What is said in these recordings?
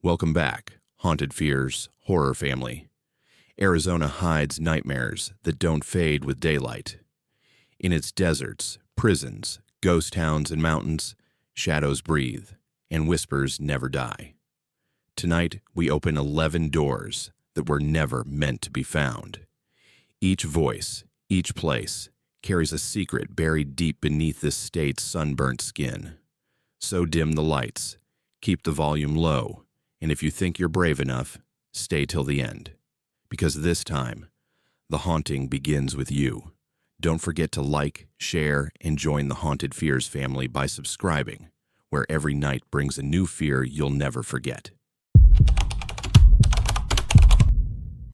Welcome back, Haunted Fears horror family. Arizona hides nightmares that don't fade with daylight. In its deserts, prisons, ghost towns, and mountains, shadows breathe, and whispers never die. Tonight, we open 11 doors that were never meant to be found. Each voice, each place, carries a secret buried deep beneath this state's sunburnt skin. So dim the lights, keep the volume low, and if you think you're brave enough, stay till the end. Because this time, the haunting begins with you. Don't forget to like, share, and join the Haunted Fears family by subscribing, where every night brings a new fear you'll never forget.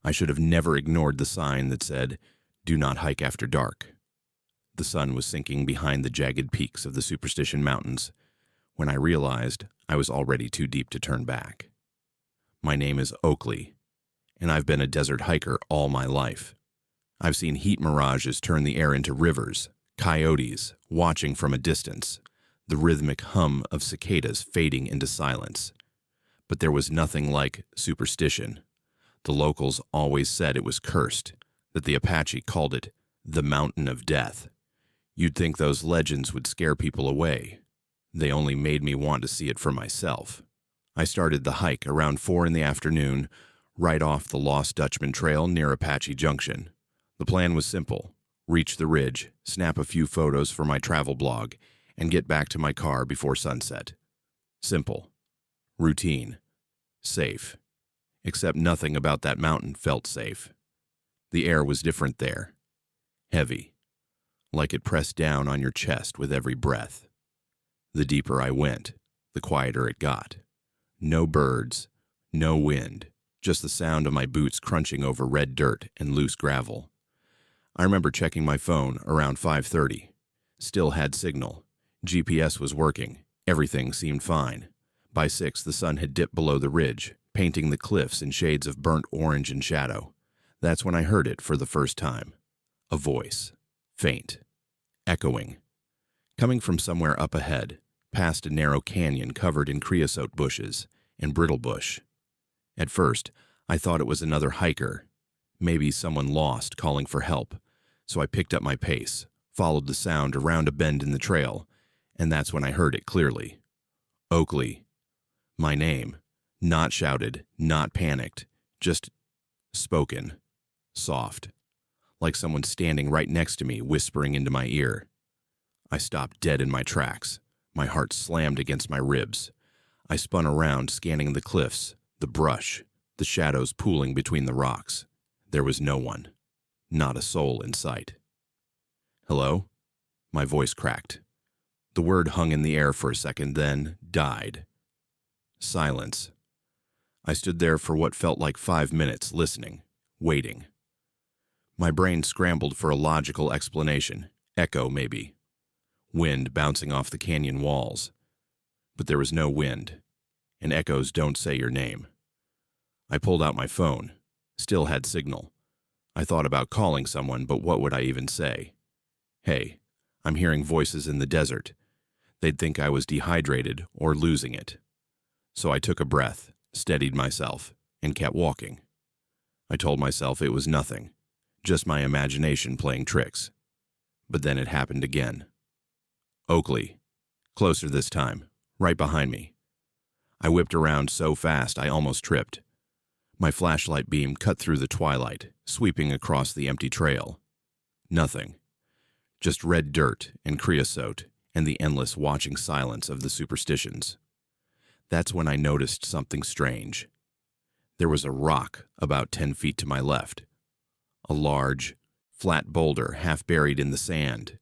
I should have never ignored the sign that said, "Do not hike after dark." The sun was sinking behind the jagged peaks of the Superstition Mountains when I realized I was already too deep to turn back. My name is Oakley, and I've been a desert hiker all my life. I've seen heat mirages turn the air into rivers, coyotes watching from a distance, the rhythmic hum of cicadas fading into silence. But there was nothing like Superstition. The locals always said it was cursed, that the Apache called it the Mountain of Death. You'd think those legends would scare people away. They only made me want to see it for myself. I started the hike around 4 in the afternoon, right off the Lost Dutchman Trail near Apache Junction. The plan was simple: reach the ridge, snap a few photos for my travel blog, and get back to my car before sunset. Simple. Routine. Safe. Except nothing about that mountain felt safe. The air was different there. Heavy. Like it pressed down on your chest with every breath. The deeper I went, the quieter it got. No birds, no wind, just the sound of my boots crunching over red dirt and loose gravel. I remember checking my phone around 5:30. Still had signal. GPS was working. Everything seemed fine. By 6, the sun had dipped below the ridge, painting the cliffs in shades of burnt orange and shadow. That's when I heard it for the first time. A voice. Faint. Echoing. Coming from somewhere up ahead, past a narrow canyon covered in creosote bushes and brittle bush. At first, I thought it was another hiker, maybe someone lost calling for help, so I picked up my pace, followed the sound around a bend in the trail, and that's when I heard it clearly. Oakley. My name. Not shouted, not panicked, just spoken. Soft. Like someone standing right next to me whispering into my ear. I stopped dead in my tracks. My heart slammed against my ribs. I spun around, scanning the cliffs, the brush, the shadows pooling between the rocks. There was no one. Not a soul in sight. Hello? My voice cracked. The word hung in the air for a second, then died. Silence. I stood there for what felt like 5 minutes, listening, waiting. My brain scrambled for a logical explanation. Echo, maybe. Wind bouncing off the canyon walls. But there was no wind, and echoes don't say your name. I pulled out my phone. Still had signal. I thought about calling someone, but what would I even say? Hey, I'm hearing voices in the desert. They'd think I was dehydrated or losing it. So I took a breath, steadied myself, and kept walking. I told myself it was nothing, just my imagination playing tricks. But then it happened again. Oakley. Closer this time, right behind me. I whipped around so fast I almost tripped. My flashlight beam cut through the twilight, sweeping across the empty trail. Nothing. Just red dirt and creosote and the endless watching silence of the Superstitions. That's when I noticed something strange. There was a rock about 10 feet to my left. A large, flat boulder half buried in the sand,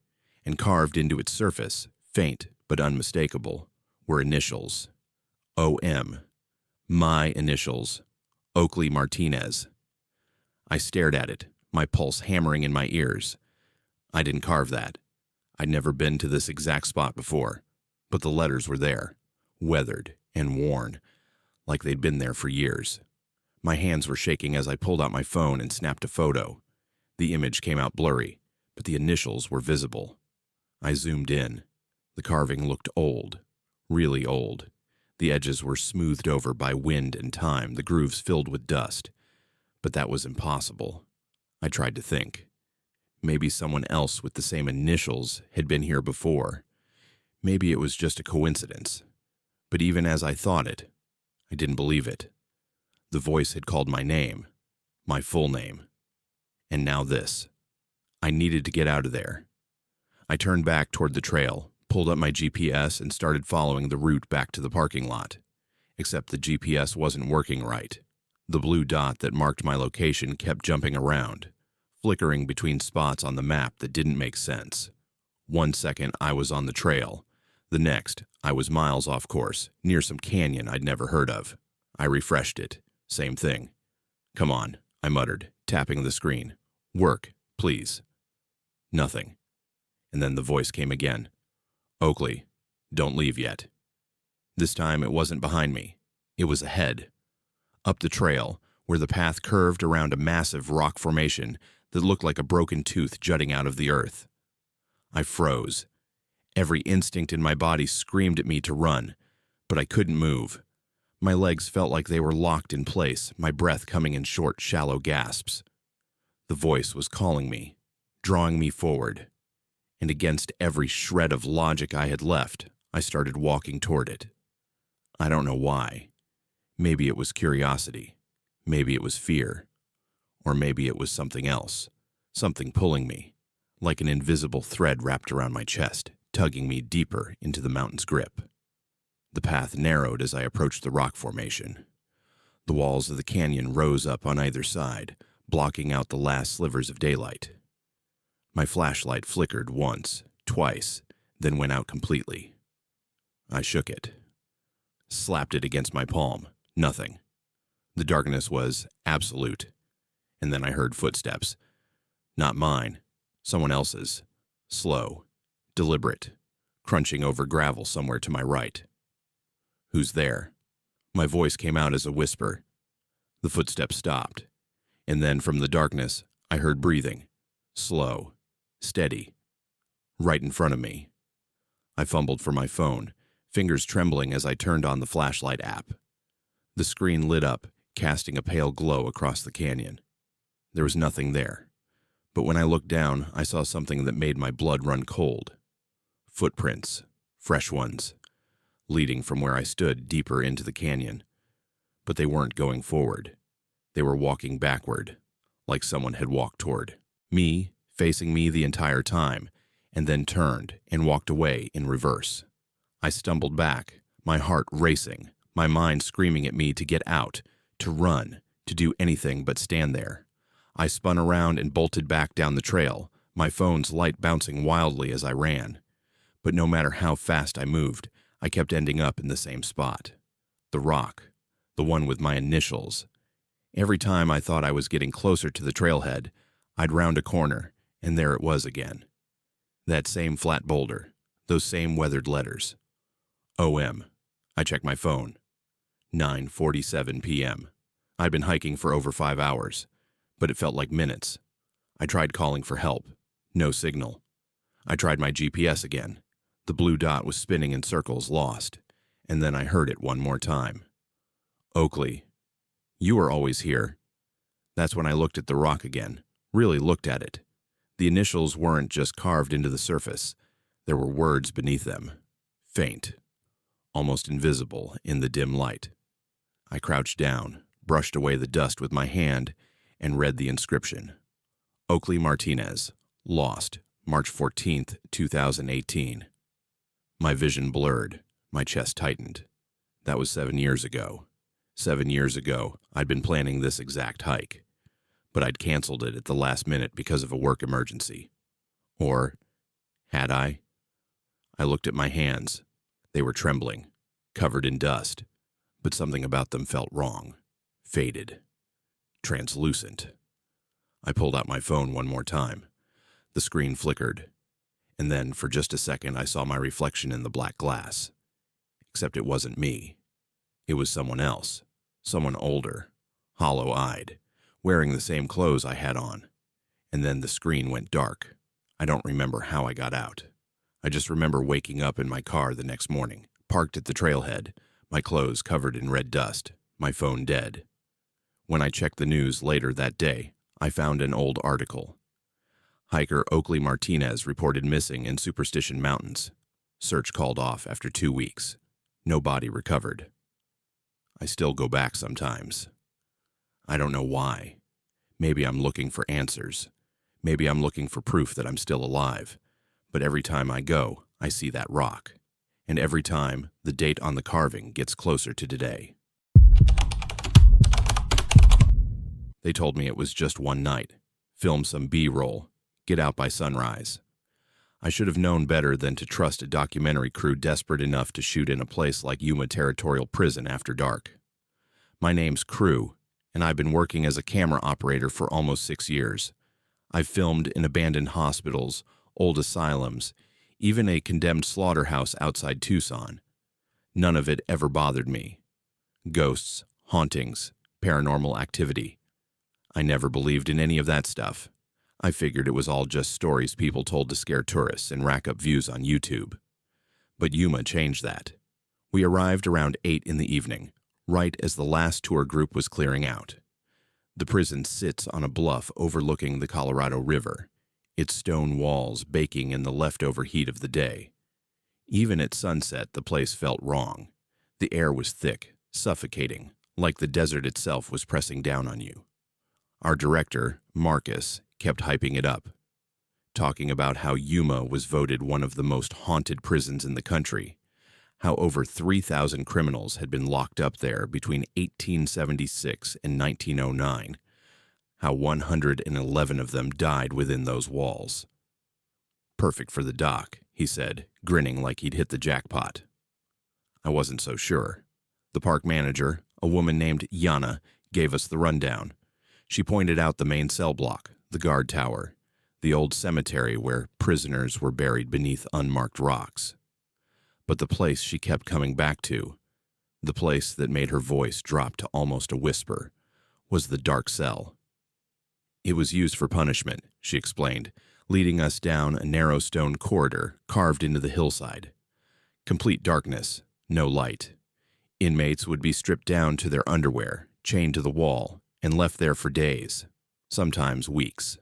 and carved into its surface, faint but unmistakable, were initials. O.M. My initials. Oakley Martinez. I stared at it, my pulse hammering in my ears. I didn't carve that. I'd never been to this exact spot before, but the letters were there, weathered and worn, like they'd been there for years. My hands were shaking as I pulled out my phone and snapped a photo. The image came out blurry, but the initials were visible. I zoomed in. The carving looked old, really old. The edges were smoothed over by wind and time, the grooves filled with dust. But that was impossible. I tried to think. Maybe someone else with the same initials had been here before. Maybe it was just a coincidence. But even as I thought it, I didn't believe it. The voice had called my name, my full name. And now this. I needed to get out of there. I turned back toward the trail, pulled up my GPS, and started following the route back to the parking lot. Except the GPS wasn't working right. The blue dot that marked my location kept jumping around, flickering between spots on the map that didn't make sense. 1 second, I was on the trail. The next, I was miles off course, near some canyon I'd never heard of. I refreshed it. Same thing. "Come on," I muttered, tapping the screen. "Work, please." Nothing. And then the voice came again. "Oakley, don't leave yet." This time it wasn't behind me. It was ahead. Up the trail, where the path curved around a massive rock formation that looked like a broken tooth jutting out of the earth. I froze. Every instinct in my body screamed at me to run, but I couldn't move. My legs felt like they were locked in place, my breath coming in short, shallow gasps. The voice was calling me, drawing me forward. And against every shred of logic I had left, I started walking toward it. I don't know why. Maybe it was curiosity. Maybe it was fear. Or maybe it was something else. Something pulling me, like an invisible thread wrapped around my chest, tugging me deeper into the mountain's grip. The path narrowed as I approached the rock formation. The walls of the canyon rose up on either side, blocking out the last slivers of daylight. My flashlight flickered once, twice, then went out completely. I shook it. Slapped it against my palm. Nothing. The darkness was absolute. And then I heard footsteps. Not mine. Someone else's. Slow. Deliberate. Crunching over gravel somewhere to my right. "Who's there?" My voice came out as a whisper. The footsteps stopped. And then from the darkness, I heard breathing. Slow. Steady. Right in front of me. I fumbled for my phone, fingers trembling as I turned on the flashlight app. The screen lit up, casting a pale glow across the canyon. There was nothing there. But when I looked down, I saw something that made my blood run cold. Footprints. Fresh ones. Leading from where I stood deeper into the canyon. But they weren't going forward. They were walking backward, like someone had walked toward me, facing me the entire time, and then turned and walked away in reverse. I stumbled back, my heart racing, my mind screaming at me to get out, to run, to do anything but stand there. I spun around and bolted back down the trail, my phone's light bouncing wildly as I ran. But no matter how fast I moved, I kept ending up in the same spot. The rock, the one with my initials. Every time I thought I was getting closer to the trailhead, I'd round a corner, and there it was again. That same flat boulder, those same weathered letters. OM. I checked my phone. 9:47 p.m. I'd been hiking for over 5 hours, but it felt like minutes. I tried calling for help. No signal. I tried my GPS again. The blue dot was spinning in circles, lost, and then I heard it one more time. "Oakley, you were always here." That's when I looked at the rock again, really looked at it. The initials weren't just carved into the surface. There were words beneath them. Faint. Almost invisible in the dim light. I crouched down, brushed away the dust with my hand, and read the inscription. Oakley Martinez, lost, March 14th, 2018. My vision blurred, my chest tightened. That was 7 years ago. 7 years ago, I'd been planning this exact hike, but I'd canceled it at the last minute because of a work emergency. Or had I? I looked at my hands. They were trembling, covered in dust, but something about them felt wrong, faded, translucent. I pulled out my phone one more time. The screen flickered, and then for just a second I saw my reflection in the black glass. Except it wasn't me. It was someone else, someone older, hollow-eyed, wearing the same clothes I had on. And then the screen went dark. I don't remember how I got out. I just remember waking up in my car the next morning, parked at the trailhead, my clothes covered in red dust, my phone dead. When I checked the news later that day, I found an old article. Hiker Oakley Martinez reported missing in Superstition Mountains. Search called off after 2 weeks. No body recovered. I still go back sometimes. I don't know why. Maybe I'm looking for answers. Maybe I'm looking for proof that I'm still alive. But every time I go, I see that rock. And every time, the date on the carving gets closer to today. They told me it was just one night. Film some B-roll. Get out by sunrise. I should have known better than to trust a documentary crew desperate enough to shoot in a place like Yuma Territorial Prison after dark. My name's Crew, and I've been working as a camera operator for almost 6 years. I've filmed in abandoned hospitals, old asylums, even a condemned slaughterhouse outside Tucson. None of it ever bothered me. Ghosts, hauntings, paranormal activity. I never believed in any of that stuff. I figured it was all just stories people told to scare tourists and rack up views on YouTube. But Yuma changed that. We arrived around 8 in the evening, right as the last tour group was clearing out. The prison sits on a bluff overlooking the Colorado River, its stone walls baking in the leftover heat of the day. Even at sunset, the place felt wrong. The air was thick, suffocating, like the desert itself was pressing down on you. Our director, Marcus, kept hyping it up, talking about how Yuma was voted one of the most haunted prisons in the country, how over 3,000 criminals had been locked up there between 1876 and 1909, how 111 of them died within those walls. Perfect for the doc, he said, grinning like he'd hit the jackpot. I wasn't so sure. The park manager, a woman named Yana, gave us the rundown. She pointed out the main cell block, the guard tower, the old cemetery where prisoners were buried beneath unmarked rocks. But the place she kept coming back to, the place that made her voice drop to almost a whisper, was the dark cell. It was used for punishment, she explained, leading us down a narrow stone corridor carved into the hillside. Complete darkness, no light. Inmates would be stripped down to their underwear, chained to the wall, and left there for days, sometimes weeks.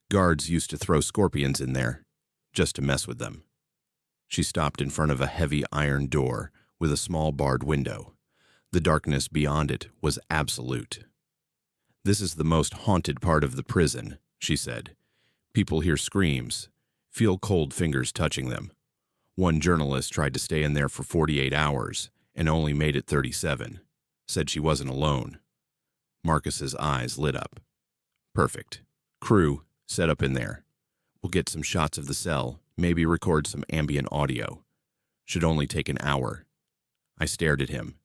Guards used to throw scorpions in there, just to mess with them. She stopped in front of a heavy iron door with a small barred window. The darkness beyond it was absolute. This is the most haunted part of the prison, she said. People hear screams, feel cold fingers touching them. One journalist tried to stay in there for 48 hours and only made it 37, said she wasn't alone. Marcus's eyes lit up. Perfect. Crew, set up in there. We'll get some shots of the cell, maybe record some ambient audio. Should only take an hour. I stared at him.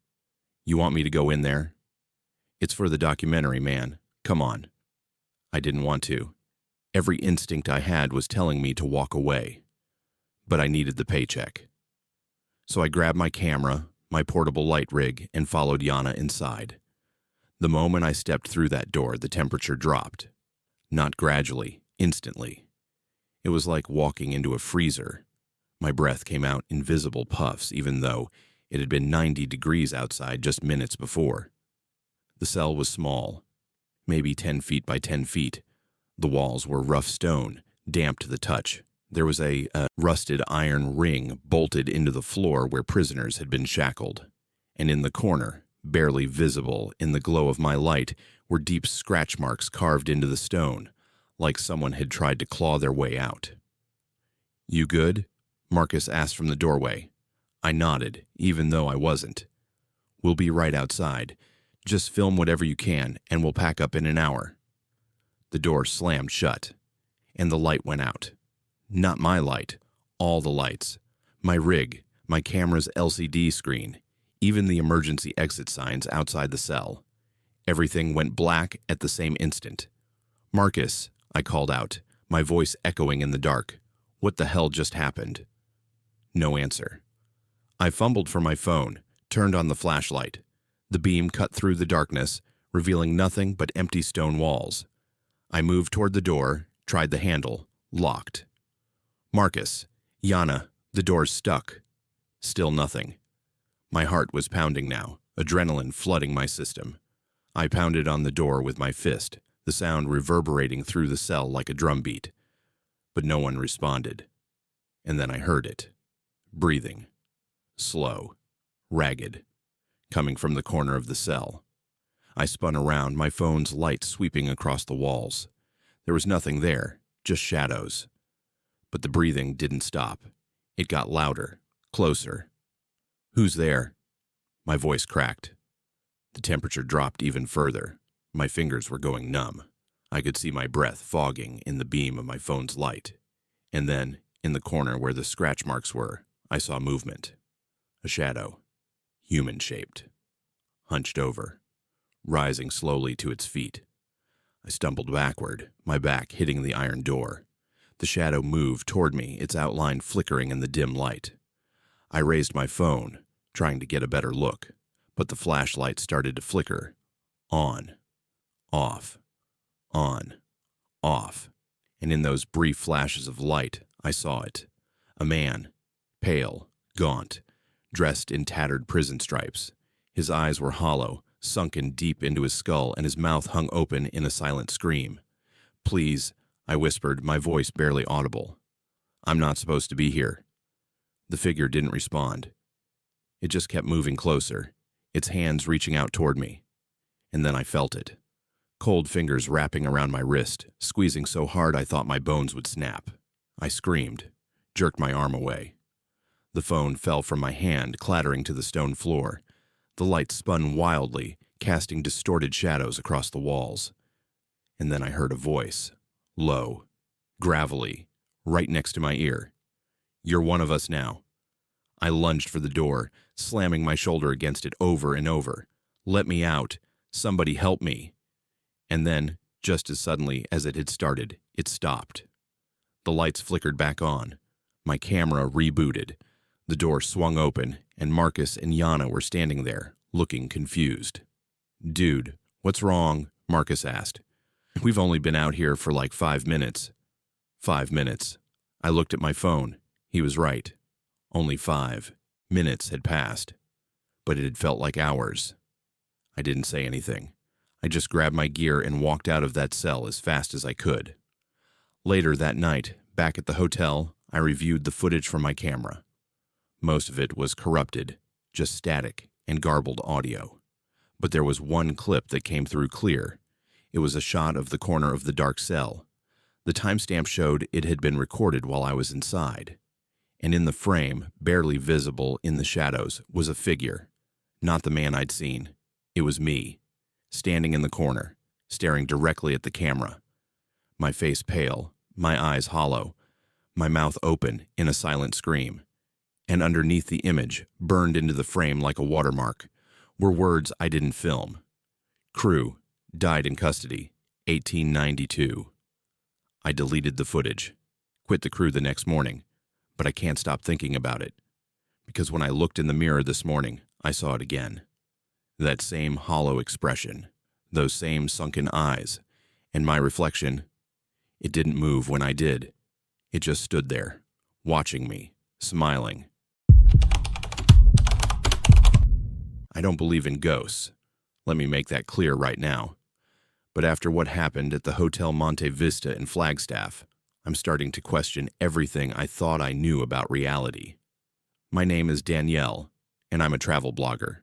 You want me to go in there? It's for the documentary, man. Come on. I didn't want to. Every instinct I had was telling me to walk away. But I needed the paycheck. So I grabbed my camera, my portable light rig, and followed Yana inside. The moment I stepped through that door, the temperature dropped. Not gradually, instantly. It was like walking into a freezer. My breath came out in visible puffs, even though it had been 90 degrees outside just minutes before. The cell was small, maybe 10 feet by 10 feet. The walls were rough stone, damp to the touch. There was a rusted iron ring bolted into the floor where prisoners had been shackled. And in the corner, barely visible in the glow of my light, were deep scratch marks carved into the stone, like someone had tried to claw their way out. You good? Marcus asked from the doorway. I nodded, even though I wasn't. We'll be right outside. Just film whatever you can, and we'll pack up in an hour. The door slammed shut, and the light went out. Not my light, all the lights. My rig, my camera's LCD screen, even the emergency exit signs outside the cell. Everything went black at the same instant. Marcus, I called out, my voice echoing in the dark. What the hell just happened? No answer. I fumbled for my phone, turned on the flashlight. The beam cut through the darkness, revealing nothing but empty stone walls. I moved toward the door, tried the handle, locked. Marcus, Yana, the door's stuck. Still nothing. My heart was pounding now, adrenaline flooding my system. I pounded on the door with my fist, the sound reverberating through the cell like a drumbeat. But no one responded. And then I heard it. Breathing. Slow. Ragged. Coming from the corner of the cell. I spun around, my phone's light sweeping across the walls. There was nothing there, just shadows. But the breathing didn't stop. It got louder, closer. "Who's there?" My voice cracked. The temperature dropped even further. My fingers were going numb. I could see my breath fogging in the beam of my phone's light. And then, in the corner where the scratch marks were, I saw movement. A shadow. Human-shaped. Hunched over. Rising slowly to its feet. I stumbled backward, my back hitting the iron door. The shadow moved toward me, its outline flickering in the dim light. I raised my phone, trying to get a better look, but the flashlight started to flicker. On. Off. On. Off. And in those brief flashes of light, I saw it. A man, pale, gaunt, dressed in tattered prison stripes. His eyes were hollow, sunken deep into his skull, and his mouth hung open in a silent scream. "Please," I whispered, my voice barely audible. "I'm not supposed to be here." The figure didn't respond. It just kept moving closer, its hands reaching out toward me. And then I felt it. Cold fingers wrapping around my wrist, squeezing so hard I thought my bones would snap. I screamed, jerked my arm away. The phone fell from my hand, clattering to the stone floor. The light spun wildly, casting distorted shadows across the walls. And then I heard a voice, low, gravelly, right next to my ear. "You're one of us now." I lunged for the door, slamming my shoulder against it over and over. "Let me out. Somebody help me." And then, just as suddenly as it had started, it stopped. The lights flickered back on. My camera rebooted. The door swung open, and Marcus and Yana were standing there, looking confused. "Dude, what's wrong?" Marcus asked. "We've only been out here for like 5 minutes." 5 minutes. I looked at my phone. He was right. Only 5 minutes had passed, but it had felt like hours. I didn't say anything. I just grabbed my gear and walked out of that cell as fast as I could. Later that night, back at the hotel, I reviewed the footage from my camera. Most of it was corrupted, just static and garbled audio. But there was one clip that came through clear. It was a shot of the corner of the dark cell. The timestamp showed it had been recorded while I was inside. And in the frame, barely visible in the shadows, was a figure. Not the man I'd seen. It was me, standing in the corner, staring directly at the camera. My face pale, my eyes hollow, my mouth open in a silent scream. And underneath the image, burned into the frame like a watermark, were words I didn't film. "Crew, died in custody, 1892. I deleted the footage, quit the crew the next morning, but I can't stop thinking about it. Because when I looked in the mirror this morning, I saw it again. That same hollow expression, those same sunken eyes, and my reflection, it didn't move when I did. It just stood there, watching me, smiling. I don't believe in ghosts. Let me make that clear right now. But after what happened at the Hotel Monte Vista in Flagstaff, I'm starting to question everything I thought I knew about reality. My name is Danielle, and I'm a travel blogger.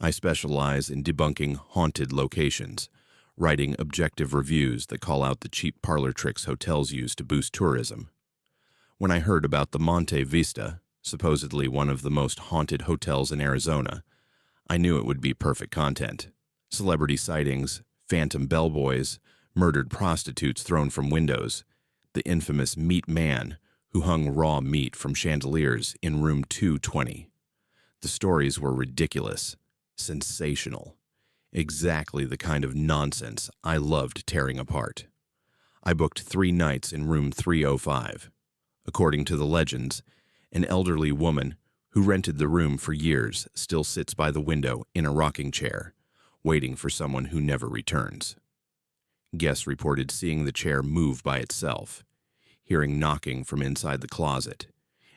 I specialize in debunking haunted locations, writing objective reviews that call out the cheap parlor tricks hotels use to boost tourism. When I heard about the Monte Vista, supposedly one of the most haunted hotels in Arizona, I knew it would be perfect content. Celebrity sightings, phantom bellboys, murdered prostitutes thrown from windows, the infamous meat man who hung raw meat from chandeliers in room 220. The stories were ridiculous, sensational, exactly the kind of nonsense I loved tearing apart. I booked 3 nights in room 305. According to the legends, an elderly woman who rented the room for years still sits by the window in a rocking chair, waiting for someone who never returns. Guests reported seeing the chair move by itself, hearing knocking from inside the closet,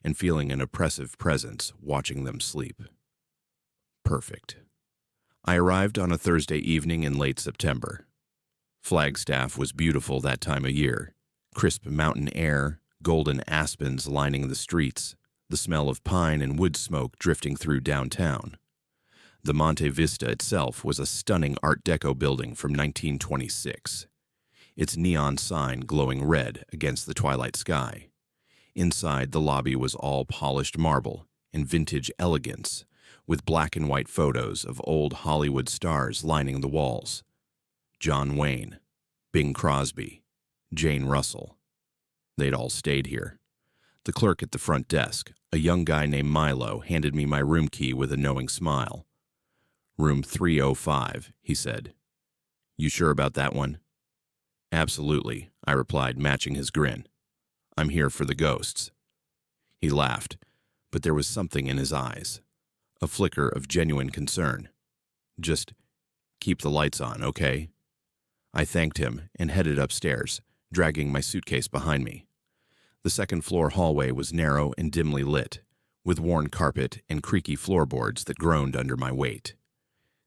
and feeling an oppressive presence watching them sleep. Perfect. I arrived on a Thursday evening in late September. Flagstaff was beautiful that time of year. Crisp mountain air, golden aspens lining the streets, the smell of pine and wood smoke drifting through downtown. The Monte Vista itself was a stunning Art Deco building from 1926, its neon sign glowing red against the twilight sky. Inside, the lobby was all polished marble and vintage elegance, with black and white photos of old Hollywood stars lining the walls. John Wayne, Bing Crosby, Jane Russell. They'd all stayed here. The clerk at the front desk, a young guy named Milo, handed me my room key with a knowing smile. "Room 305, he said. "You sure about that one?" "Absolutely," I replied, matching his grin. "I'm here for the ghosts." He laughed, but there was something in his eyes, a flicker of genuine concern. "Just keep the lights on, okay?" I thanked him and headed upstairs, dragging my suitcase behind me. The second-floor hallway was narrow and dimly lit, with worn carpet and creaky floorboards that groaned under my weight.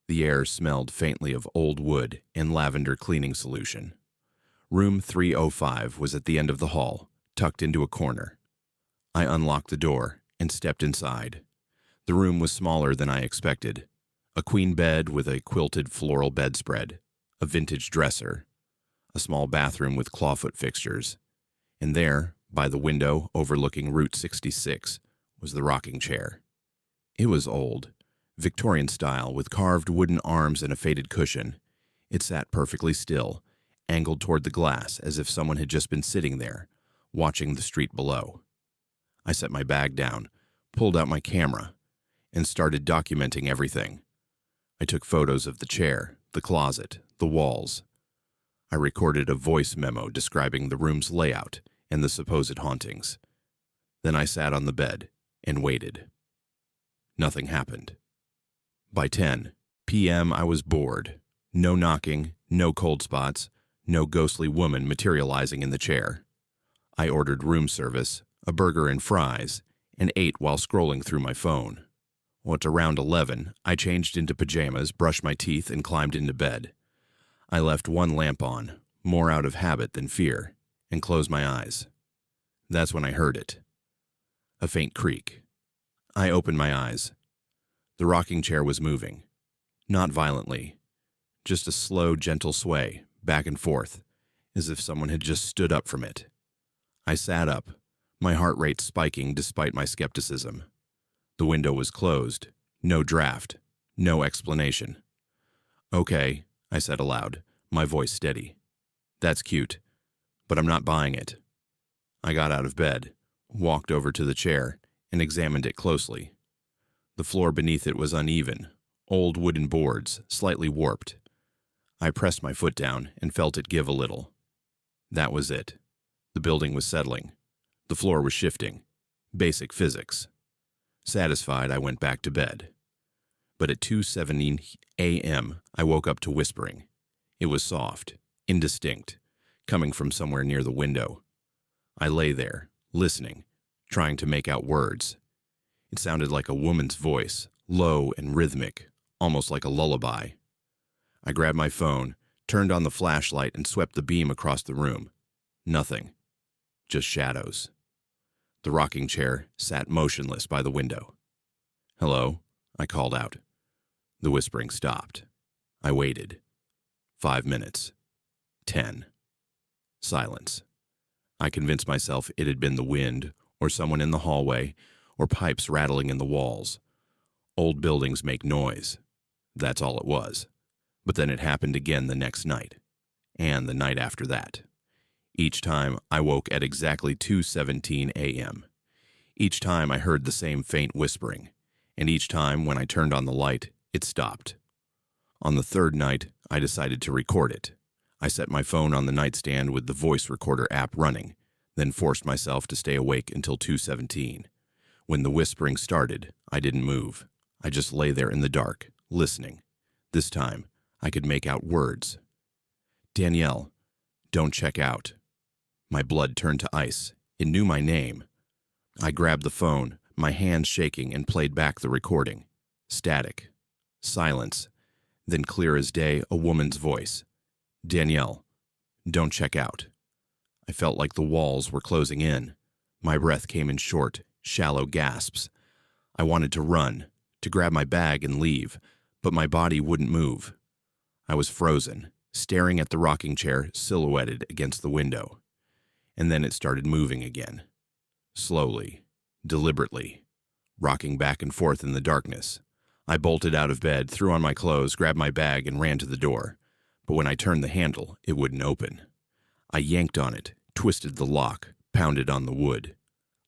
The air smelled faintly of old wood and lavender cleaning solution. Room 305 was at the end of the hall, tucked into a corner. I unlocked the door and stepped inside. The room was smaller than I expected. A queen bed with a quilted floral bedspread, a vintage dresser, a small bathroom with clawfoot fixtures, and there, by the window overlooking Route 66, was the rocking chair. It was old, Victorian style, with carved wooden arms and a faded cushion. It sat perfectly still, angled toward the glass as if someone had just been sitting there, watching the street below. I set my bag down, pulled out my camera, and started documenting everything. I took photos of the chair, the closet, the walls. I recorded a voice memo describing the room's layout and the supposed hauntings. Then I sat on the bed and waited. Nothing happened. By 10 p.m. I was bored. No knocking, no cold spots, no ghostly woman materializing in the chair. I ordered room service, a burger and fries, and ate while scrolling through my phone. At around 11, I changed into pajamas, brushed my teeth, and climbed into bed. I left one lamp on, more out of habit than fear, and closed my eyes. That's when I heard it. A faint creak. I opened my eyes. The rocking chair was moving. Not violently. Just a slow, gentle sway, back and forth, as if someone had just stood up from it. I sat up, my heart rate spiking despite my skepticism. The window was closed. No draft. No explanation. "Okay," I said aloud, my voice steady. "That's cute, but I'm not buying it." I got out of bed, walked over to the chair, and examined it closely. The floor beneath it was uneven, old wooden boards, slightly warped. I pressed my foot down and felt it give a little. That was it. The building was settling. The floor was shifting. Basic physics. Satisfied, I went back to bed. But at 2:17 a.m., I woke up to whispering. It was soft, indistinct, coming from somewhere near the window. I lay there, listening, trying to make out words. It sounded like a woman's voice, low and rhythmic, almost like a lullaby. I grabbed my phone, turned on the flashlight, and swept the beam across the room. Nothing. Just shadows. The rocking chair sat motionless by the window. "Hello?" I called out. The whispering stopped. I waited. 5 minutes. 10. Silence. I convinced myself it had been the wind, or someone in the hallway, or pipes rattling in the walls. Old buildings make noise. That's all it was. But then it happened again the next night, and the night after that. Each time I woke at exactly 2:17 a.m. Each time I heard the same faint whispering, and each time when I turned on the light, it stopped. On the third night, I decided to record it. I set my phone on the nightstand with the voice recorder app running, then forced myself to stay awake until 2:17. When the whispering started, I didn't move. I just lay there in the dark, listening. This time, I could make out words. "Danielle, don't check out." My blood turned to ice. It knew my name. I grabbed the phone, my hands shaking, and played back the recording. Static. Silence. Then clear as day, a woman's voice. "Danielle, don't check out." I felt like the walls were closing in. My breath came in short, shallow gasps. I wanted to run, to grab my bag and leave, but my body wouldn't move. I was frozen, staring at the rocking chair silhouetted against the window. And then it started moving again. Slowly, deliberately, rocking back and forth in the darkness. I bolted out of bed, threw on my clothes, grabbed my bag, and ran to the door. But when I turned the handle, it wouldn't open. I yanked on it, twisted the lock, pounded on the wood.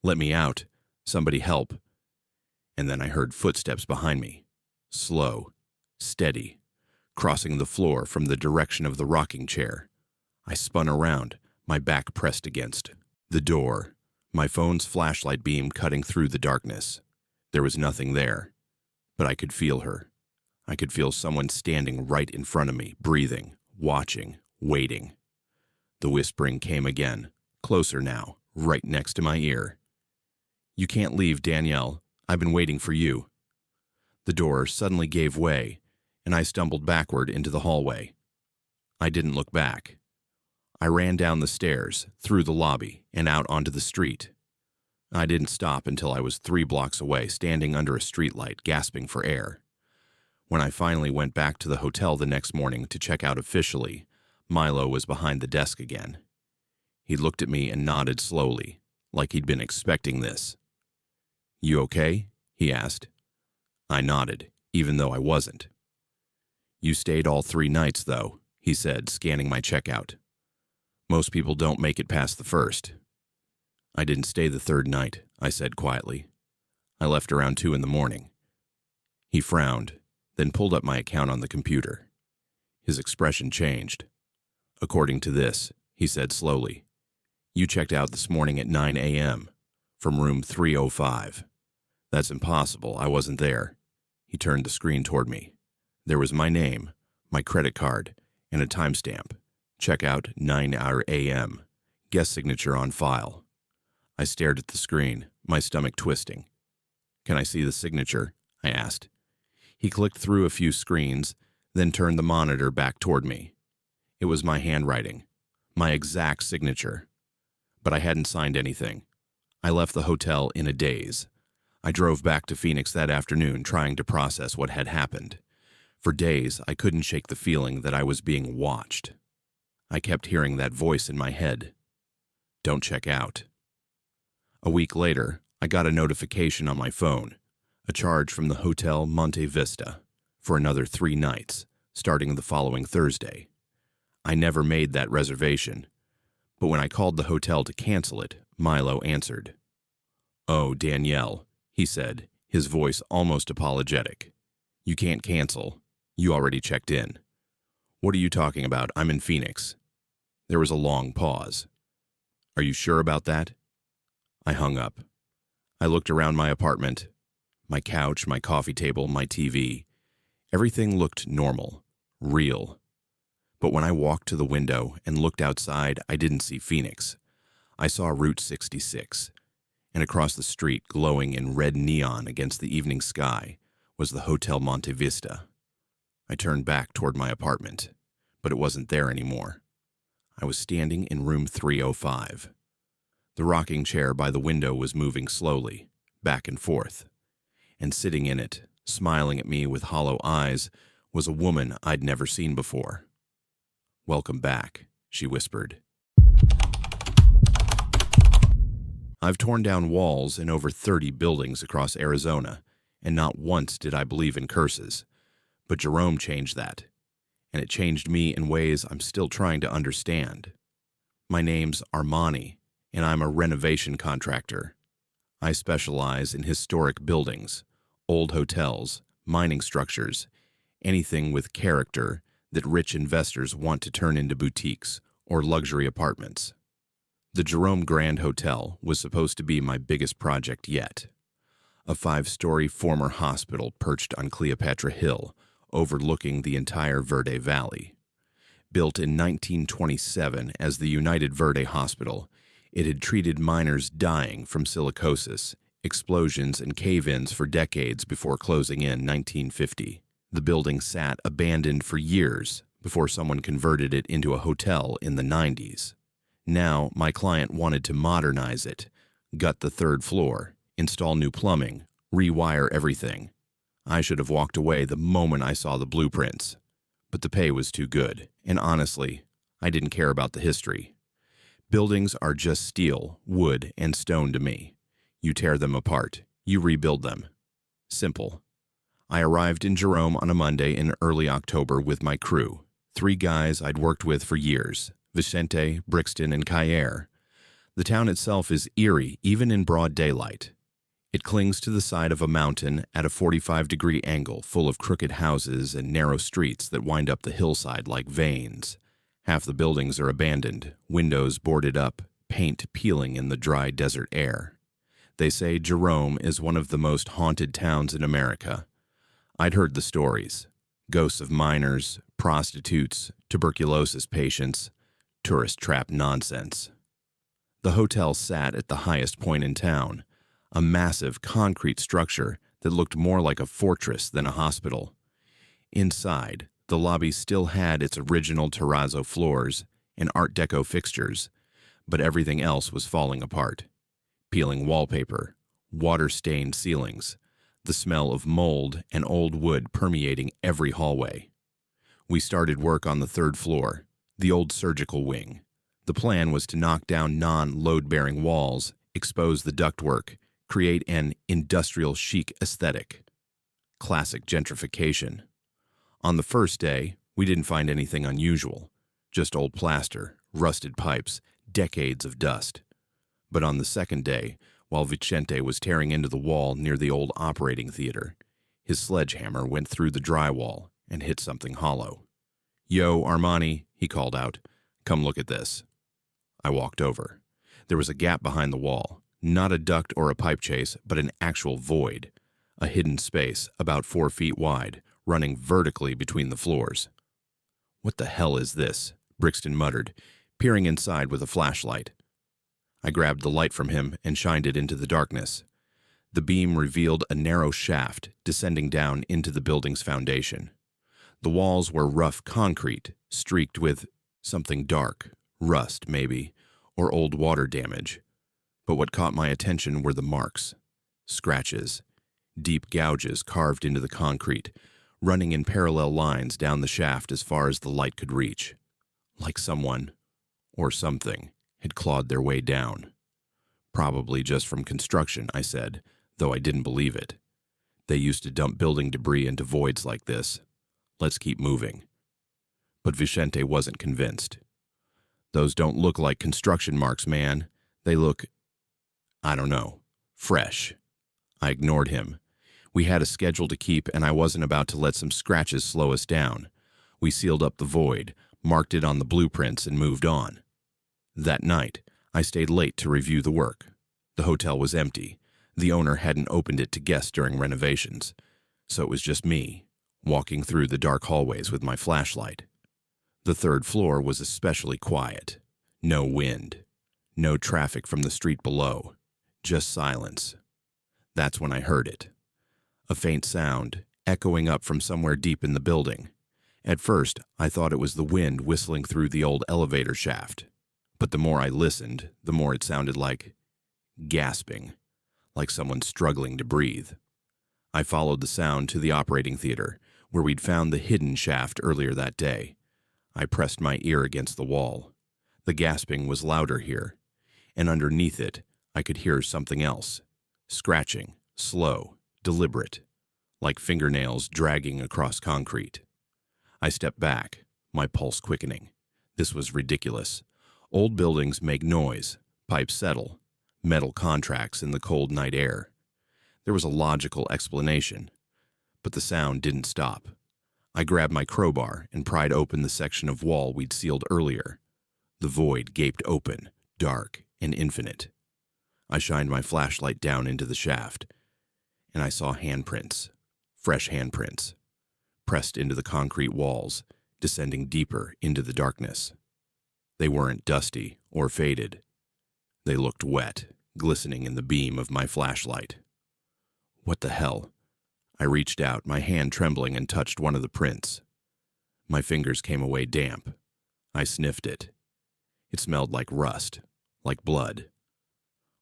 "Let me out. Somebody help." And then I heard footsteps behind me. Slow, steady, crossing the floor from the direction of the rocking chair. I spun around, my back pressed against the door, my phone's flashlight beam cutting through the darkness. There was nothing there, but I could feel her. I could feel someone standing right in front of me, breathing, watching, waiting. The whispering came again, closer now, right next to my ear. "You can't leave, Danielle. I've been waiting for you." The door suddenly gave way, and I stumbled backward into the hallway. I didn't look back. I ran down the stairs, through the lobby, and out onto the street. I didn't stop until I was 3 blocks away, standing under a streetlight, gasping for air. When I finally went back to the hotel the next morning to check out officially, Milo was behind the desk again. He looked at me and nodded slowly, like he'd been expecting this. "You okay?" he asked. I nodded, even though I wasn't. "You stayed all 3 nights, though," he said, scanning my checkout. "Most people don't make it past the first." "I didn't stay the 3rd night," I said quietly. "I left around 2 in the morning." He frowned, then pulled up my account on the computer. His expression changed. "According to this," he said slowly, "you checked out this morning at 9 a.m. from room 305. That's impossible. I wasn't there." He turned the screen toward me. There was my name, my credit card, and a timestamp. Checkout 9 a.m. Guest signature on file. I stared at the screen, my stomach twisting. "Can I see the signature?" I asked. He clicked through a few screens, then turned the monitor back toward me. It was my handwriting, my exact signature. But I hadn't signed anything. I left the hotel in a daze. I drove back to Phoenix that afternoon, trying to process what had happened. For days, I couldn't shake the feeling that I was being watched. I kept hearing that voice in my head. "Don't check out." A week later, I got a notification on my phone, a charge from the Hotel Monte Vista, for another 3 nights, starting the following Thursday. I never made that reservation, but when I called the hotel to cancel it, Milo answered. "Oh, Danielle," he said, his voice almost apologetic. "You can't cancel. You already checked in." "What are you talking about? I'm in Phoenix." There was a long pause. "Are you sure about that?" I hung up. I looked around my apartment. My couch, my coffee table, my TV. Everything looked normal, real. But when I walked to the window and looked outside, I didn't see Phoenix. I saw Route 66, and across the street, glowing in red neon against the evening sky, was the Hotel Monte Vista. I turned back toward my apartment, but it wasn't there anymore. I was standing in room 305. The rocking chair by the window was moving slowly, back and forth, and sitting in it, smiling at me with hollow eyes, was a woman I'd never seen before. "Welcome back," she whispered. I've torn down walls in over 30 buildings across Arizona, and not once did I believe in curses. But Jerome changed that, and it changed me in ways I'm still trying to understand. My name's Armani, and I'm a renovation contractor. I specialize in historic buildings, old hotels, mining structures, anything with character that rich investors want to turn into boutiques or luxury apartments. The Jerome Grand Hotel was supposed to be my biggest project yet. A 5-story former hospital perched on Cleopatra Hill, overlooking the entire Verde Valley. Built in 1927 as the United Verde Hospital, it had treated miners dying from silicosis, explosions, and cave-ins for decades before closing in 1950. The building sat abandoned for years before someone converted it into a hotel in the 90s. Now, my client wanted to modernize it, gut the third floor, install new plumbing, rewire everything. I should have walked away the moment I saw the blueprints. But the pay was too good, and honestly, I didn't care about the history. Buildings are just steel, wood, and stone to me. You tear them apart, you rebuild them. Simple. I arrived in Jerome on a Monday in early October with my crew, 3 guys I'd worked with for years, Vicente, Brixton, and Cayer. The town itself is eerie even in broad daylight. It clings to the side of a mountain at a 45-degree angle full of crooked houses and narrow streets that wind up the hillside like veins. Half the buildings are abandoned, windows boarded up, paint peeling in the dry desert air. They say Jerome is one of the most haunted towns in America. I'd heard the stories. Ghosts of miners, prostitutes, tuberculosis patients, tourist trap nonsense. The hotel sat at the highest point in town, a massive concrete structure that looked more like a fortress than a hospital. Inside, the lobby still had its original terrazzo floors and Art Deco fixtures, but everything else was falling apart. Peeling wallpaper, water-stained ceilings, the smell of mold and old wood permeating every hallway. We started work on the 3rd floor, the old surgical wing. The plan was to knock down non-load-bearing walls, expose the ductwork, create an industrial chic aesthetic. Classic gentrification. On the first day, we didn't find anything unusual, just old plaster, rusted pipes, decades of dust. But on the second day, while Vicente was tearing into the wall near the old operating theater, his sledgehammer went through the drywall and hit something hollow. "Yo, Armani," he called out. "Come look at this." I walked over. There was a gap behind the wall, not a duct or a pipe chase, but an actual void, a hidden space about 4 feet wide, running vertically between the floors. "What the hell is this?" Brixton muttered, peering inside with a flashlight. I grabbed the light from him and shined it into the darkness. The beam revealed a narrow shaft descending down into the building's foundation. The walls were rough concrete, streaked with something dark, rust maybe, or old water damage. But what caught my attention were the marks, scratches, deep gouges carved into the concrete, running in parallel lines down the shaft as far as the light could reach. Like someone, or something, had clawed their way down. Probably just from construction, I said, though I didn't believe it. They used to dump building debris into voids like this. Let's keep moving. But Vicente wasn't convinced. "Those don't look like construction marks, man. They look, I don't know, fresh." I ignored him. We had a schedule to keep, and I wasn't about to let some scratches slow us down. We sealed up the void, marked it on the blueprints, and moved on. That night, I stayed late to review the work. The hotel was empty. The owner hadn't opened it to guests during renovations, so it was just me, walking through the dark hallways with my flashlight. The 3rd floor was especially quiet. No wind. No traffic from the street below. Just silence. That's when I heard it. A faint sound, echoing up from somewhere deep in the building. At first, I thought it was the wind whistling through the old elevator shaft. But the more I listened, the more it sounded like gasping, like someone struggling to breathe. I followed the sound to the operating theater, where we'd found the hidden shaft earlier that day. I pressed my ear against the wall. The gasping was louder here, and underneath it, I could hear something else. Scratching, slow, deliberate, like fingernails dragging across concrete. I stepped back, my pulse quickening. This was ridiculous. Old buildings make noise, pipes settle, metal contracts in the cold night air. There was a logical explanation, but the sound didn't stop. I grabbed my crowbar and pried open the section of wall we'd sealed earlier. The void gaped open, dark and infinite. I shined my flashlight down into the shaft, and I saw handprints, fresh handprints, pressed into the concrete walls, descending deeper into the darkness. They weren't dusty or faded. They looked wet, glistening in the beam of my flashlight. "What the hell?" I reached out, my hand trembling, and touched one of the prints. My fingers came away damp. I sniffed it. It smelled like rust, like blood.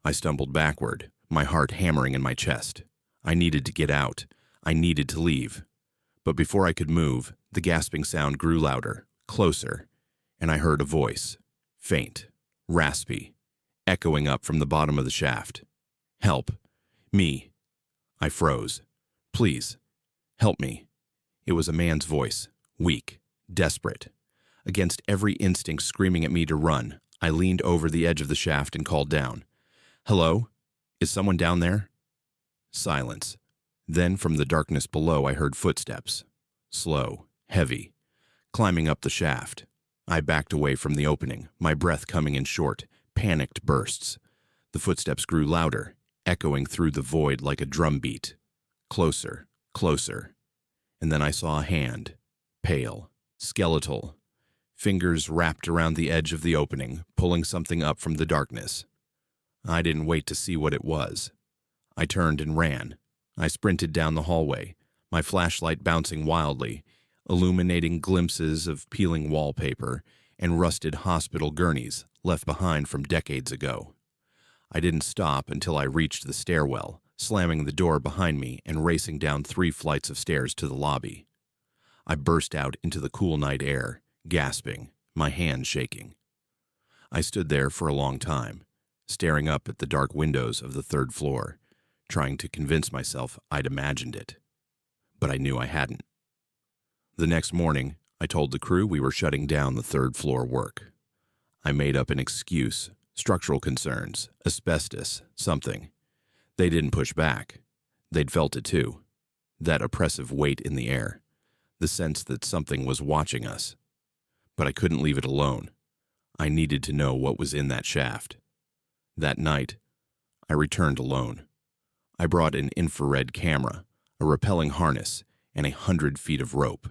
I stumbled backward, my heart hammering in my chest. I needed to get out. I needed to leave. But before I could move, the gasping sound grew louder, closer, and I heard a voice, faint, raspy, echoing up from the bottom of the shaft. Help. Me. I froze. Please. Help me. It was a man's voice, weak, desperate. Against every instinct screaming at me to run, I leaned over the edge of the shaft and called down. Hello? Is someone down there? Silence. Then from the darkness below I heard footsteps. Slow, heavy, climbing up the shaft. I backed away from the opening, my breath coming in short, panicked bursts. The footsteps grew louder, echoing through the void like a drum beat. Closer, closer. And then I saw a hand, pale, skeletal, fingers wrapped around the edge of the opening, pulling something up from the darkness. I didn't wait to see what it was. I turned and ran. I sprinted down the hallway, my flashlight bouncing wildly, illuminating glimpses of peeling wallpaper and rusted hospital gurneys left behind from decades ago. I didn't stop until I reached the stairwell, slamming the door behind me and racing down 3 flights of stairs to the lobby. I burst out into the cool night air, gasping, my hands shaking. I stood there for a long time, staring up at the dark windows of the 3rd floor, trying to convince myself I'd imagined it. But I knew I hadn't. The next morning, I told the crew we were shutting down the 3rd floor work. I made up an excuse, structural concerns, asbestos, something. They didn't push back. They'd felt it too. That oppressive weight in the air, the sense that something was watching us. But I couldn't leave it alone. I needed to know what was in that shaft. That night, I returned alone. I brought an infrared camera, a rappelling harness, and 100 feet of rope.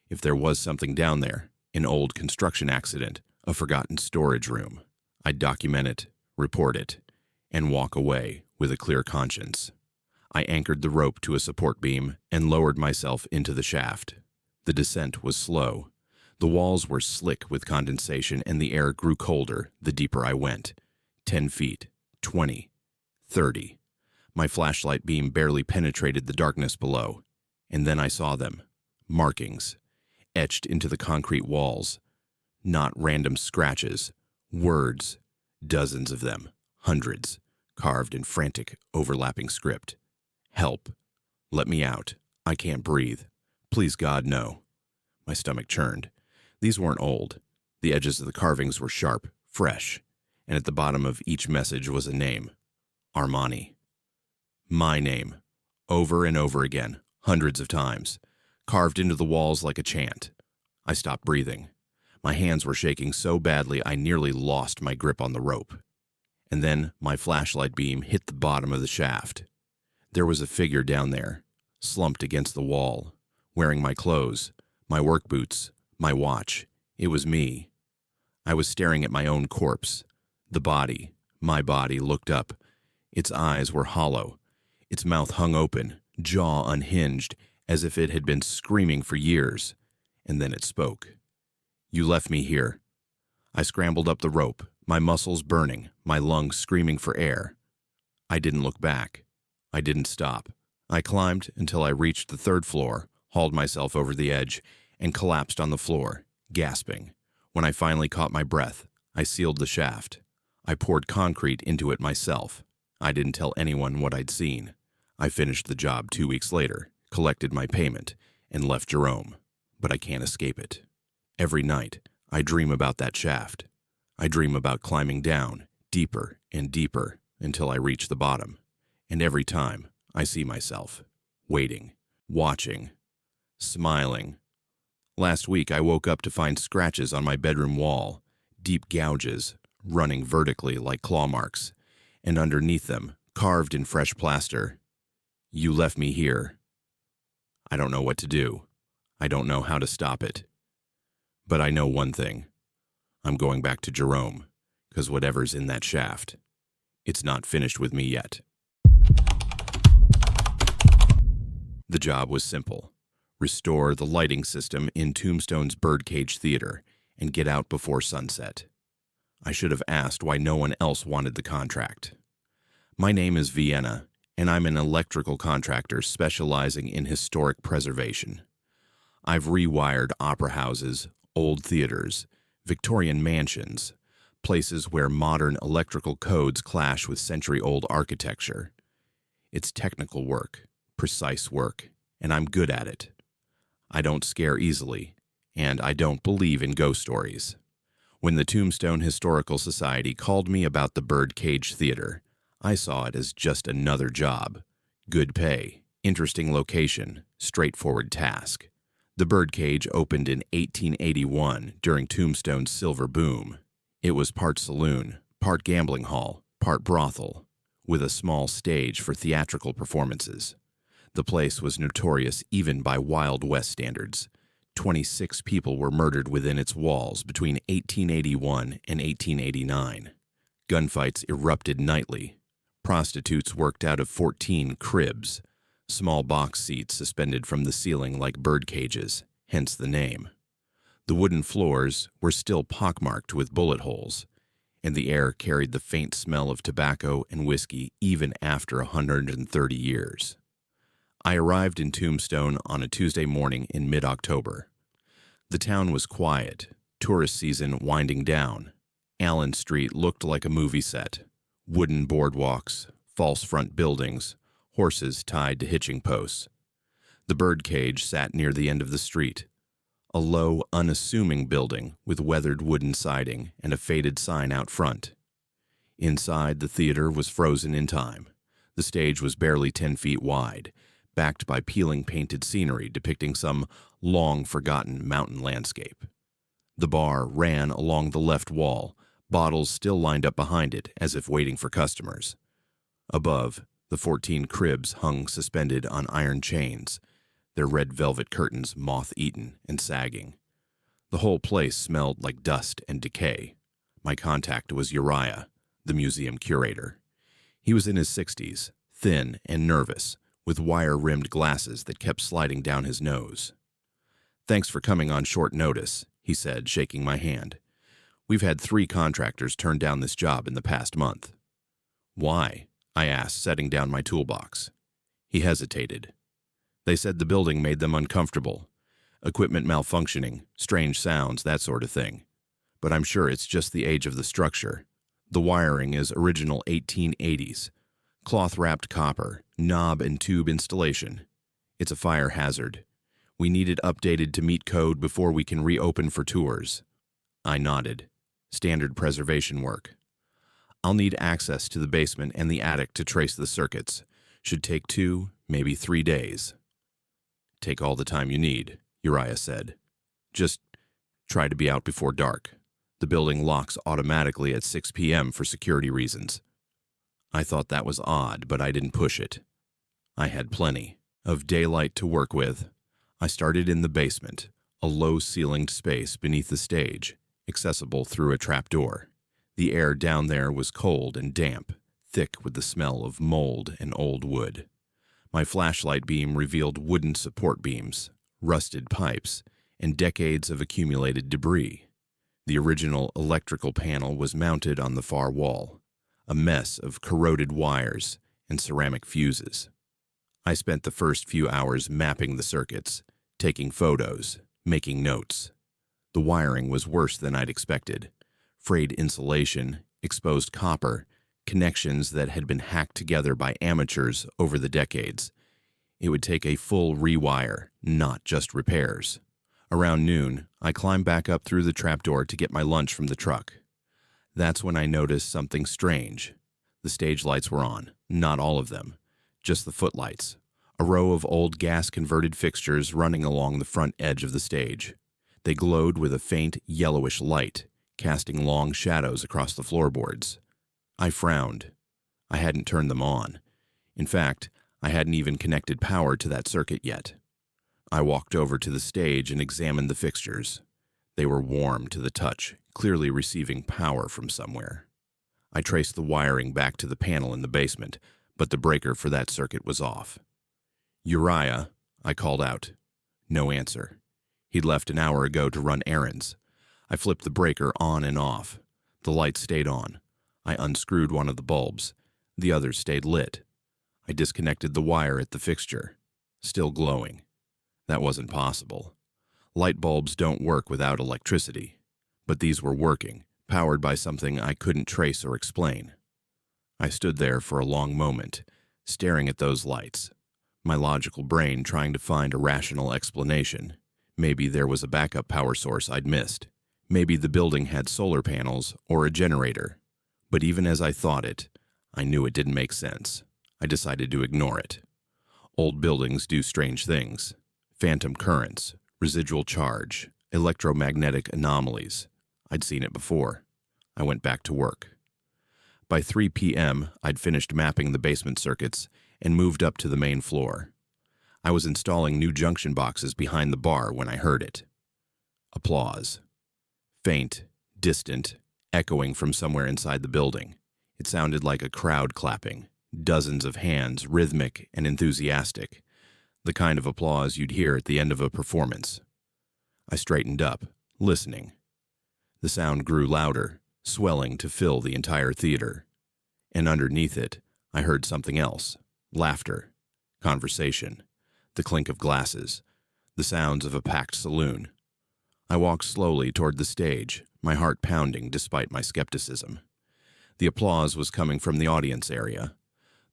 If there was something down there, an old construction accident, a forgotten storage room, I'd document it, report it, and walk away with a clear conscience. I anchored the rope to a support beam and lowered myself into the shaft. The descent was slow. The walls were slick with condensation and the air grew colder the deeper I went. 10 feet, 20, 30. My flashlight beam barely penetrated the darkness below, and then I saw them, markings, etched into the concrete walls. Not random scratches, words, dozens of them, hundreds, carved in frantic, overlapping script. Help. Let me out. I can't breathe. Please God, no. My stomach churned. These weren't old. The edges of the carvings were sharp, fresh, and at the bottom of each message was a name. Armani. My name. Over and over again, hundreds of times, carved into the walls like a chant. I stopped breathing. My hands were shaking so badly I nearly lost my grip on the rope. And then my flashlight beam hit the bottom of the shaft. There was a figure down there, slumped against the wall, wearing my clothes, my work boots, my watch. It was me. I was staring at my own corpse. The body, my body, looked up. Its eyes were hollow. Its mouth hung open, jaw unhinged, as if it had been screaming for years. And then it spoke. You left me here. I scrambled up the rope, my muscles burning, my lungs screaming for air. I didn't look back. I didn't stop. I climbed until I reached the 3rd floor, hauled myself over the edge, and collapsed on the floor, gasping. When I finally caught my breath, I sealed the shaft. I poured concrete into it myself. I didn't tell anyone what I'd seen. I finished the job 2 weeks later, collected my payment, and left Jerome. But I can't escape it. Every night, I dream about that shaft. I dream about climbing down, deeper and deeper, until I reach the bottom. And every time, I see myself, waiting, watching, smiling. Last week, I woke up to find scratches on my bedroom wall, deep gouges, running vertically like claw marks, and underneath them, carved in fresh plaster, you left me here. I don't know what to do. I don't know how to stop it. But I know one thing. I'm going back to Jerome, because whatever's in that shaft, it's not finished with me yet. The job was simple: restore the lighting system in Tombstone's Birdcage Theater and get out before sunset. I should have asked why no one else wanted the contract. My name is Vienna, and I'm an electrical contractor specializing in historic preservation. I've rewired opera houses, old theaters, Victorian mansions, places where modern electrical codes clash with century-old architecture. It's technical work, precise work, and I'm good at it. I don't scare easily, and I don't believe in ghost stories. When the Tombstone Historical Society called me about the Birdcage Theater, I saw it as just another job. Good pay, interesting location, straightforward task. The Birdcage opened in 1881 during Tombstone's silver boom. It was part saloon, part gambling hall, part brothel, with a small stage for theatrical performances. The place was notorious even by Wild West standards. 26 people were murdered within its walls between 1881 and 1889. Gunfights erupted nightly. Prostitutes worked out of 14 cribs, small box seats suspended from the ceiling like bird cages, hence the name. The wooden floors were still pockmarked with bullet holes, and the air carried the faint smell of tobacco and whiskey even after 130 years. I arrived in Tombstone on a Tuesday morning in mid-October. The town was quiet, tourist season winding down. Allen Street looked like a movie set. Wooden boardwalks, false front buildings, horses tied to hitching posts. The Birdcage sat near the end of the street, a low, unassuming building with weathered wooden siding and a faded sign out front. Inside, the theater was frozen in time. The stage was barely 10 feet wide, backed by peeling painted scenery depicting some long-forgotten mountain landscape. The bar ran along the left wall, bottles still lined up behind it as if waiting for customers. Above, the 14 cribs hung suspended on iron chains, their red velvet curtains moth-eaten and sagging. The whole place smelled like dust and decay. My contact was Uriah, the museum curator. He was in his 60s, thin and nervous, with wire-rimmed glasses that kept sliding down his nose. "Thanks for coming on short notice," he said, shaking my hand. "We've had 3 contractors turn down this job in the past month." "Why?" I asked, setting down my toolbox. He hesitated. "They said the building made them uncomfortable. Equipment malfunctioning, strange sounds, that sort of thing. But I'm sure it's just the age of the structure. The wiring is original 1880s. Cloth-wrapped copper, knob and tube installation. It's a fire hazard. We need it updated to meet code before we can reopen for tours." I nodded. Standard preservation work. "I'll need access to the basement and the attic to trace the circuits. Should take 2, maybe 3 days." "Take all the time you need," Uriah said. "Just try to be out before dark. The building locks automatically at 6 p.m. for security reasons." I thought that was odd, but I didn't push it. I had plenty of daylight to work with. I started in the basement, a low-ceilinged space beneath the stage, accessible through a trapdoor. The air down there was cold and damp, thick with the smell of mold and old wood. My flashlight beam revealed wooden support beams, rusted pipes, and decades of accumulated debris. The original electrical panel was mounted on the far wall, a mess of corroded wires and ceramic fuses. I spent the first few hours mapping the circuits, taking photos, making notes. The wiring was worse than I'd expected. Frayed insulation, exposed copper, connections that had been hacked together by amateurs over the decades. It would take a full rewire, not just repairs. Around noon, I climbed back up through the trapdoor to get my lunch from the truck. That's when I noticed something strange. The stage lights were on, not all of them, just the footlights, a row of old gas-converted fixtures running along the front edge of the stage. They glowed with a faint, yellowish light, casting long shadows across the floorboards. I frowned. I hadn't turned them on. In fact, I hadn't even connected power to that circuit yet. I walked over to the stage and examined the fixtures. They were warm to the touch, clearly receiving power from somewhere. I traced the wiring back to the panel in the basement, but the breaker for that circuit was off. Uriah, I called out. No answer. He'd left an hour ago to run errands. I flipped the breaker on and off. The light stayed on. I unscrewed one of the bulbs. The others stayed lit. I disconnected the wire at the fixture. Still glowing. That wasn't possible. Light bulbs don't work without electricity. But these were working, powered by something I couldn't trace or explain. I stood there for a long moment, staring at those lights, my logical brain trying to find a rational explanation. Maybe there was a backup power source I'd missed. Maybe the building had solar panels or a generator. But even as I thought it, I knew it didn't make sense. I decided to ignore it. Old buildings do strange things. Phantom currents, residual charge, electromagnetic anomalies. I'd seen it before. I went back to work. By 3 p.m., I'd finished mapping the basement circuits and moved up to the main floor. I was installing new junction boxes behind the bar when I heard it. Applause. Faint, distant, echoing from somewhere inside the building. It sounded like a crowd clapping, dozens of hands, rhythmic and enthusiastic, the kind of applause you'd hear at the end of a performance. I straightened up, listening. The sound grew louder, swelling to fill the entire theater. And underneath it, I heard something else. Laughter, conversation, the clink of glasses, the sounds of a packed saloon. I walked slowly toward the stage, my heart pounding despite my skepticism. The applause was coming from the audience area,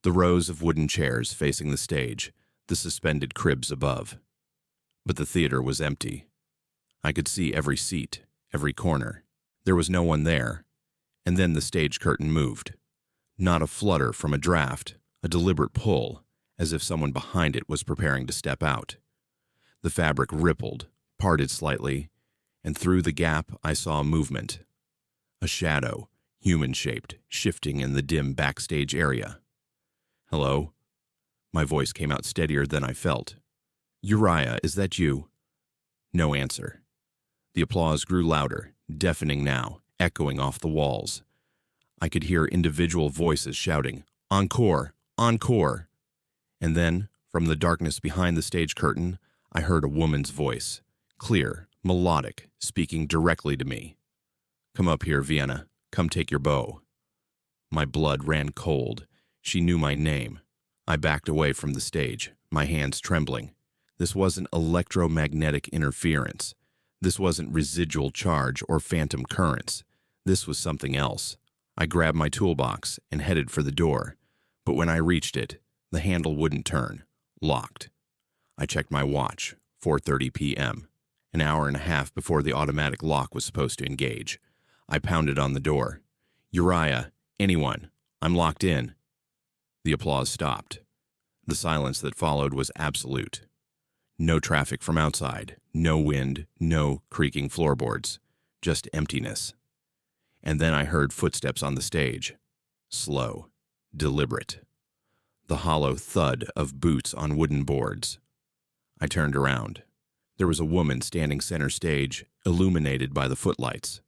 the rows of wooden chairs facing the stage, the suspended cribs above. But the theater was empty. I could see every seat, every corner. There was no one there. And then the stage curtain moved. Not a flutter from a draft, a deliberate pull, as if someone behind it was preparing to step out. The fabric rippled, parted slightly, and through the gap I saw movement. A shadow, human-shaped, shifting in the dim backstage area. Hello? My voice came out steadier than I felt. Uriah, is that you? No answer. The applause grew louder, deafening now, echoing off the walls. I could hear individual voices shouting, "Encore! Encore!" And then, from the darkness behind the stage curtain, I heard a woman's voice, clear, melodic, speaking directly to me. "Come up here, Vienna. Come take your bow." My blood ran cold. She knew my name. I backed away from the stage, my hands trembling. This wasn't electromagnetic interference. This wasn't residual charge or phantom currents. This was something else. I grabbed my toolbox and headed for the door, but when I reached it, the handle wouldn't turn. Locked. I checked my watch, 4:30 p.m., an hour and a half before the automatic lock was supposed to engage. I pounded on the door. "Uriah, anyone, I'm locked in." The applause stopped. The silence that followed was absolute. No traffic from outside, no wind, no creaking floorboards, just emptiness. And then I heard footsteps on the stage. Slow, deliberate. The hollow thud of boots on wooden boards. I turned around. There was a woman standing center stage, illuminated by the footlights.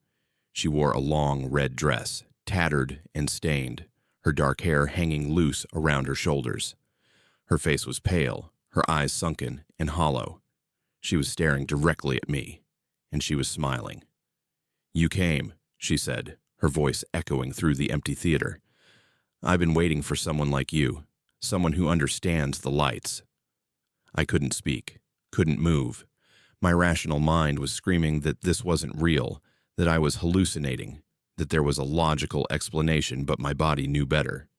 She wore a long red dress, tattered and stained, her dark hair hanging loose around her shoulders. Her face was pale, her eyes sunken and hollow. She was staring directly at me, and she was smiling. "You came," she said, her voice echoing through the empty theater. "I've been waiting for someone like you, someone who understands the lights." I couldn't speak, couldn't move. My rational mind was screaming that this wasn't real, that I was hallucinating, that there was a logical explanation, but my body knew better.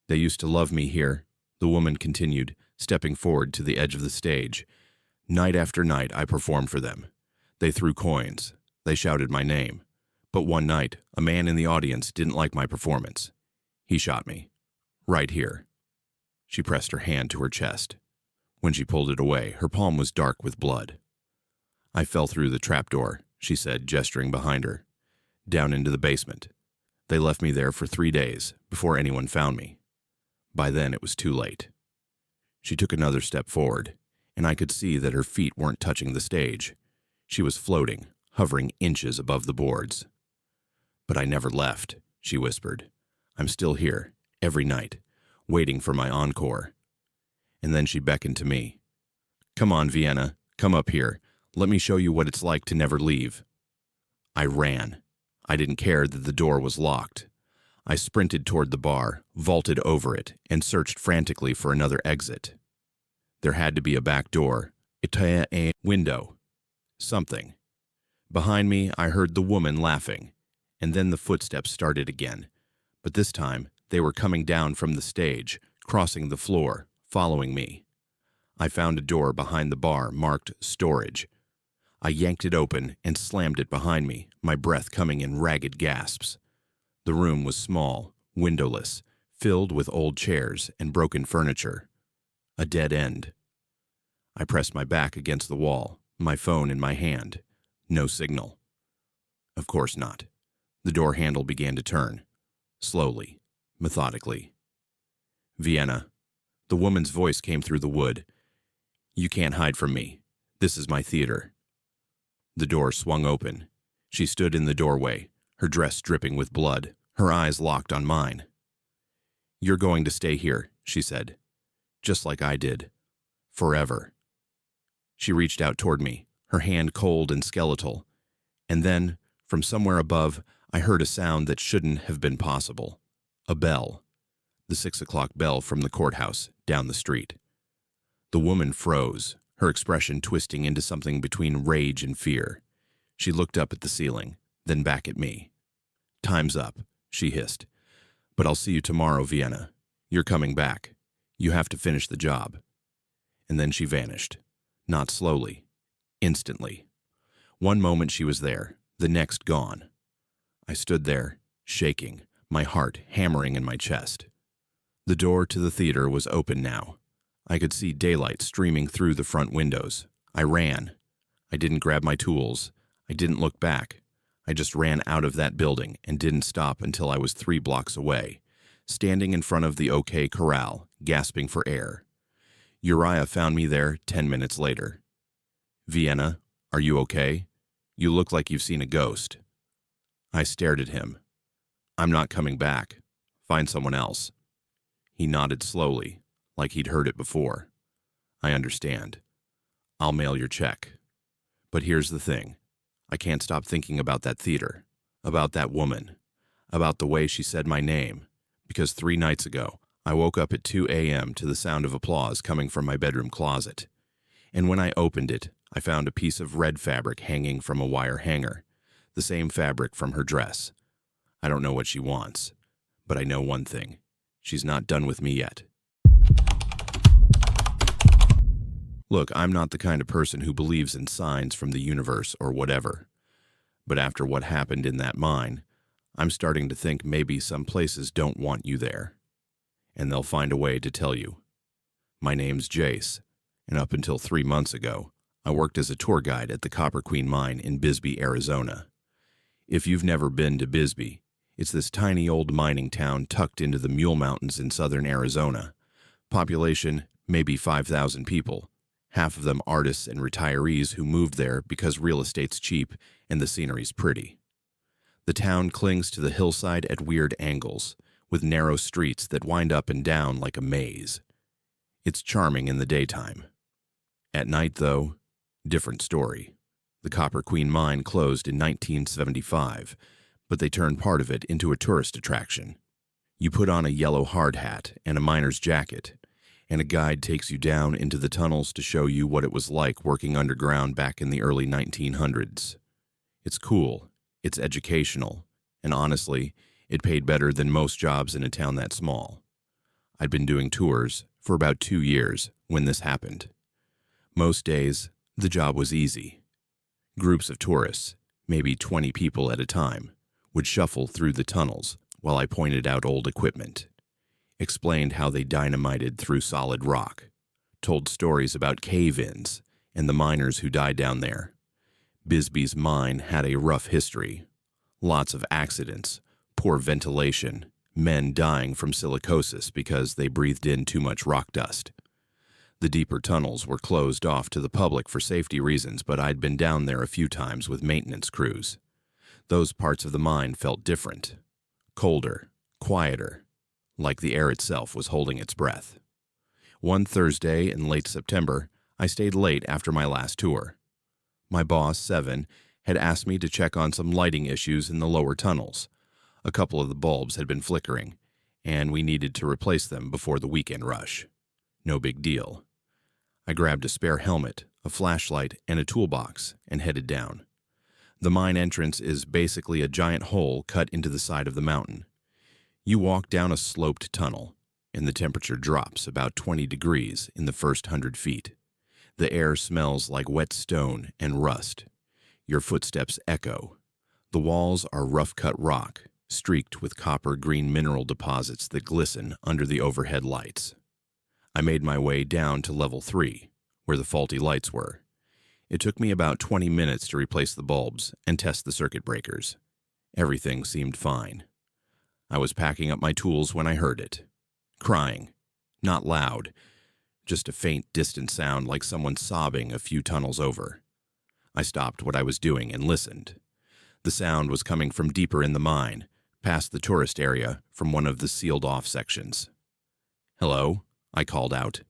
"They used to love me here," the woman continued, stepping forward to the edge of the stage. "Night after night I performed for them. They threw coins. They shouted my name. But one night, a man in the audience didn't like my performance. He shot me. Right here." She pressed her hand to her chest. When she pulled it away, her palm was dark with blood. "I fell through the trapdoor," she said, gesturing behind her. "Down into the basement. They left me there for 3 days, before anyone found me. By then it was too late." She took another step forward, and I could see that her feet weren't touching the stage. She was floating, hovering inches above the boards. "But I never left," she whispered. "I'm still here, every night, waiting for my encore." And then she beckoned to me. Come on, Vienna. Come up here. Let me show you what it's like to never leave. I ran. I didn't care that the door was locked. I sprinted toward the bar, vaulted over it, and searched frantically for another exit. There had to be a back door, a window, something. Behind me, I heard the woman laughing, and then the footsteps started again. But this time, they were coming down from the stage, crossing the floor, following me. I found a door behind the bar marked Storage. I yanked it open and slammed it behind me, my breath coming in ragged gasps. The room was small, windowless, filled with old chairs and broken furniture. A dead end. I pressed my back against the wall, my phone in my hand. No signal. Of course not. The door handle began to turn. Slowly, methodically. Vienna. The woman's voice came through the wood. You can't hide from me. This is my theater. The door swung open. She stood in the doorway, her dress dripping with blood, her eyes locked on mine. You're going to stay here, she said. Just like I did. Forever. She reached out toward me, her hand cold and skeletal. And then, from somewhere above, I heard a sound that shouldn't have been possible. A bell. The 6 o'clock bell from the courthouse, down the street. The woman froze, her expression twisting into something between rage and fear. She looked up at the ceiling, then back at me. Time's up, she hissed. But I'll see you tomorrow, Vienna. You're coming back. You have to finish the job. And then she vanished. Not slowly. Instantly. One moment she was there, the next gone. I stood there, shaking, my heart hammering in my chest. The door to the theater was open now. I could see daylight streaming through the front windows. I ran. I didn't grab my tools. I didn't look back. I just ran out of that building and didn't stop until I was 3 blocks away, standing in front of the OK Corral, gasping for air. Uriah found me there 10 minutes later. Vienna, are you okay? You look like you've seen a ghost. I stared at him. I'm not coming back. Find someone else. He nodded slowly, like he'd heard it before. I understand. I'll mail your check. But here's the thing. I can't stop thinking about that theater, about that woman, about the way she said my name, because 3 nights ago, I woke up at 2 a.m. to the sound of applause coming from my bedroom closet. And when I opened it, I found a piece of red fabric hanging from a wire hanger, the same fabric from her dress. I don't know what she wants, but I know one thing. She's not done with me yet. Look, I'm not the kind of person who believes in signs from the universe or whatever. But after what happened in that mine, I'm starting to think maybe some places don't want you there. And they'll find a way to tell you. My name's Jace, and up until 3 months ago, I worked as a tour guide at the Copper Queen Mine in Bisbee, Arizona. If you've never been to Bisbee, it's this tiny old mining town tucked into the Mule Mountains in southern Arizona. Population, maybe 5,000 people. Half of them artists and retirees who moved there because real estate's cheap and the scenery's pretty. The town clings to the hillside at weird angles, with narrow streets that wind up and down like a maze. It's charming in the daytime. At night, though, different story. The Copper Queen Mine closed in 1975, but they turned part of it into a tourist attraction. You put on a yellow hard hat and a miner's jacket, and a guide takes you down into the tunnels to show you what it was like working underground back in the early 1900s. It's cool, it's educational, and honestly, it paid better than most jobs in a town that small. I'd been doing tours for about 2 years when this happened. Most days, the job was easy. Groups of tourists, maybe 20 people at a time, would shuffle through the tunnels while I pointed out old equipment, explained how they dynamited through solid rock, told stories about cave-ins and the miners who died down there. Bisbee's mine had a rough history. Lots of accidents, poor ventilation, men dying from silicosis because they breathed in too much rock dust. The deeper tunnels were closed off to the public for safety reasons, but I'd been down there a few times with maintenance crews. Those parts of the mine felt different, colder, quieter, like the air itself was holding its breath. One Thursday in late September, I stayed late after my last tour. My boss, Seven, had asked me to check on some lighting issues in the lower tunnels. A couple of the bulbs had been flickering, and we needed to replace them before the weekend rush. No big deal. I grabbed a spare helmet, a flashlight, and a toolbox, and headed down. The mine entrance is basically a giant hole cut into the side of the mountain. You walk down a sloped tunnel, and the temperature drops about 20 degrees in the first 100 feet. The air smells like wet stone and rust. Your footsteps echo. The walls are rough-cut rock, streaked with copper-green mineral deposits that glisten under the overhead lights. I made my way down to level 3, where the faulty lights were. It took me about 20 minutes to replace the bulbs and test the circuit breakers. Everything seemed fine. I was packing up my tools when I heard it. Crying. Not loud. Just a faint, distant sound like someone sobbing a few tunnels over. I stopped what I was doing and listened. The sound was coming from deeper in the mine, past the tourist area, from one of the sealed-off sections. "Hello?" I called out.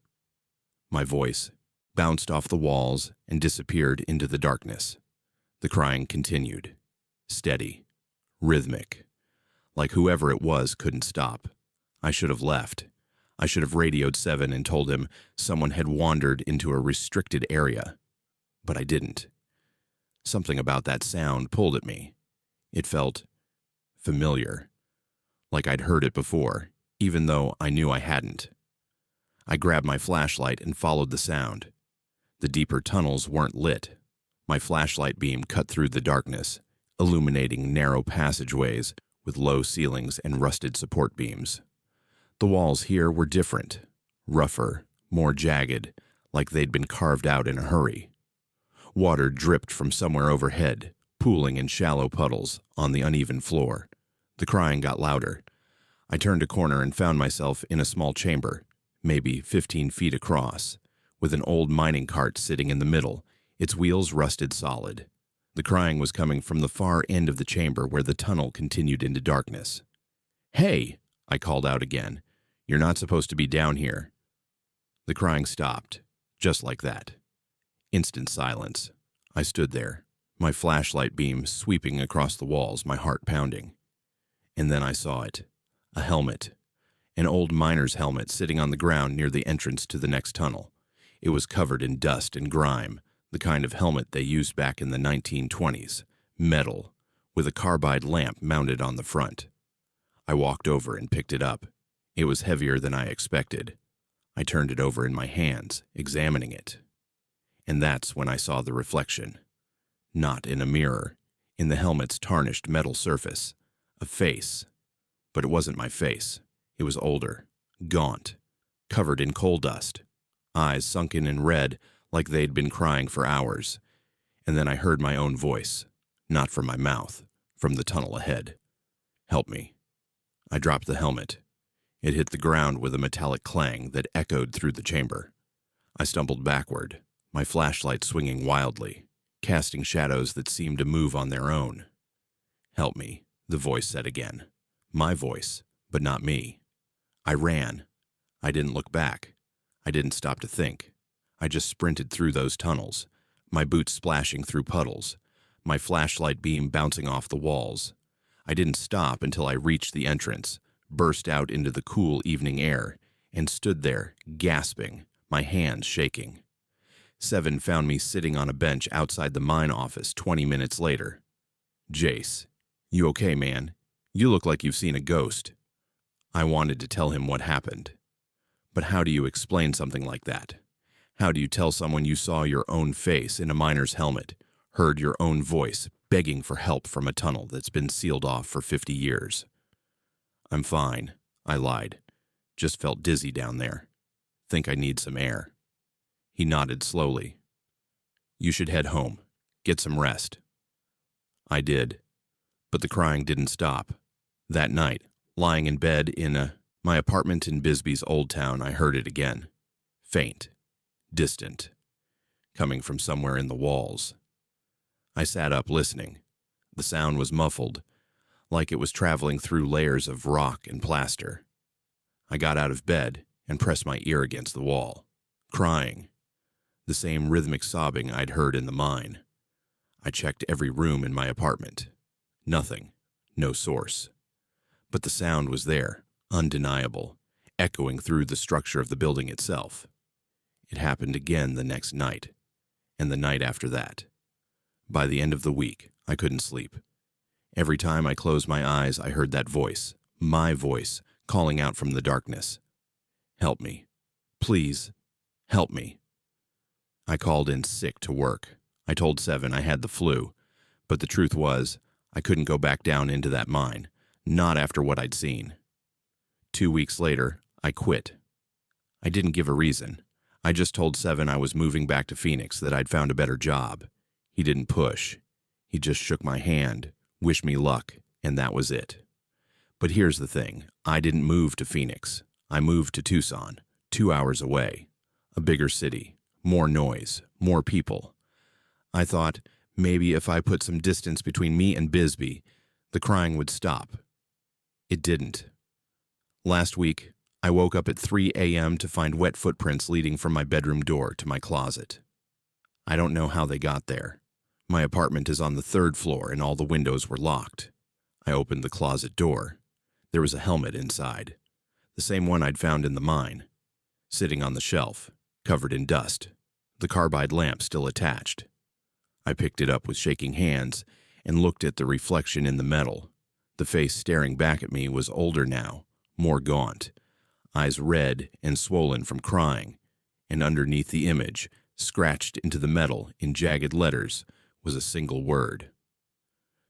My voice bounced off the walls and disappeared into the darkness. The crying continued. Steady. Rhythmic. Like whoever it was couldn't stop. I should have left. I should have radioed Seven and told him someone had wandered into a restricted area. But I didn't. Something about that sound pulled at me. It felt familiar. Like I'd heard it before, even though I knew I hadn't. I grabbed my flashlight and followed the sound. The deeper tunnels weren't lit. My flashlight beam cut through the darkness, illuminating narrow passageways with low ceilings and rusted support beams. The walls here were different, rougher, more jagged, like they'd been carved out in a hurry. Water dripped from somewhere overhead, pooling in shallow puddles on the uneven floor. The crying got louder. I turned a corner and found myself in a small chamber, maybe 15 feet across, with an old mining cart sitting in the middle, its wheels rusted solid. The crying was coming from the far end of the chamber where the tunnel continued into darkness. "Hey!" I called out again. "You're not supposed to be down here." The crying stopped, just like that. Instant silence. I stood there, my flashlight beam sweeping across the walls, my heart pounding. And then I saw it. A helmet. An old miner's helmet sitting on the ground near the entrance to the next tunnel. It was covered in dust and grime, the kind of helmet they used back in the 1920s. Metal, with a carbide lamp mounted on the front. I walked over and picked it up. It was heavier than I expected. I turned it over in my hands, examining it. And that's when I saw the reflection. Not in a mirror, in the helmet's tarnished metal surface. A face. But it wasn't my face. It was older, gaunt, covered in coal dust, eyes sunken in red like they'd been crying for hours. And then I heard my own voice, not from my mouth, from the tunnel ahead. "Help me." I dropped the helmet. It hit the ground with a metallic clang that echoed through the chamber. I stumbled backward, my flashlight swinging wildly, casting shadows that seemed to move on their own. "Help me," the voice said again. My voice, but not me. I ran. I didn't look back. I didn't stop to think. I just sprinted through those tunnels, my boots splashing through puddles, my flashlight beam bouncing off the walls. I didn't stop until I reached the entrance, burst out into the cool evening air, and stood there, gasping, my hands shaking. Seven found me sitting on a bench outside the mine office 20 minutes later. "Jace, you okay, man? You look like you've seen a ghost." I wanted to tell him what happened. But how do you explain something like that? How do you tell someone you saw your own face in a miner's helmet, heard your own voice begging for help from a tunnel that's been sealed off for 50 years? "I'm fine," I lied. "Just felt dizzy down there. Think I need some air." He nodded slowly. "You should head home. Get some rest." I did. But the crying didn't stop. That night, lying in bed in my apartment in Bisbee's old town, I heard it again. Faint. Distant. Coming from somewhere in the walls. I sat up listening. The sound was muffled, like it was traveling through layers of rock and plaster. I got out of bed and pressed my ear against the wall, crying. the same rhythmic sobbing I'd heard in the mine. I checked every room in my apartment. Nothing. No source. But the sound was there, undeniable, echoing through the structure of the building itself. It happened again the next night, and the night after that. By the end of the week, I couldn't sleep. Every time I closed my eyes, I heard that voice, my voice, calling out from the darkness. Help me. Please, help me. I called in sick to work. I told Seven I had the flu, but the truth was, I couldn't go back down into that mine, not after what I'd seen. 2 weeks later, I quit. I didn't give a reason. I just told Seven I was moving back to Phoenix, that I'd found a better job. He didn't push. He just shook my hand, wished me luck, and that was it. But here's the thing. I didn't move to Phoenix. I moved to Tucson, 2 hours away. A bigger city, more noise, more people. I thought, maybe if I put some distance between me and Bisbee, the crying would stop. It didn't. Last week, I woke up at 3 a.m. to find wet footprints leading from my bedroom door to my closet. I don't know how they got there. My apartment is on the 3rd floor and all the windows were locked. I opened the closet door. There was a helmet inside, the same one I'd found in the mine, sitting on the shelf, covered in dust, the carbide lamp still attached. I picked it up with shaking hands and looked at the reflection in the metal. The face staring back at me was older now, more gaunt, eyes red and swollen from crying, and underneath the image, scratched into the metal in jagged letters, was a single word.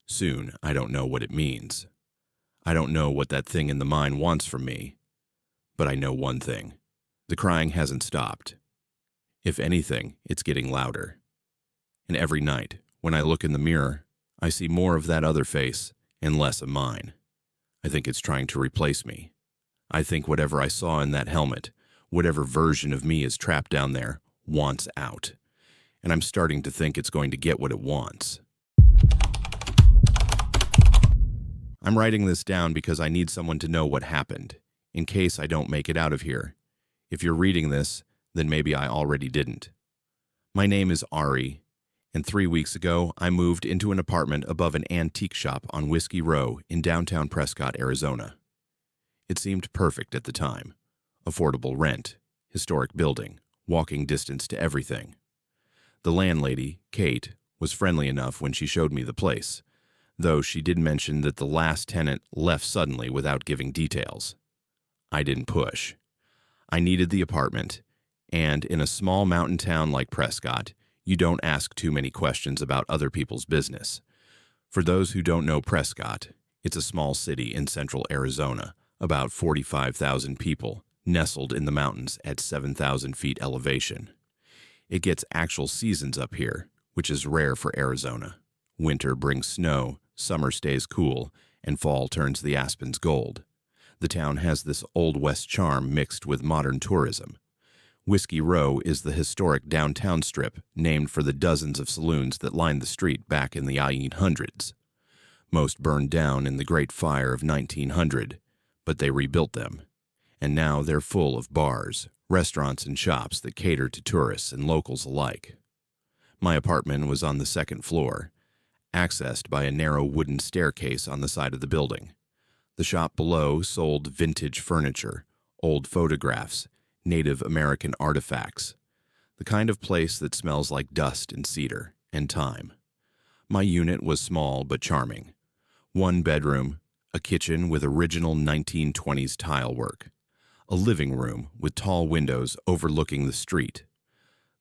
Soon, I don't know what it means. I don't know what that thing in the mine wants from me. But I know one thing. The crying hasn't stopped. If anything, it's getting louder. And every night, when I look in the mirror, I see more of that other face and less of mine. I think it's trying to replace me. I think whatever I saw in that helmet, whatever version of me is trapped down there, wants out. And I'm starting to think it's going to get what it wants. I'm writing this down because I need someone to know what happened, in case I don't make it out of here. If you're reading this, then maybe I already didn't. My name is Ari, and 3 weeks ago, I moved into an apartment above an antique shop on Whiskey Row in downtown Prescott, Arizona. It seemed perfect at the time. Affordable rent, historic building, walking distance to everything. The landlady, Kate, was friendly enough when she showed me the place, though she did mention that the last tenant left suddenly without giving details. I didn't push. I needed the apartment, and in a small mountain town like Prescott, you don't ask too many questions about other people's business. For those who don't know Prescott, it's a small city in central Arizona, about 45,000 people, nestled in the mountains at 7,000 feet elevation. It gets actual seasons up here, which is rare for Arizona. Winter brings snow, summer stays cool, and fall turns the aspens gold. The town has this Old West charm mixed with modern tourism. Whiskey Row is the historic downtown strip named for the dozens of saloons that lined the street back in the 1800s. Most burned down in the Great Fire of 1900, but they rebuilt them. And now they're full of bars, restaurants, and shops that cater to tourists and locals alike. My apartment was on the 2nd floor, accessed by a narrow wooden staircase on the side of the building. The shop below sold vintage furniture, old photographs, Native American artifacts, the kind of place that smells like dust and cedar and time. My unit was small but charming. 1 bedroom, a kitchen with original 1920s tile work, a living room with tall windows overlooking the street.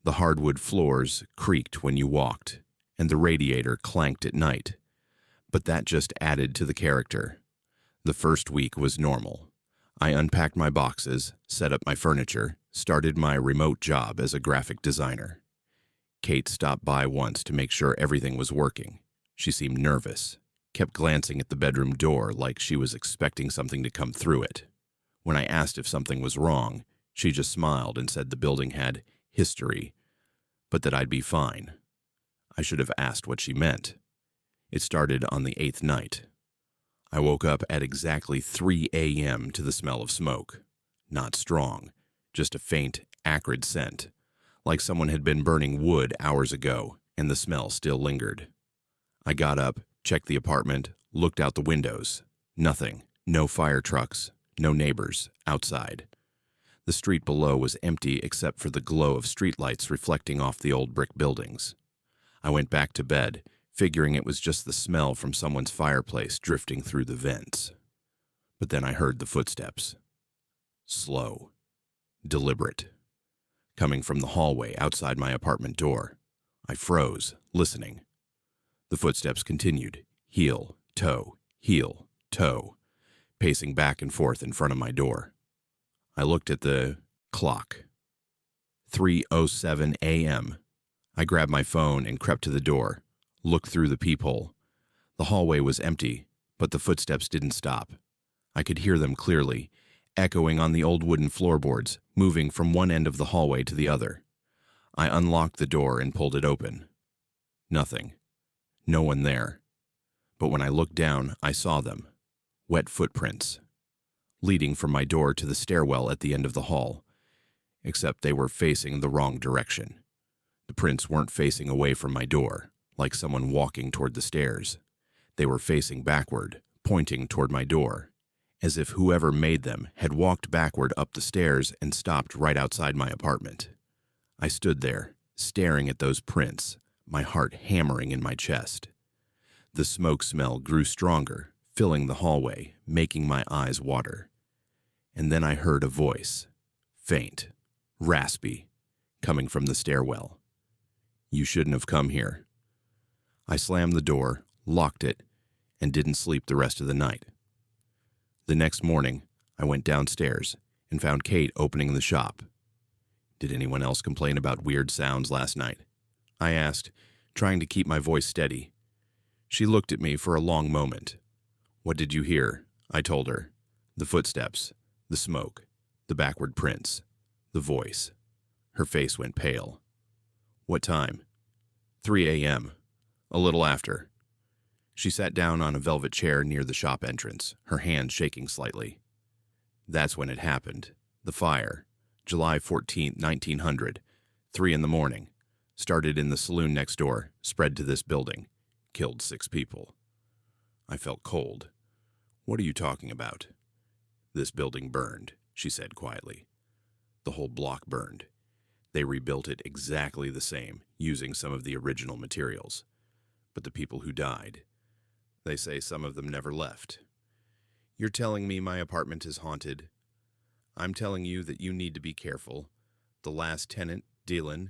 The hardwood floors creaked when you walked, and the radiator clanked at night. But that just added to the character. The first week was normal. I unpacked my boxes, set up my furniture, started my remote job as a graphic designer. Kate stopped by once to make sure everything was working. She seemed nervous, kept glancing at the bedroom door like she was expecting something to come through it. When I asked if something was wrong, she just smiled and said the building had history, but that I'd be fine. I should have asked what she meant. It started on the 8th night. I woke up at exactly 3 a.m. to the smell of smoke. Not strong, just a faint, acrid scent, like someone had been burning wood hours ago, and the smell still lingered. I got up, checked the apartment, looked out the windows. Nothing. No fire trucks, no neighbors, outside. The street below was empty except for the glow of streetlights reflecting off the old brick buildings. I went back to bed, figuring it was just the smell from someone's fireplace drifting through the vents. But then I heard the footsteps. Slow. Deliberate. Coming from the hallway outside my apartment door. I froze, listening. The footsteps continued. Heel, toe, heel, toe, pacing back and forth in front of my door. I looked at the clock. 3:07 a.m. I grabbed my phone and crept to the door, looked through the peephole. The hallway was empty, but the footsteps didn't stop. I could hear them clearly, echoing on the old wooden floorboards, moving from one end of the hallway to the other. I unlocked the door and pulled it open. Nothing. No one there. But when I looked down, I saw them. Wet footprints. Leading from my door to the stairwell at the end of the hall, except they were facing the wrong direction. The prints weren't facing away from my door, like someone walking toward the stairs. They were facing backward, pointing toward my door, as if whoever made them had walked backward up the stairs and stopped right outside my apartment. I stood there, staring at those prints, my heart hammering in my chest. The smoke smell grew stronger, filling the hallway, making my eyes water. And then I heard a voice, faint, raspy, coming from the stairwell. You shouldn't have come here. I slammed the door, locked it, and didn't sleep the rest of the night. The next morning, I went downstairs and found Kate opening the shop. Did anyone else complain about weird sounds last night? I asked, trying to keep my voice steady. She looked at me for a long moment. What did you hear? I told her. The footsteps, the smoke, the backward prints, the voice. Her face went pale. What time? 3 a.m. A little after. She sat down on a velvet chair near the shop entrance, her hand shaking slightly. That's when it happened. The fire, July 14, 1900, 3 in the morning. Started in the saloon next door, spread to this building. Killed 6 people. I felt cold. What are you talking about? This building burned, she said quietly. The whole block burned. They rebuilt it exactly the same, using some of the original materials. But the people who died, they say some of them never left. You're telling me my apartment is haunted? I'm telling you that you need to be careful. The last tenant, Dylan,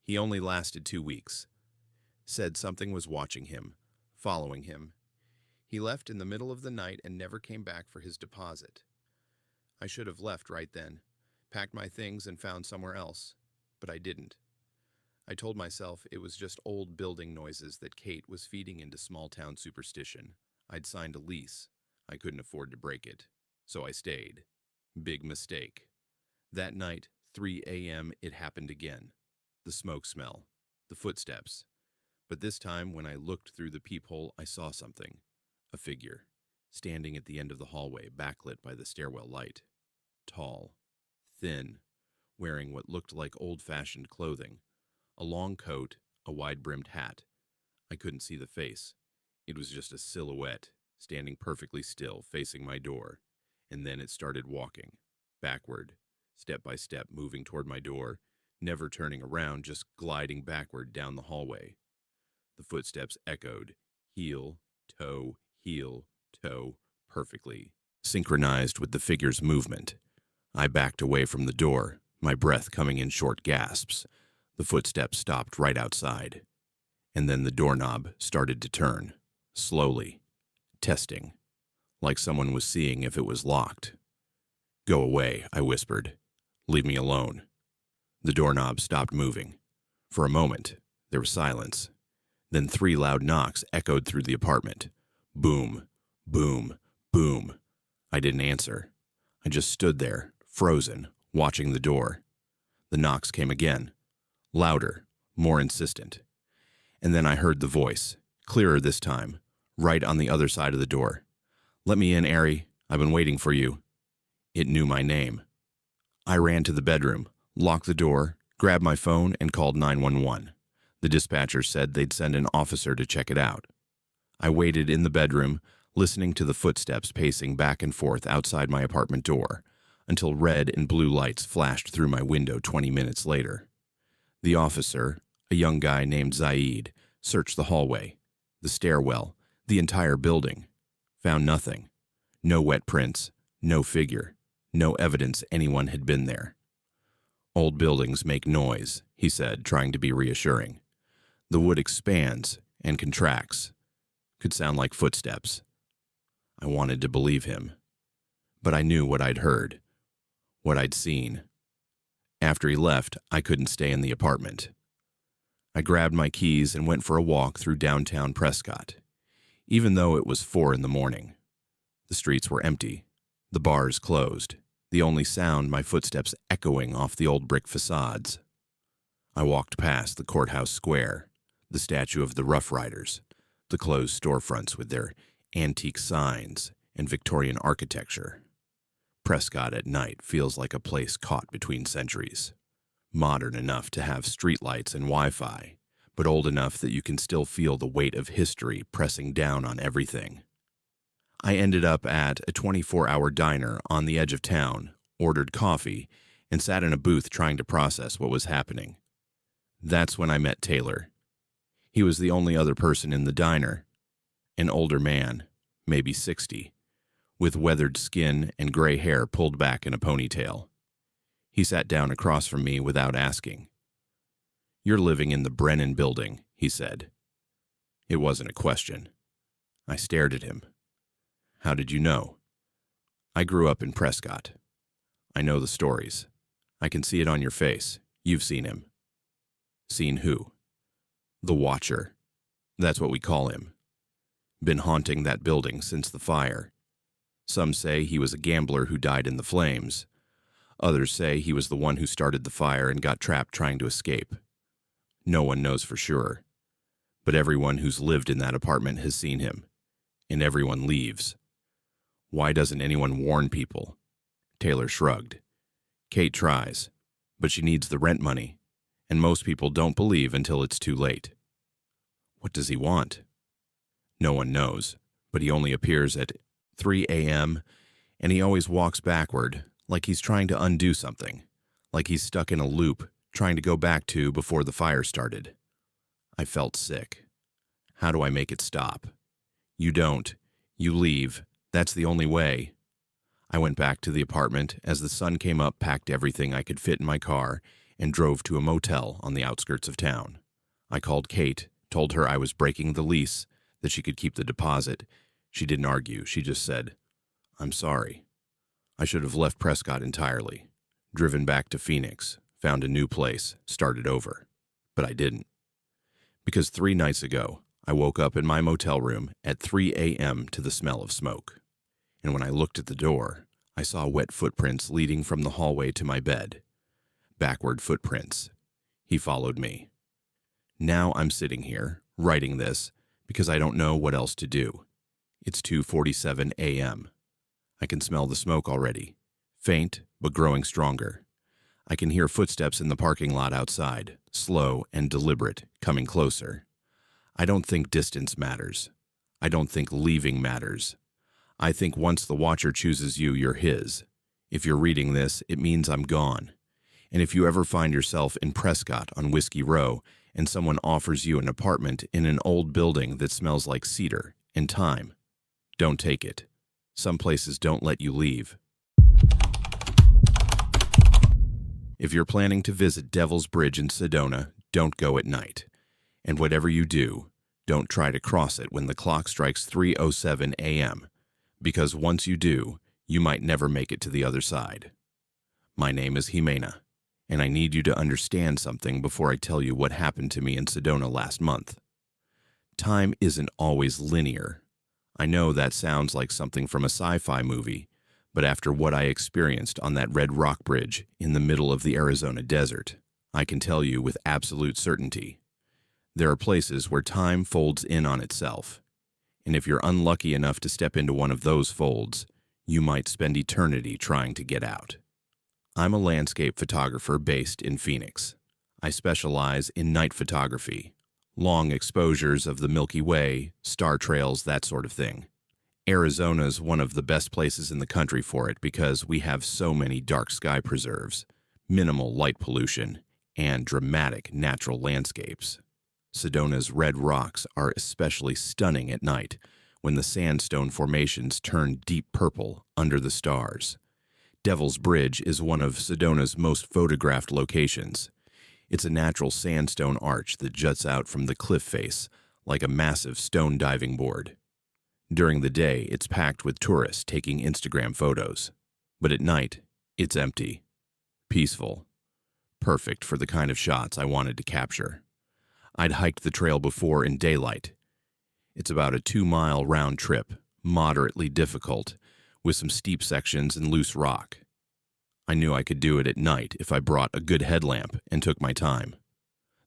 he only lasted 2 weeks. Said something was watching him, following him. He left in the middle of the night and never came back for his deposit. I should have left right then, packed my things and found somewhere else, but I didn't. I told myself it was just old building noises that Kate was feeding into small-town superstition. I'd signed a lease. I couldn't afford to break it, so I stayed. Big mistake. That night, 3 a.m., it happened again. The smoke smell, the footsteps. But this time, when I looked through the peephole, I saw something. A figure, standing at the end of the hallway, backlit by the stairwell light. Tall, thin, wearing what looked like old-fashioned clothing. A long coat, a wide-brimmed hat. I couldn't see the face. It was just a silhouette, standing perfectly still, facing my door. And then it started walking, backward, step by step, moving toward my door, never turning around, just gliding backward down the hallway. The footsteps echoed, heel, toe, perfectly, synchronized with the figure's movement. I backed away from the door, my breath coming in short gasps. The footsteps stopped right outside. And then the doorknob started to turn, slowly, testing, like someone was seeing if it was locked. Go away, I whispered. Leave me alone. The doorknob stopped moving. For a moment, there was silence. Then 3 loud knocks echoed through the apartment. Boom, boom, boom. I didn't answer. I just stood there, frozen, watching the door. The knocks came again. Louder, more insistent. And then I heard the voice, clearer this time, right on the other side of the door. Let me in, Ari. I've been waiting for you. It knew my name. I ran to the bedroom, locked the door, Grabbed my phone and called 911. The dispatcher said they'd send an officer to check it out. I waited in the bedroom, listening to the footsteps pacing back and forth outside my apartment door, until red and blue lights flashed through my window 20 minutes later. The officer, a young guy named Zaid, searched the hallway, the stairwell, the entire building. Found nothing. No wet prints, no figure, no evidence anyone had been there. "Old buildings make noise," he said, trying to be reassuring. "The wood expands and contracts. Could sound like footsteps." I wanted to believe him, but I knew what I'd heard, what I'd seen. After he left, I couldn't stay in the apartment. I grabbed my keys and went for a walk through downtown Prescott, even though it was 4 in the morning. The streets were empty, the bars closed, the only sound my footsteps echoing off the old brick facades. I walked past the courthouse square, the statue of the Rough Riders, the closed storefronts with their antique signs and Victorian architecture. Prescott at night feels like a place caught between centuries. Modern enough to have streetlights and Wi-Fi, but old enough that you can still feel the weight of history pressing down on everything. I ended up at a 24-hour diner on the edge of town, ordered coffee, and sat in a booth trying to process what was happening. That's when I met Taylor. He was the only other person in the diner, an older man, maybe 60, with weathered skin and gray hair pulled back in a ponytail. He sat down across from me without asking. "You're living in the Brennan building," he said. It wasn't a question. I stared at him. "How did you know?" "I grew up in Prescott. I know the stories. I can see it on your face. You've seen him." "Seen who?" "The Watcher. That's what we call him. Been haunting that building since the fire. Some say he was a gambler who died in the flames. Others say he was the one who started the fire and got trapped trying to escape. No one knows for sure. But everyone who's lived in that apartment has seen him, and everyone leaves. Why doesn't anyone warn people?" Taylor shrugged. "Kate tries, but she needs the rent money, and most people don't believe until it's too late." "What does he want?" "No one knows, but he only appears at 3 a.m., and he always walks backward, like he's trying to undo something, like he's stuck in a loop, trying to go back to before the fire started." I felt sick. How do I make it stop? You don't. You leave. That's the only way. I went back to the apartment as the sun came up, packed everything I could fit in my car, and drove to a motel on the outskirts of town. I called Kate, told her I was breaking the lease, that she could keep the deposit. She didn't argue. She just said, "I'm sorry." I should have left Prescott entirely, driven back to Phoenix, found a new place, started over. But I didn't. Because 3 nights ago, I woke up in my motel room at 3 a.m. to the smell of smoke. And when I looked at the door, I saw wet footprints leading from the hallway to my bed. Backward footprints. He followed me. Now I'm sitting here, writing this, because I don't know what else to do. It's 2:47 a.m. I can smell the smoke already. Faint, but growing stronger. I can hear footsteps in the parking lot outside, slow and deliberate, coming closer. I don't think distance matters. I don't think leaving matters. I think once the Watcher chooses you, you're his. If you're reading this, it means I'm gone. And if you ever find yourself in Prescott on Whiskey Row and someone offers you an apartment in an old building that smells like cedar and thyme, don't take it. Some places don't let you leave. If you're planning to visit Devil's Bridge in Sedona, don't go at night. And whatever you do, don't try to cross it when the clock strikes 3:07 a.m., because once you do, you might never make it to the other side. My name is Jimena, and I need you to understand something before I tell you what happened to me in Sedona last month. Time isn't always linear. I know that sounds like something from a sci-fi movie, but after what I experienced on that red rock bridge in the middle of the Arizona desert, I can tell you with absolute certainty. There are places where time folds in on itself, and if you're unlucky enough to step into one of those folds, you might spend eternity trying to get out. I'm a landscape photographer based in Phoenix. I specialize in night photography, long exposures of the Milky Way, star trails, that sort of thing. Arizona's one of the best places in the country for it because we have so many dark sky preserves, minimal light pollution, and dramatic natural landscapes. Sedona's red rocks are especially stunning at night when the sandstone formations turn deep purple under the stars. Devil's Bridge is one of Sedona's most photographed locations. It's a natural sandstone arch that juts out from the cliff face like a massive stone diving board. During the day, it's packed with tourists taking Instagram photos. But at night, it's empty, peaceful, perfect for the kind of shots I wanted to capture. I'd hiked the trail before in daylight. It's about a 2-mile round trip, moderately difficult, with some steep sections and loose rock. I knew I could do it at night if I brought a good headlamp and took my time.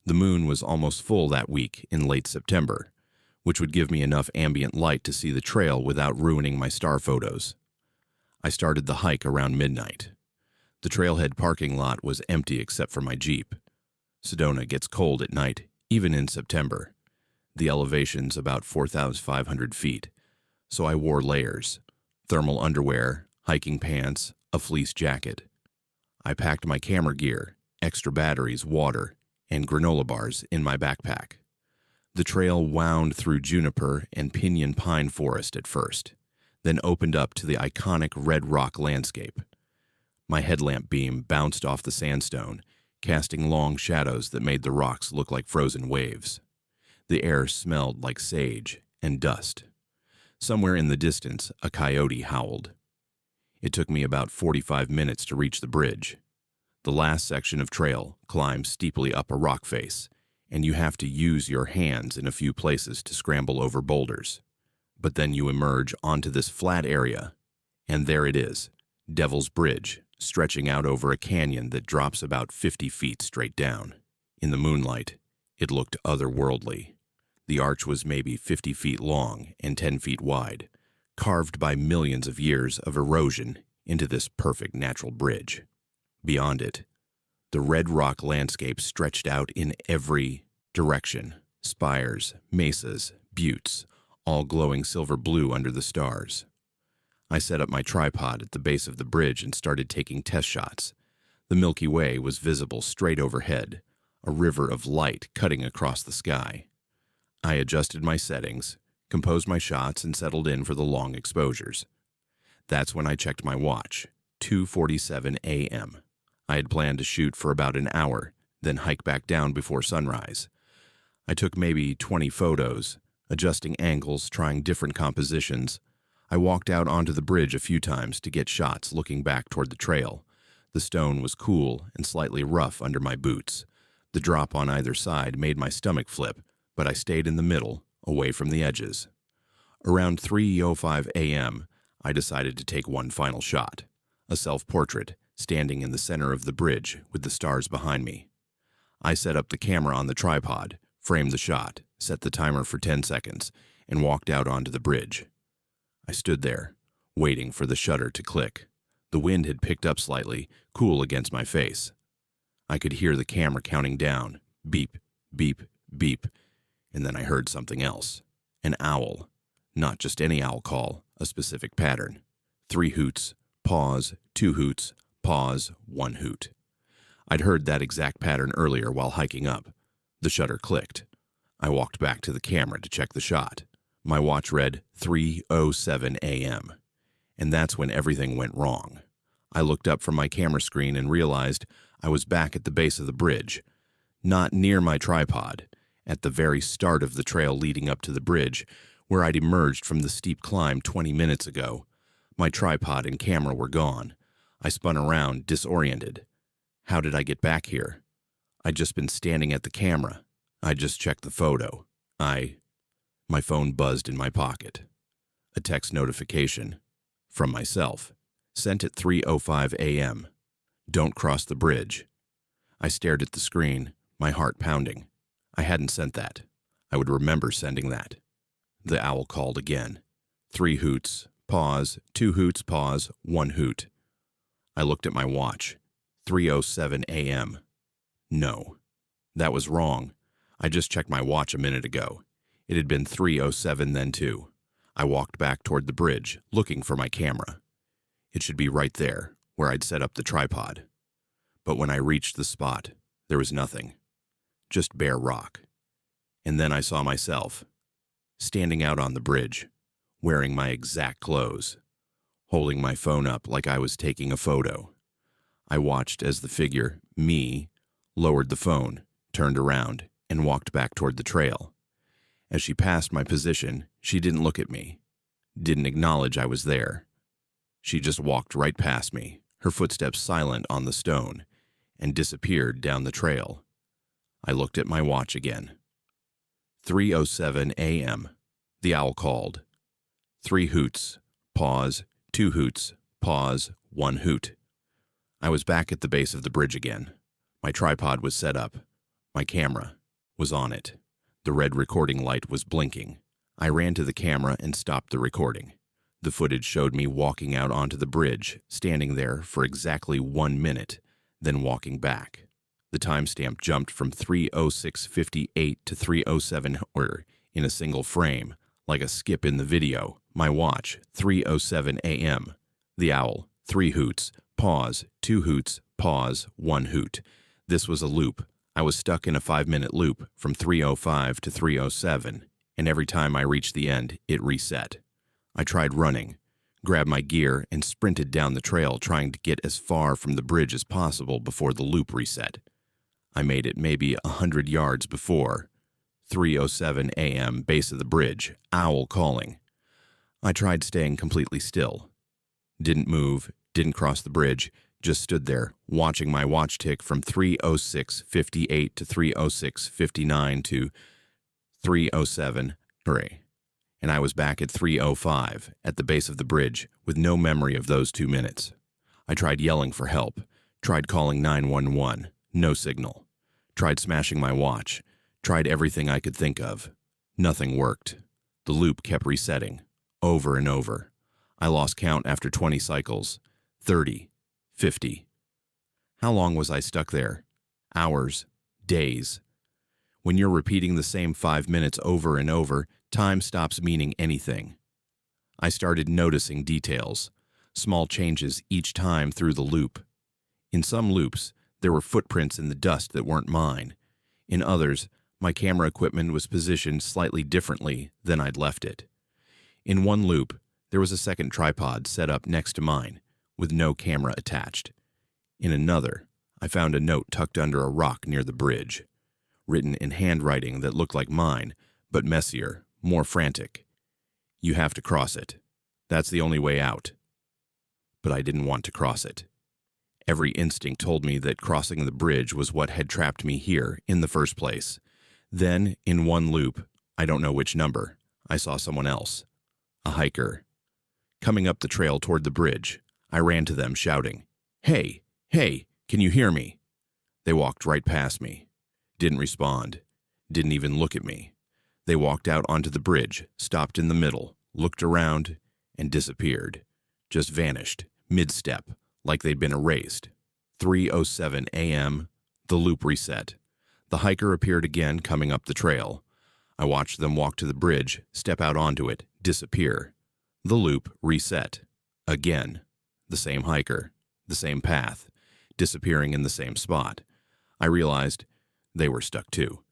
The moon was almost full that week in late September, which would give me enough ambient light to see the trail without ruining my star photos. I started the hike around midnight. The trailhead parking lot was empty except for my Jeep. Sedona gets cold at night, even in September. The elevation's about 4,500 feet, so I wore layers, thermal underwear, hiking pants, a fleece jacket. I packed my camera gear, extra batteries, water, and granola bars in my backpack. The trail wound through juniper and pinyon pine forest at first, then opened up to the iconic red rock landscape. My headlamp beam bounced off the sandstone, casting long shadows that made the rocks look like frozen waves. The air smelled like sage and dust. Somewhere in the distance, a coyote howled. It took me about 45 minutes to reach the bridge. The last section of trail climbs steeply up a rock face, and you have to use your hands in a few places to scramble over boulders. But then you emerge onto this flat area, and there it is, Devil's Bridge, stretching out over a canyon that drops about 50 feet straight down. In the moonlight, it looked otherworldly. The arch was maybe 50 feet long and 10 feet wide, carved by millions of years of erosion into this perfect natural bridge. Beyond it, the red rock landscape stretched out in every direction, spires, mesas, buttes, all glowing silver blue under the stars. I set up my tripod at the base of the bridge and started taking test shots. The Milky Way was visible straight overhead, a river of light cutting across the sky. I adjusted my settings, composed my shots, and settled in for the long exposures. That's when I checked my watch, 2:47 a.m. I had planned to shoot for about an hour, then hike back down before sunrise. I took maybe 20 photos, adjusting angles, trying different compositions. I walked out onto the bridge a few times to get shots looking back toward the trail. The stone was cool and slightly rough under my boots. The drop on either side made my stomach flip, but I stayed in the middle, away from the edges. Around 3:05 a.m., I decided to take one final shot, a self-portrait, standing in the center of the bridge with the stars behind me. I set up the camera on the tripod, framed the shot, set the timer for 10 seconds, and walked out onto the bridge. I stood there, waiting for the shutter to click. The wind had picked up slightly, cool against my face. I could hear the camera counting down, beep, beep, beep, and then I heard something else. An owl. Not just any owl call, a specific pattern. 3 hoots, pause, 2 hoots, pause, 1 hoot. I'd heard that exact pattern earlier while hiking up. The shutter clicked. I walked back to the camera to check the shot. My watch read 3:07 a.m., and that's when everything went wrong. I looked up from my camera screen and realized I was back at the base of the bridge, not near my tripod, at the very start of the trail leading up to the bridge, where I'd emerged from the steep climb 20 minutes ago. My tripod and camera were gone. I spun around, disoriented. How did I get back here? I'd just been standing at the camera. I just checked the photo. My phone buzzed in my pocket. A text notification from myself, sent at 3:05 a.m. Don't cross the bridge. I stared at the screen, my heart pounding. I hadn't sent that. I would remember sending that. The owl called again. 3 hoots, pause, 2 hoots, pause, 1 hoot. I looked at my watch. 3:07 a.m. No. That was wrong. I just checked my watch a minute ago. It had been 3:07 then too. I walked back toward the bridge, looking for my camera. It should be right there, where I'd set up the tripod. But when I reached the spot, there was nothing. Just bare rock. And then I saw myself, standing out on the bridge, wearing my exact clothes, holding my phone up like I was taking a photo. I watched as the figure, me, lowered the phone, turned around, and walked back toward the trail. As she passed my position, she didn't look at me, didn't acknowledge I was there. She just walked right past me, her footsteps silent on the stone, and disappeared down the trail. I looked at my watch again. 3:07 a.m. The owl called. 3 hoots, pause, 2 hoots, pause, 1 hoot. I was back at the base of the bridge again. My tripod was set up. My camera was on it. The red recording light was blinking. I ran to the camera and stopped the recording. The footage showed me walking out onto the bridge, standing there for exactly 1 minute, then walking back. The timestamp jumped from 3:06:58 to 3:07 in a single frame, like a skip in the video. My watch, 3:07 a.m. The owl, 3 hoots, pause, 2 hoots, pause, 1 hoot. This was a loop. I was stuck in a 5-minute loop from 3:05 to 3:07, and every time I reached the end, it reset. I tried running, grabbed my gear, and sprinted down the trail trying to get as far from the bridge as possible before the loop reset. I made it maybe 100 yards before. 3:07 a.m., base of the bridge, owl calling. I tried staying completely still. Didn't move, didn't cross the bridge, just stood there, watching my watch tick from 3:06:58 to 3:06:59 to 3:07, and I was back at 3:05 at the base of the bridge with no memory of those 2 minutes. I tried yelling for help, tried calling 911, no signal. Tried smashing my watch, tried everything I could think of. Nothing worked. The loop kept resetting, over and over. I lost count after 20 cycles, 30, 50. How long was I stuck there? Hours, days. When you're repeating the same 5 minutes over and over, time stops meaning anything. I started noticing details, small changes each time through the loop. In some loops, there were footprints in the dust that weren't mine. In others, my camera equipment was positioned slightly differently than I'd left it. In one loop, there was a second tripod set up next to mine, with no camera attached. In another, I found a note tucked under a rock near the bridge, written in handwriting that looked like mine, but messier, more frantic. You have to cross it. That's the only way out. But I didn't want to cross it. Every instinct told me that crossing the bridge was what had trapped me here in the first place. Then, in one loop, I don't know which number, I saw someone else. A hiker. Coming up the trail toward the bridge, I ran to them shouting, "Hey, hey, can you hear me?" They walked right past me. Didn't respond. Didn't even look at me. They walked out onto the bridge, stopped in the middle, looked around, and disappeared. Just vanished, mid-step, like they'd been erased. 3:07 a.m., the loop reset. The hiker appeared again coming up the trail. I watched them walk to the bridge, step out onto it, disappear. The loop reset. Again. The same hiker, the same path, disappearing in the same spot. I realized they were stuck too,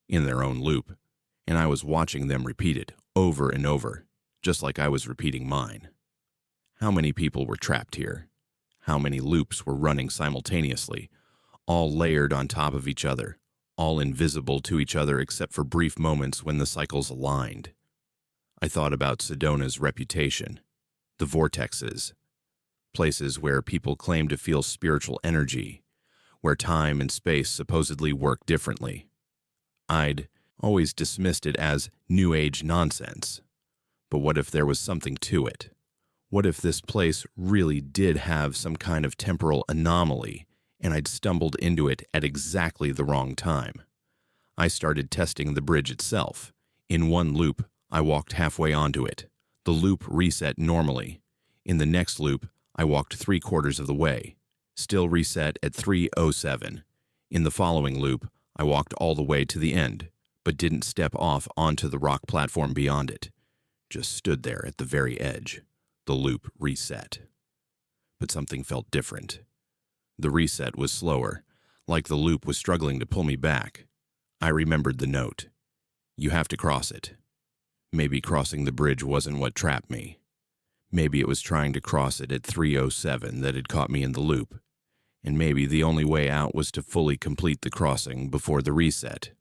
in their own loop, and I was watching them repeat it over and over, just like I was repeating mine. How many people were trapped here? How many loops were running simultaneously, all layered on top of each other, all invisible to each other except for brief moments when the cycles aligned? I thought about Sedona's reputation, the vortexes, places where people claim to feel spiritual energy, where time and space supposedly work differently. I'd always dismissed it as New Age nonsense. But what if there was something to it? What if this place really did have some kind of temporal anomaly, and I'd stumbled into it at exactly the wrong time? I started testing the bridge itself. In one loop, I walked halfway onto it. The loop reset normally. In the next loop, I walked 3/4 of the way. Still reset at 3:07. In the following loop, I walked all the way to the end, but didn't step off onto the rock platform beyond it. Just stood there at the very edge. The loop reset. But something felt different. The reset was slower, like the loop was struggling to pull me back. I remembered the note. You have to cross it. Maybe crossing the bridge wasn't what trapped me. Maybe it was trying to cross it at 3:07 that had caught me in the loop. And maybe the only way out was to fully complete the crossing before the reset.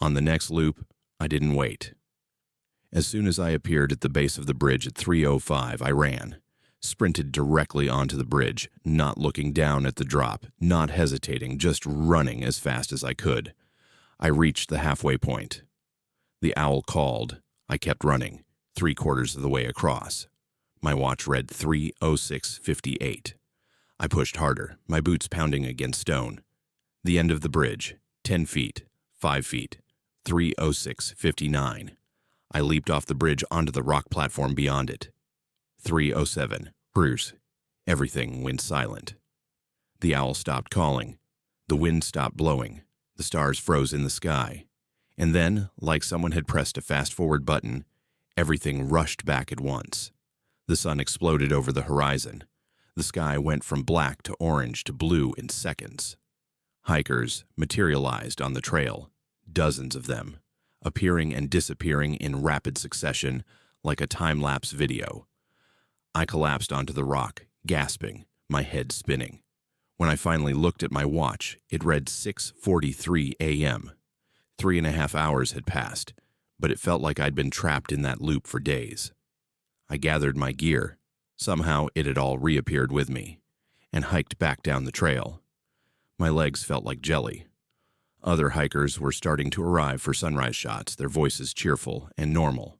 On the next loop, I didn't wait. As soon as I appeared at the base of the bridge at 3:05, I ran. Sprinted directly onto the bridge, not looking down at the drop, not hesitating, just running as fast as I could. I reached the halfway point. The owl called. I kept running, 3/4 of the way across. My watch read 3:06:58. I pushed harder, my boots pounding against stone. The end of the bridge, 10 feet, 5 feet, 3:06:59. I leaped off the bridge onto the rock platform beyond it. 3:07. Bruce. Everything went silent. The owl stopped calling. The wind stopped blowing. The stars froze in the sky. And then, like someone had pressed a fast-forward button, everything rushed back at once. The sun exploded over the horizon. The sky went from black to orange to blue in seconds. Hikers materialized on the trail, dozens of them, appearing and disappearing in rapid succession like a time-lapse video. I collapsed onto the rock, gasping, my head spinning. When I finally looked at my watch, it read 6:43 a.m. 3.5 hours had passed, but it felt like I'd been trapped in that loop for days. I gathered my gear. Somehow it had all reappeared with me, and hiked back down the trail. My legs felt like jelly. Other hikers were starting to arrive for sunrise shots, their voices cheerful and normal.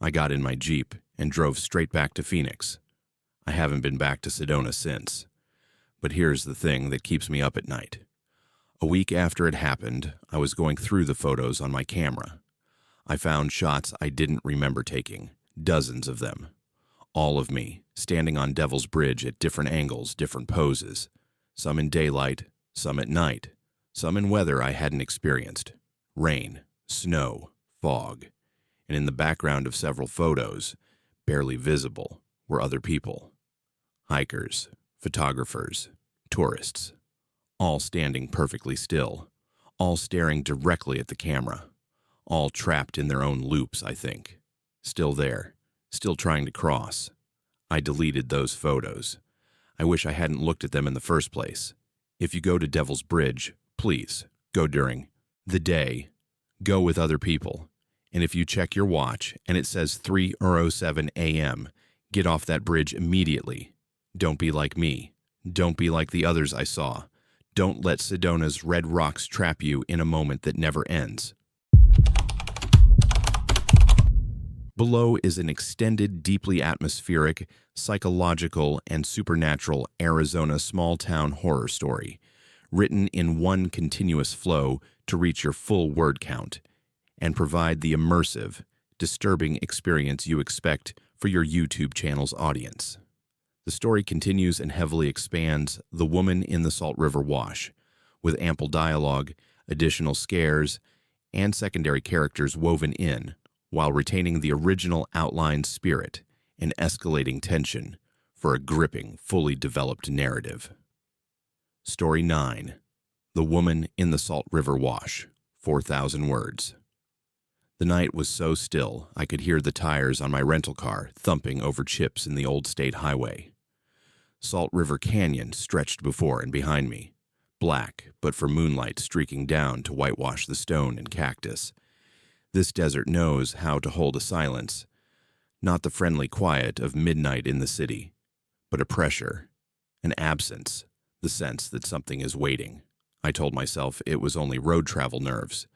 I got in my Jeep and drove straight back to Phoenix. I haven't been back to Sedona since. But here's the thing that keeps me up at night. A week after it happened, I was going through the photos on my camera. I found shots I didn't remember taking, dozens of them. All of me, standing on Devil's Bridge at different angles, different poses. Some in daylight, some at night, some in weather I hadn't experienced. Rain, snow, fog. And in the background of several photos, barely visible, were other people. Hikers, photographers, tourists. All standing perfectly still. All staring directly at the camera. All trapped in their own loops, I think. Still there. Still trying to cross. I deleted those photos. I wish I hadn't looked at them in the first place. If you go to Devil's Bridge, please, go during the day. Go with other people. And if you check your watch and it says 3:07 a.m., get off that bridge immediately. Don't be like me. Don't be like the others I saw. Don't let Sedona's red rocks trap you in a moment that never ends. Below is an extended, deeply atmospheric, psychological, and supernatural Arizona small-town horror story, written in one continuous flow to reach your full word count, and provide the immersive, disturbing experience you expect for your YouTube channel's audience. The story continues and heavily expands The Woman in the Salt River Wash, with ample dialogue, additional scares, and secondary characters woven in, while retaining the original outline spirit and escalating tension for a gripping, fully developed narrative. Story 9. The Woman in the Salt River Wash, 4,000 words. The night was so still I could hear the tires on my rental car thumping over chips in the old state highway. Salt River Canyon stretched before and behind me, black but for moonlight streaking down to whitewash the stone and cactus. This desert knows how to hold a silence, not the friendly quiet of midnight in the city, but a pressure, an absence, the sense that something is waiting. I told myself it was only road travel nerves,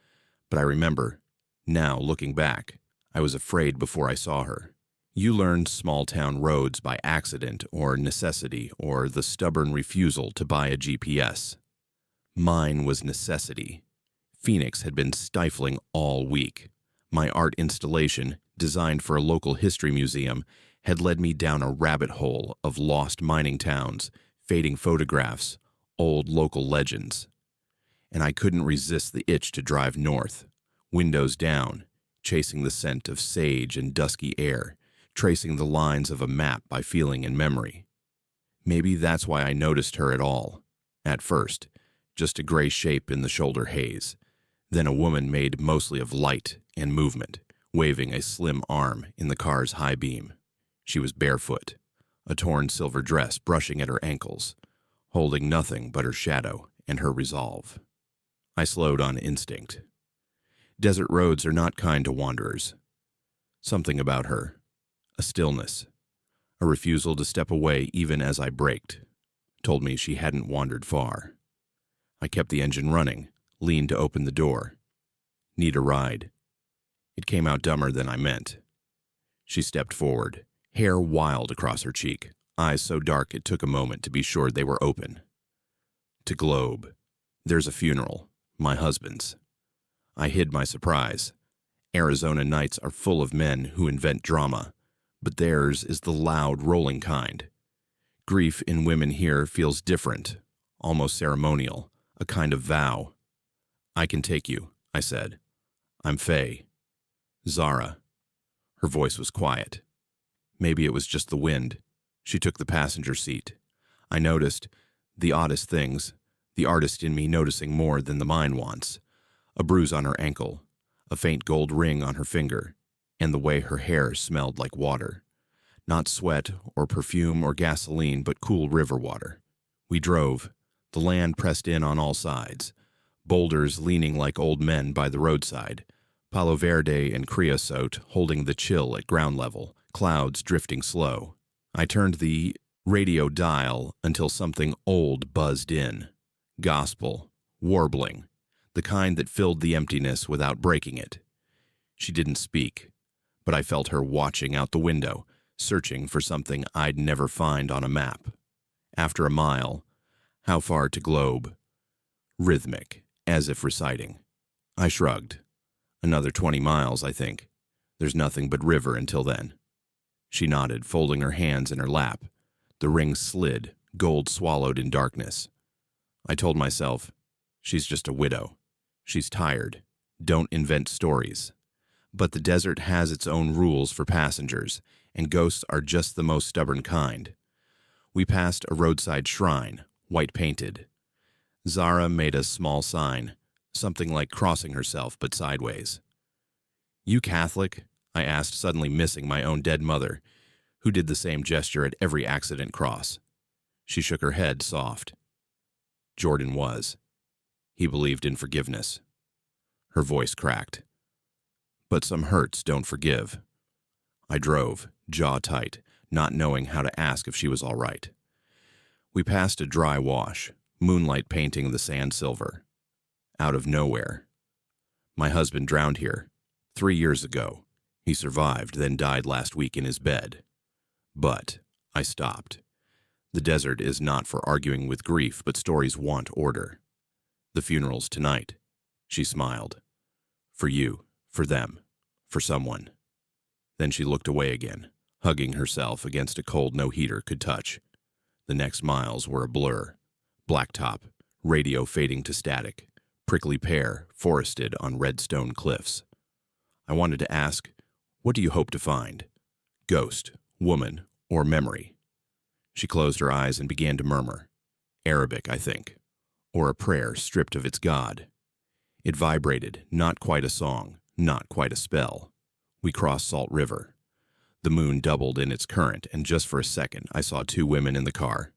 but I remember, now looking back, I was afraid before I saw her. You learned small-town roads by accident or necessity or the stubborn refusal to buy a GPS. Mine was necessity. Phoenix had been stifling all week. My art installation, designed for a local history museum, had led me down a rabbit hole of lost mining towns, fading photographs, old local legends. and I couldn't resist the itch to drive north, windows down, chasing the scent of sage and dusky air, tracing the lines of a map by feeling and memory. Maybe that's why I noticed her at all. At first, just a gray shape in the shoulder haze, then a woman made mostly of light and movement, waving a slim arm in the car's high beam. She was barefoot, a torn silver dress brushing at her ankles, holding nothing but her shadow and her resolve. I slowed on instinct. Desert roads are not kind to wanderers. Something about her, a stillness, a refusal to step away even as I braked, told me she hadn't wandered far. I kept the engine running, leaned to open the door. Need a ride. It came out dumber than I meant. She stepped forward, hair wild across her cheek, eyes so dark it took a moment to be sure they were open. To Globe. There's a funeral, my husband's. I hid my surprise. Arizona nights are full of men who invent drama, but theirs is the loud, rolling kind. Grief in women here feels different, almost ceremonial, a kind of vow. I can take you, I said. I'm Faye. Zara. Her voice was quiet. Maybe it was just the wind. She took the passenger seat. I noticed the oddest things, the artist in me noticing more than the mind wants. A bruise on her ankle, a faint gold ring on her finger, and the way her hair smelled like water. Not sweat or perfume or gasoline, but cool river water. We drove. The land pressed in on all sides. Boulders leaning like old men by the roadside. Palo Verde and creosote holding the chill at ground level. Clouds drifting slow. I turned the radio dial until something old buzzed in. Gospel. Warbling. The kind that filled the emptiness without breaking it. She didn't speak, but I felt her watching out the window, searching for something I'd never find on a map. After a mile, how far to Globe? Rhythmic, as if reciting. I shrugged. Another 20 miles, I think. There's nothing but river until then. She nodded, folding her hands in her lap. The ring slid, gold swallowed in darkness. I told myself, she's just a widow. She's tired. Don't invent stories. But the desert has its own rules for passengers, and ghosts are just the most stubborn kind. We passed a roadside shrine, white-painted. Zara made a small sign, something like crossing herself but sideways. You Catholic? I asked, suddenly missing my own dead mother, who did the same gesture at every accident cross. She shook her head, soft. Jordan was. He believed in forgiveness. Her voice cracked. But some hurts don't forgive. I drove, jaw tight, not knowing how to ask if she was all right. We passed a dry wash, moonlight painting the sand silver. Out of nowhere. My husband drowned here 3 years ago. He survived, then died last week in his bed. But I stopped. The desert is not for arguing with grief, but stories want order. The funeral's tonight. She smiled. For you, for them, for someone. Then she looked away again, hugging herself against a cold no heater could touch. The next miles were a blur. Blacktop, radio fading to static, prickly pear forested on red stone cliffs. I wanted to ask, what do you hope to find? Ghost, woman, or memory? She closed her eyes and began to murmur. Arabic, I think. Or a prayer stripped of its God. It vibrated, not quite a song, not quite a spell. We crossed Salt River. The moon doubled in its current, and just for a second I saw 2 women in the car.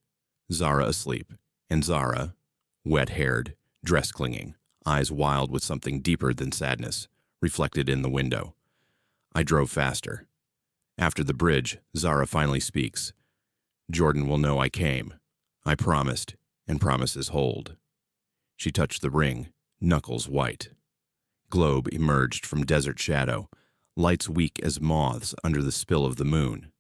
Zara asleep, and Zara, wet-haired, dress-clinging, eyes wild with something deeper than sadness, reflected in the window. I drove faster. After the bridge, Zara finally speaks. Jordan will know I came. I promised, and promises hold. She touched the ring, knuckles white. Globe emerged from desert shadow, lights weak as moths under the spill of the moon.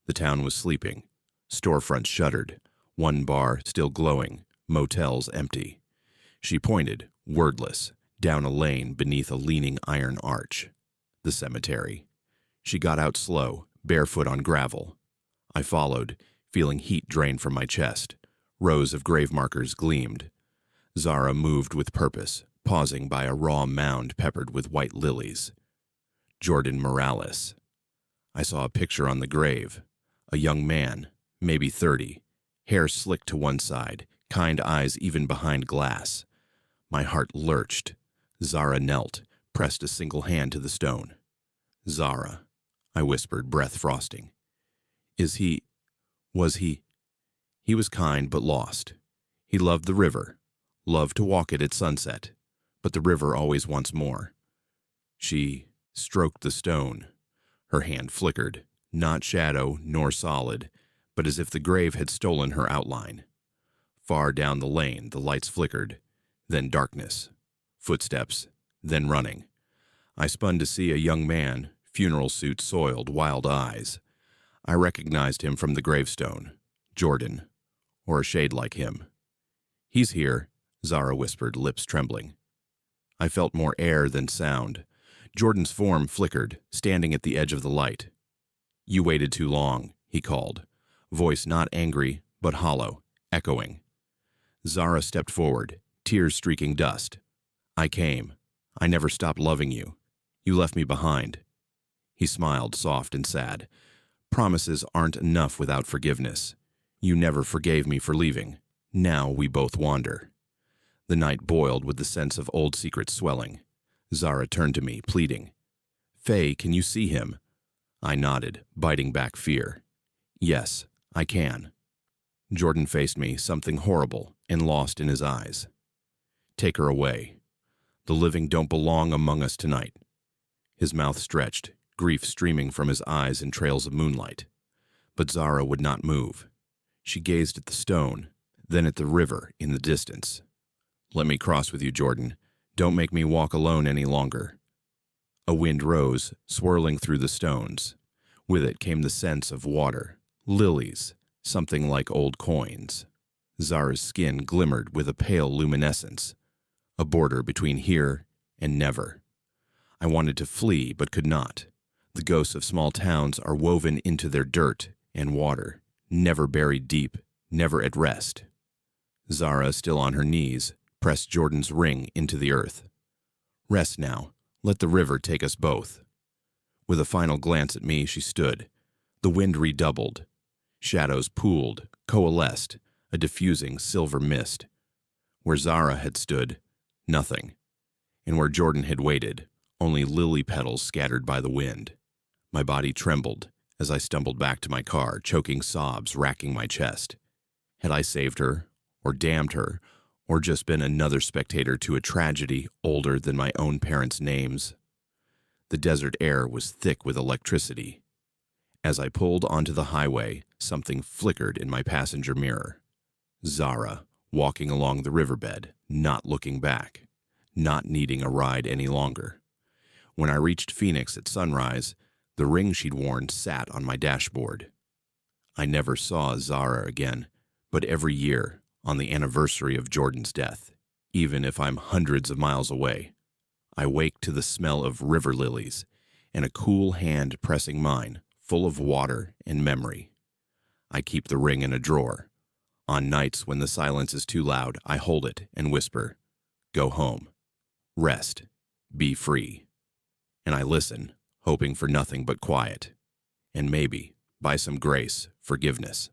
The town was sleeping. Storefronts shuttered, one bar still glowing, motels empty. She pointed, wordless, down a lane beneath a leaning iron arch. The cemetery. She got out slow, barefoot on gravel. I followed, feeling heat drain from my chest. Rows of grave markers gleamed. Zara moved with purpose, pausing by a raw mound peppered with white lilies. Jordan Morales. I saw a picture on the grave. A young man, maybe 30, hair slicked to one side, kind eyes even behind glass. My heart lurched. Zara knelt, pressed a single hand to the stone. Zara, I whispered, breath frosting. Was he? He was kind but lost. He loved the river, loved to walk it at sunset, but the river always wants more. She stroked the stone. Her hand flickered, not shadow nor solid, but as if the grave had stolen her outline. Far down the lane, the lights flickered, then darkness, footsteps, then running. I spun to see a young man, funeral suit soiled, wild eyes. I recognized him from the gravestone, Jordan, or a shade like him. He's here, Zara whispered, lips trembling. I felt more air than sound. Jordan's form flickered, standing at the edge of the light. You waited too long, he called, voice not angry, but hollow, echoing. Zara stepped forward, tears streaking dust. I came. I never stopped loving you. You left me behind. He smiled, soft and sad. Promises aren't enough without forgiveness. You never forgave me for leaving. Now we both wander. The night boiled with the sense of old secrets swelling. Zara turned to me, pleading. Faye, can you see him? I nodded, biting back fear. Yes, I can. Jordan faced me, something horrible and lost in his eyes. Take her away. The living don't belong among us tonight. His mouth stretched, grief streaming from his eyes in trails of moonlight. But Zara would not move. She gazed at the stone, then at the river in the distance. Let me cross with you, Jordan. Don't make me walk alone any longer. A wind rose, swirling through the stones. With it came the sense of water, lilies, something like old coins. Zara's skin glimmered with a pale luminescence, a border between here and never. I wanted to flee, but could not. The ghosts of small towns are woven into their dirt and water, never buried deep, never at rest. Zara, still on her knees, pressed Jordan's ring into the earth. Rest now. Let the river take us both. With a final glance at me, she stood. The wind redoubled. Shadows pooled, coalesced, a diffusing silver mist. Where Zara had stood, nothing. And where Jordan had waited, only lily petals scattered by the wind. My body trembled as I stumbled back to my car, choking sobs racking my chest. Had I saved her, or damned her, or just been another spectator to a tragedy older than my own parents' names? The desert air was thick with electricity. As I pulled onto the highway, something flickered in my passenger mirror. Zara, walking along the riverbed, not looking back, not needing a ride any longer. When I reached Phoenix at sunrise, the ring she'd worn sat on my dashboard. I never saw Zara again, but every year, on the anniversary of Jordan's death, even if I'm hundreds of miles away, I wake to the smell of river lilies and a cool hand pressing mine, full of water and memory. I keep the ring in a drawer. On nights when the silence is too loud, I hold it and whisper, "Go home. Rest. Be free." And I listen, hoping for nothing but quiet. And maybe, by some grace, forgiveness.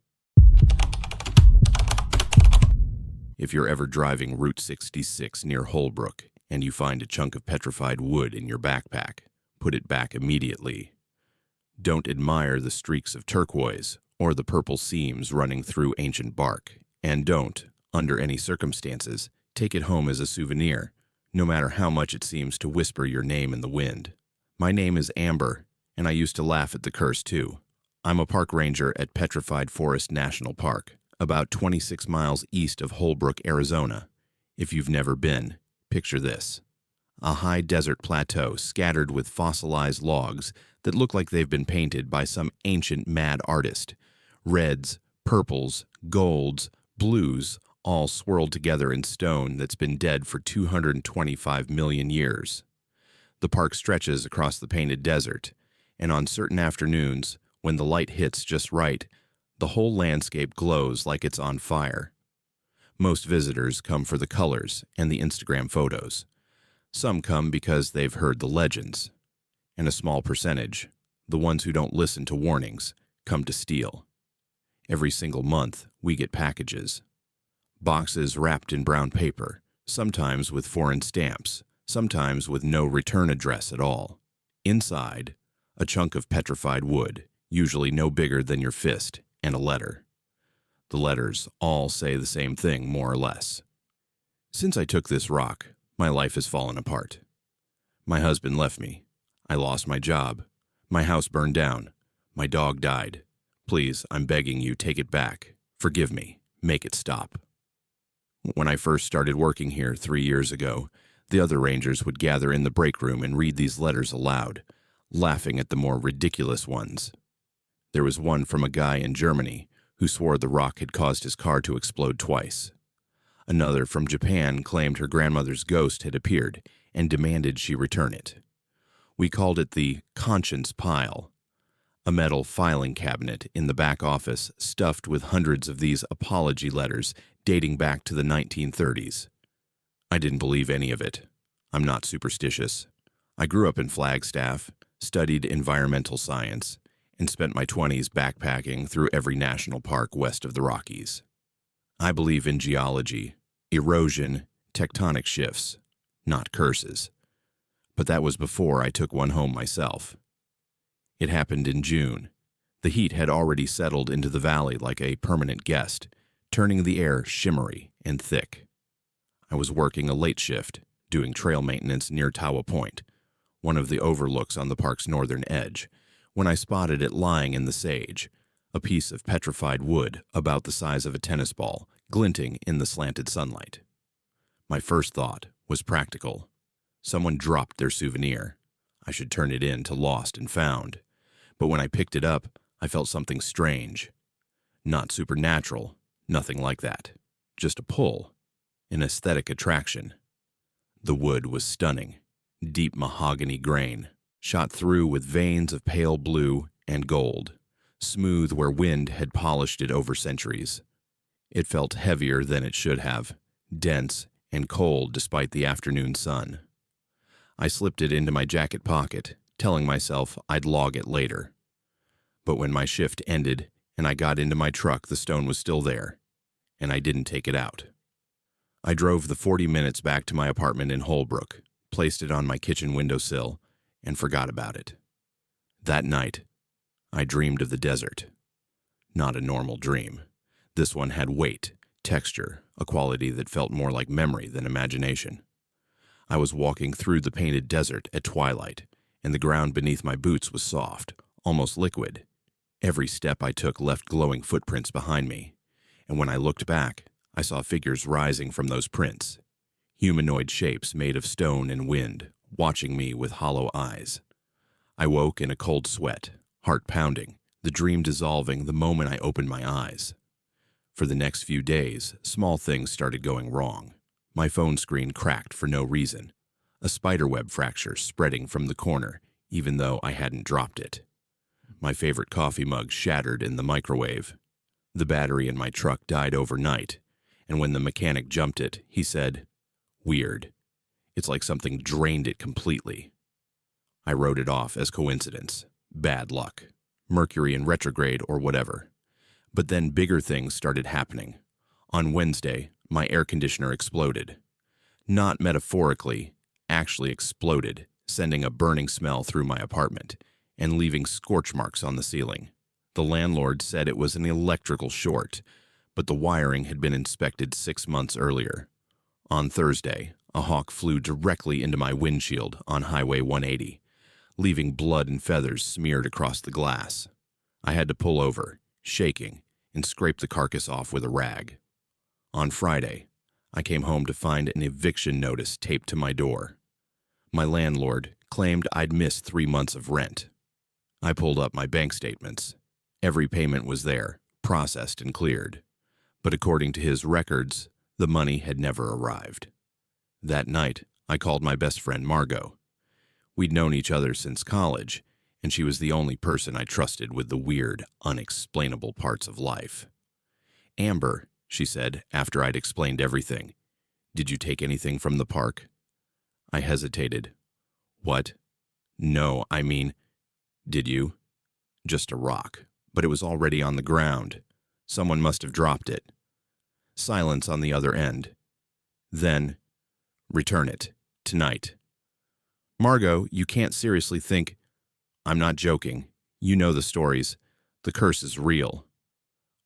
If you're ever driving Route 66 near Holbrook and you find a chunk of petrified wood in your backpack, put it back immediately. Don't admire the streaks of turquoise or the purple seams running through ancient bark, and don't, under any circumstances, take it home as a souvenir, no matter how much it seems to whisper your name in the wind. My name is Amber, and I used to laugh at the curse too. I'm a park ranger at Petrified Forest National Park, about 26 miles east of Holbrook, Arizona. If you've never been, picture this. A high desert plateau scattered with fossilized logs that look like they've been painted by some ancient mad artist. Reds, purples, golds, blues, all swirled together in stone that's been dead for 225 million years. The park stretches across the painted desert, and on certain afternoons, when the light hits just right, the whole landscape glows like it's on fire. Most visitors come for the colors and the Instagram photos. Some come because they've heard the legends. And a small percentage, the ones who don't listen to warnings, come to steal. Every single month, we get packages. Boxes wrapped in brown paper, sometimes with foreign stamps, sometimes with no return address at all. Inside, a chunk of petrified wood, usually no bigger than your fist, and a letter. The letters all say the same thing, more or less. Since I took this rock, my life has fallen apart. My husband left me. I lost my job. My house burned down. My dog died. Please, I'm begging you, take it back. Forgive me. Make it stop. When I first started working here 3 years ago, the other rangers would gather in the break room and read these letters aloud, laughing at the more ridiculous ones. There was one from a guy in Germany who swore the rock had caused his car to explode twice. Another from Japan claimed her grandmother's ghost had appeared and demanded she return it. We called it the conscience pile, a metal filing cabinet in the back office stuffed with hundreds of these apology letters dating back to the 1930s. I didn't believe any of it. I'm not superstitious. I grew up in Flagstaff, studied environmental science, and spent my 20s backpacking through every national park west of the Rockies. I believe in geology, erosion, tectonic shifts, not curses. But that was before I took one home myself. It happened in June. The heat had already settled into the valley like a permanent guest, turning the air shimmery and thick. I was working a late shift, doing trail maintenance near Tawa Point, one of the overlooks on the park's northern edge, when I spotted it lying in the sage, a piece of petrified wood about the size of a tennis ball, glinting in the slanted sunlight. My first thought was practical. Someone dropped their souvenir. I should turn it in to Lost and Found. But when I picked it up, I felt something strange. Not supernatural, nothing like that. Just a pull, an aesthetic attraction. The wood was stunning, deep mahogany grain, shot through with veins of pale blue and gold, smooth where wind had polished it over centuries. It felt heavier than it should have, dense and cold despite the afternoon sun. I slipped it into my jacket pocket, telling myself I'd log it later. But when my shift ended and I got into my truck, the stone was still there, and I didn't take it out. I drove the 40 minutes back to my apartment in Holbrook, placed it on my kitchen windowsill, and forgot about it. That night, I dreamed of the desert. Not a normal dream. This one had weight, texture, a quality that felt more like memory than imagination. I was walking through the painted desert at twilight, and the ground beneath my boots was soft, almost liquid. Every step I took left glowing footprints behind me, and when I looked back, I saw figures rising from those prints, humanoid shapes made of stone and wind, watching me with hollow eyes. I woke in a cold sweat, heart pounding, the dream dissolving the moment I opened my eyes. For the next few days, small things started going wrong. My phone screen cracked for no reason, a spiderweb fracture spreading from the corner, even though I hadn't dropped it. My favorite coffee mug shattered in the microwave. The battery in my truck died overnight, and when the mechanic jumped it, he said, "Weird. It's like something drained it completely." I wrote it off as coincidence, bad luck, Mercury in retrograde or whatever. But then bigger things started happening. On Wednesday, my air conditioner exploded. Not metaphorically, actually exploded, sending a burning smell through my apartment and leaving scorch marks on the ceiling. The landlord said it was an electrical short, but the wiring had been inspected 6 months earlier. On Thursday, a hawk flew directly into my windshield on Highway 180, leaving blood and feathers smeared across the glass. I had to pull over, shaking, and scrape the carcass off with a rag. On Friday, I came home to find an eviction notice taped to my door. My landlord claimed I'd missed 3 months of rent. I pulled up my bank statements. Every payment was there, processed and cleared. But according to his records, the money had never arrived. That night, I called my best friend Margot. We'd known each other since college, and she was the only person I trusted with the weird, unexplainable parts of life. Amber, she said after I'd explained everything. "Did you take anything from the park?" I hesitated. "What? No, I mean, did you?" "Just a rock, but it was already on the ground. Someone must have dropped it." Silence on the other end. Then, "Return it. Tonight." "Margot, you can't seriously think—" "I'm not joking. You know the stories. The curse is real."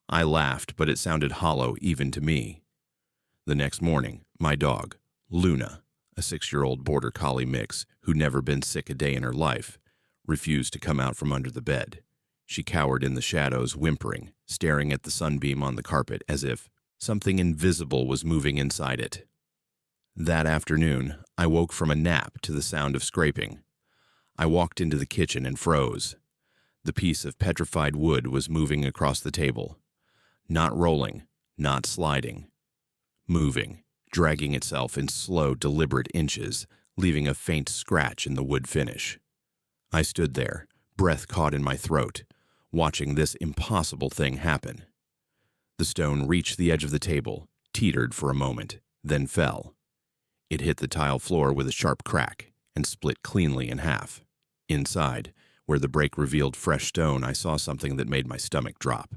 I laughed, but it sounded hollow even to me. The next morning, my dog, Luna, a 6-year-old border collie mix who'd never been sick a day in her life, refused to come out from under the bed. She cowered in the shadows, whimpering, staring at the sunbeam on the carpet as if something invisible was moving inside it. That afternoon, I woke from a nap to the sound of scraping. I walked into the kitchen and froze. The piece of petrified wood was moving across the table. Not rolling, not sliding. Moving, dragging itself in slow, deliberate inches, leaving a faint scratch in the wood finish. I stood there, breath caught in my throat, watching this impossible thing happen. The stone reached the edge of the table, teetered for a moment, then fell. It hit the tile floor with a sharp crack and split cleanly in half. Inside, where the break revealed fresh stone, I saw something that made my stomach drop.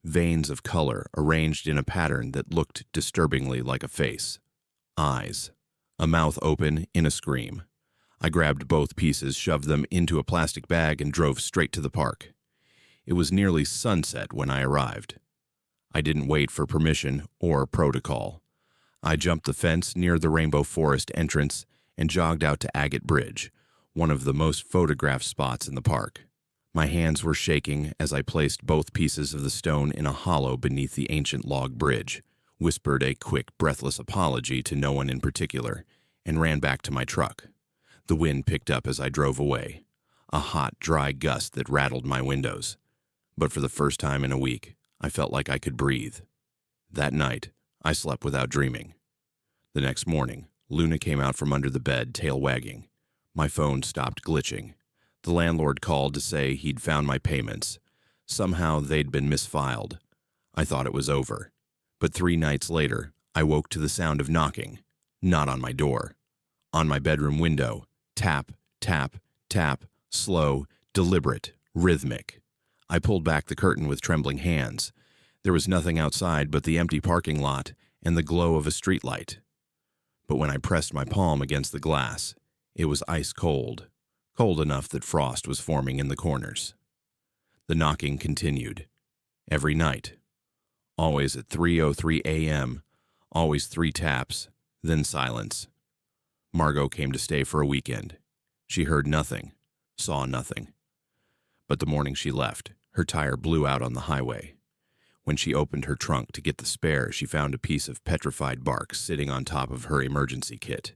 Veins of color arranged in a pattern that looked disturbingly like a face. Eyes. A mouth open in a scream. I grabbed both pieces, shoved them into a plastic bag, and drove straight to the park. It was nearly sunset when I arrived. I didn't wait for permission or protocol. I jumped the fence near the Rainbow Forest entrance and jogged out to Agate Bridge, one of the most photographed spots in the park. My hands were shaking as I placed both pieces of the stone in a hollow beneath the ancient log bridge, whispered a quick, breathless apology to no one in particular, and ran back to my truck. The wind picked up as I drove away, a hot, dry gust that rattled my windows. But for the first time in a week, I felt like I could breathe. That night, I slept without dreaming. The next morning, Luna came out from under the bed, tail wagging. My phone stopped glitching. The landlord called to say he'd found my payments. Somehow they'd been misfiled. I thought it was over. But 3 nights later, I woke to the sound of knocking. Not on my door. On my bedroom window. Tap, tap, tap. Slow, deliberate, rhythmic. I pulled back the curtain with trembling hands. There was nothing outside but the empty parking lot and the glow of a streetlight. But when I pressed my palm against the glass, it was ice cold. Cold enough that frost was forming in the corners. The knocking continued. Every night. Always at 3:03 a.m., always 3 taps, then silence. Margot came to stay for a weekend. She heard nothing, saw nothing. But the morning she left, her tire blew out on the highway. When she opened her trunk to get the spare, she found a piece of petrified bark sitting on top of her emergency kit.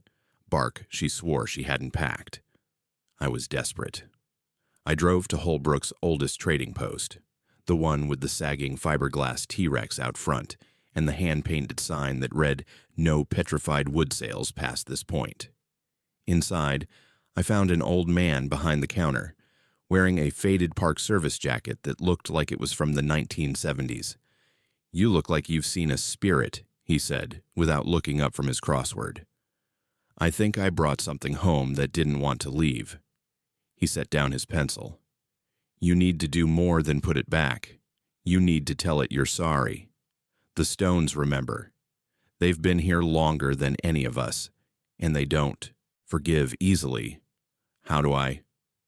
Bark she swore she hadn't packed. I was desperate. I drove to Holbrook's oldest trading post, the one with the sagging fiberglass T-Rex out front and the hand-painted sign that read, "No petrified wood sales past this point." Inside, I found an old man behind the counter, wearing a faded Park Service jacket that looked like it was from the 1970s. "You look like you've seen a spirit," he said, without looking up from his crossword. "I think I brought something home that didn't want to leave." He set down his pencil. "You need to do more than put it back. You need to tell it you're sorry. The stones remember. They've been here longer than any of us, and they don't forgive easily. How do I?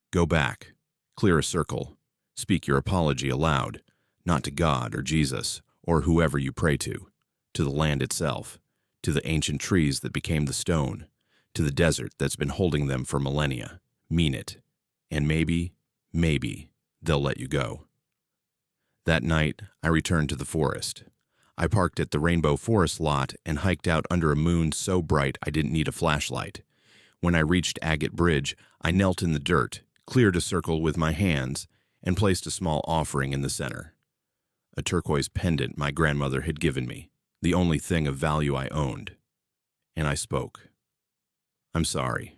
Go back, clear a circle, speak your apology aloud, not to God or Jesus or whoever you pray to the land itself, to the ancient trees that became the stone, to the desert that's been holding them for millennia. Mean it. And maybe, they'll let you go." That night, I returned to the forest. I parked at the Rainbow Forest lot and hiked out under a moon so bright I didn't need a flashlight. When I reached Agate Bridge, I knelt in the dirt, cleared a circle with my hands, and placed a small offering in the center. A turquoise pendant my grandmother had given me, the only thing of value I owned. And I spoke. "I'm sorry.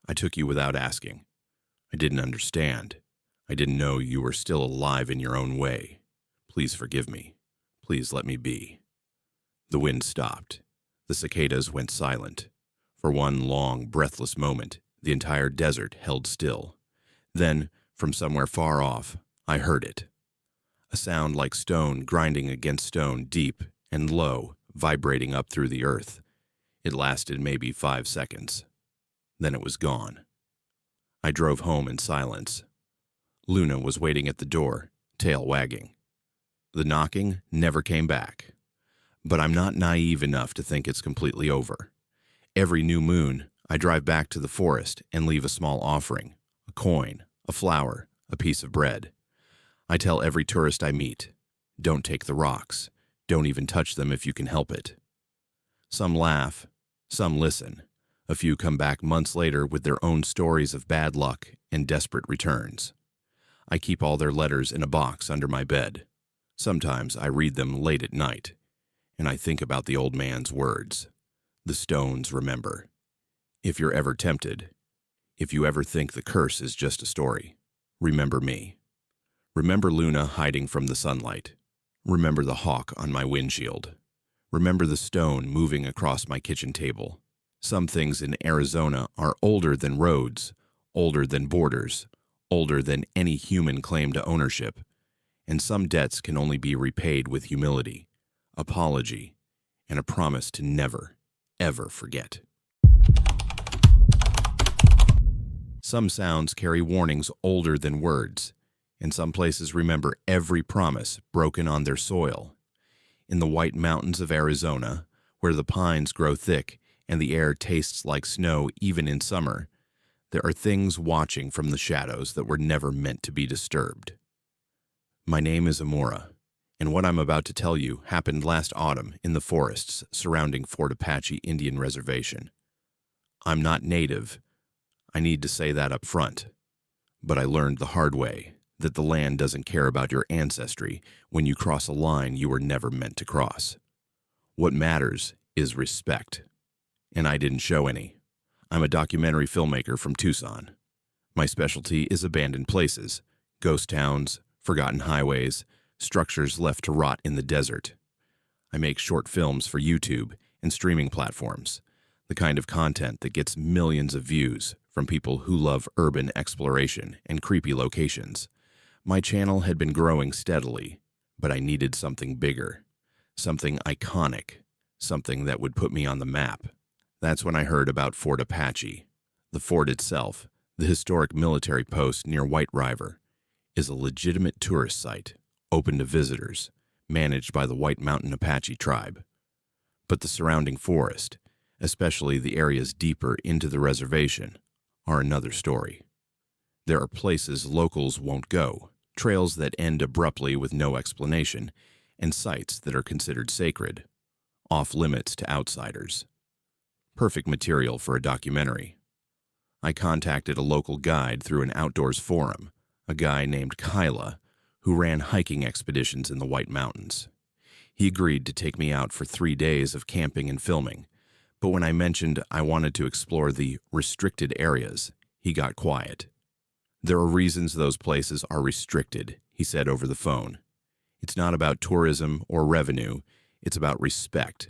I took you without asking. I didn't understand. I didn't know you were still alive in your own way. Please forgive me. Please let me be." The wind stopped. The cicadas went silent. For one long, breathless moment, the entire desert held still. Then, from somewhere far off, I heard it. A sound like stone grinding against stone, deep and low, vibrating up through the earth. It lasted maybe 5 seconds. Then it was gone. I drove home in silence. Luna was waiting at the door, tail wagging. The knocking never came back. But I'm not naive enough to think it's completely over. Every new moon, I drive back to the forest and leave a small offering, a coin, a flower, a piece of bread. I tell every tourist I meet, don't take the rocks. Don't even touch them if you can help it. Some laugh, some listen. A few come back months later with their own stories of bad luck and desperate returns. I keep all their letters in a box under my bed. Sometimes I read them late at night, and I think about the old man's words. The stones remember. If you're ever tempted, if you ever think the curse is just a story, remember me. Remember Luna hiding from the sunlight. Remember the hawk on my windshield. Remember the stone moving across my kitchen table. Some things in Arizona are older than roads, older than borders, older than any human claim to ownership, and some debts can only be repaid with humility, apology, and a promise to never, ever forget. Some sounds carry warnings older than words, and some places remember every promise broken on their soil. In the White Mountains of Arizona, where the pines grow thick and the air tastes like snow even in summer, there are things watching from the shadows that were never meant to be disturbed. My name is Amora, and what I'm about to tell you happened last autumn in the forests surrounding Fort Apache Indian Reservation. I'm not native. I need to say that up front. But I learned the hard way that the land doesn't care about your ancestry when you cross a line you were never meant to cross. What matters is respect. And I didn't show any. I'm a documentary filmmaker from Tucson. My specialty is abandoned places, ghost towns, forgotten highways, structures left to rot in the desert. I make short films for YouTube and streaming platforms, the kind of content that gets millions of views from people who love urban exploration and creepy locations. My channel had been growing steadily, but I needed something bigger, something iconic, something that would put me on the map. That's when I heard about Fort Apache. The fort itself, the historic military post near White River, is a legitimate tourist site, open to visitors, managed by the White Mountain Apache tribe. But the surrounding forest, especially the areas deeper into the reservation, are another story. There are places locals won't go, trails that end abruptly with no explanation, and sites that are considered sacred, off limits to outsiders. Perfect material for a documentary. I contacted a local guide through an outdoors forum, a guy named Kyla, who ran hiking expeditions in the White Mountains. He agreed to take me out for 3 days of camping and filming, but when I mentioned I wanted to explore the restricted areas, he got quiet. There are reasons those places are restricted, he said over the phone. It's not about tourism or revenue, it's about respect.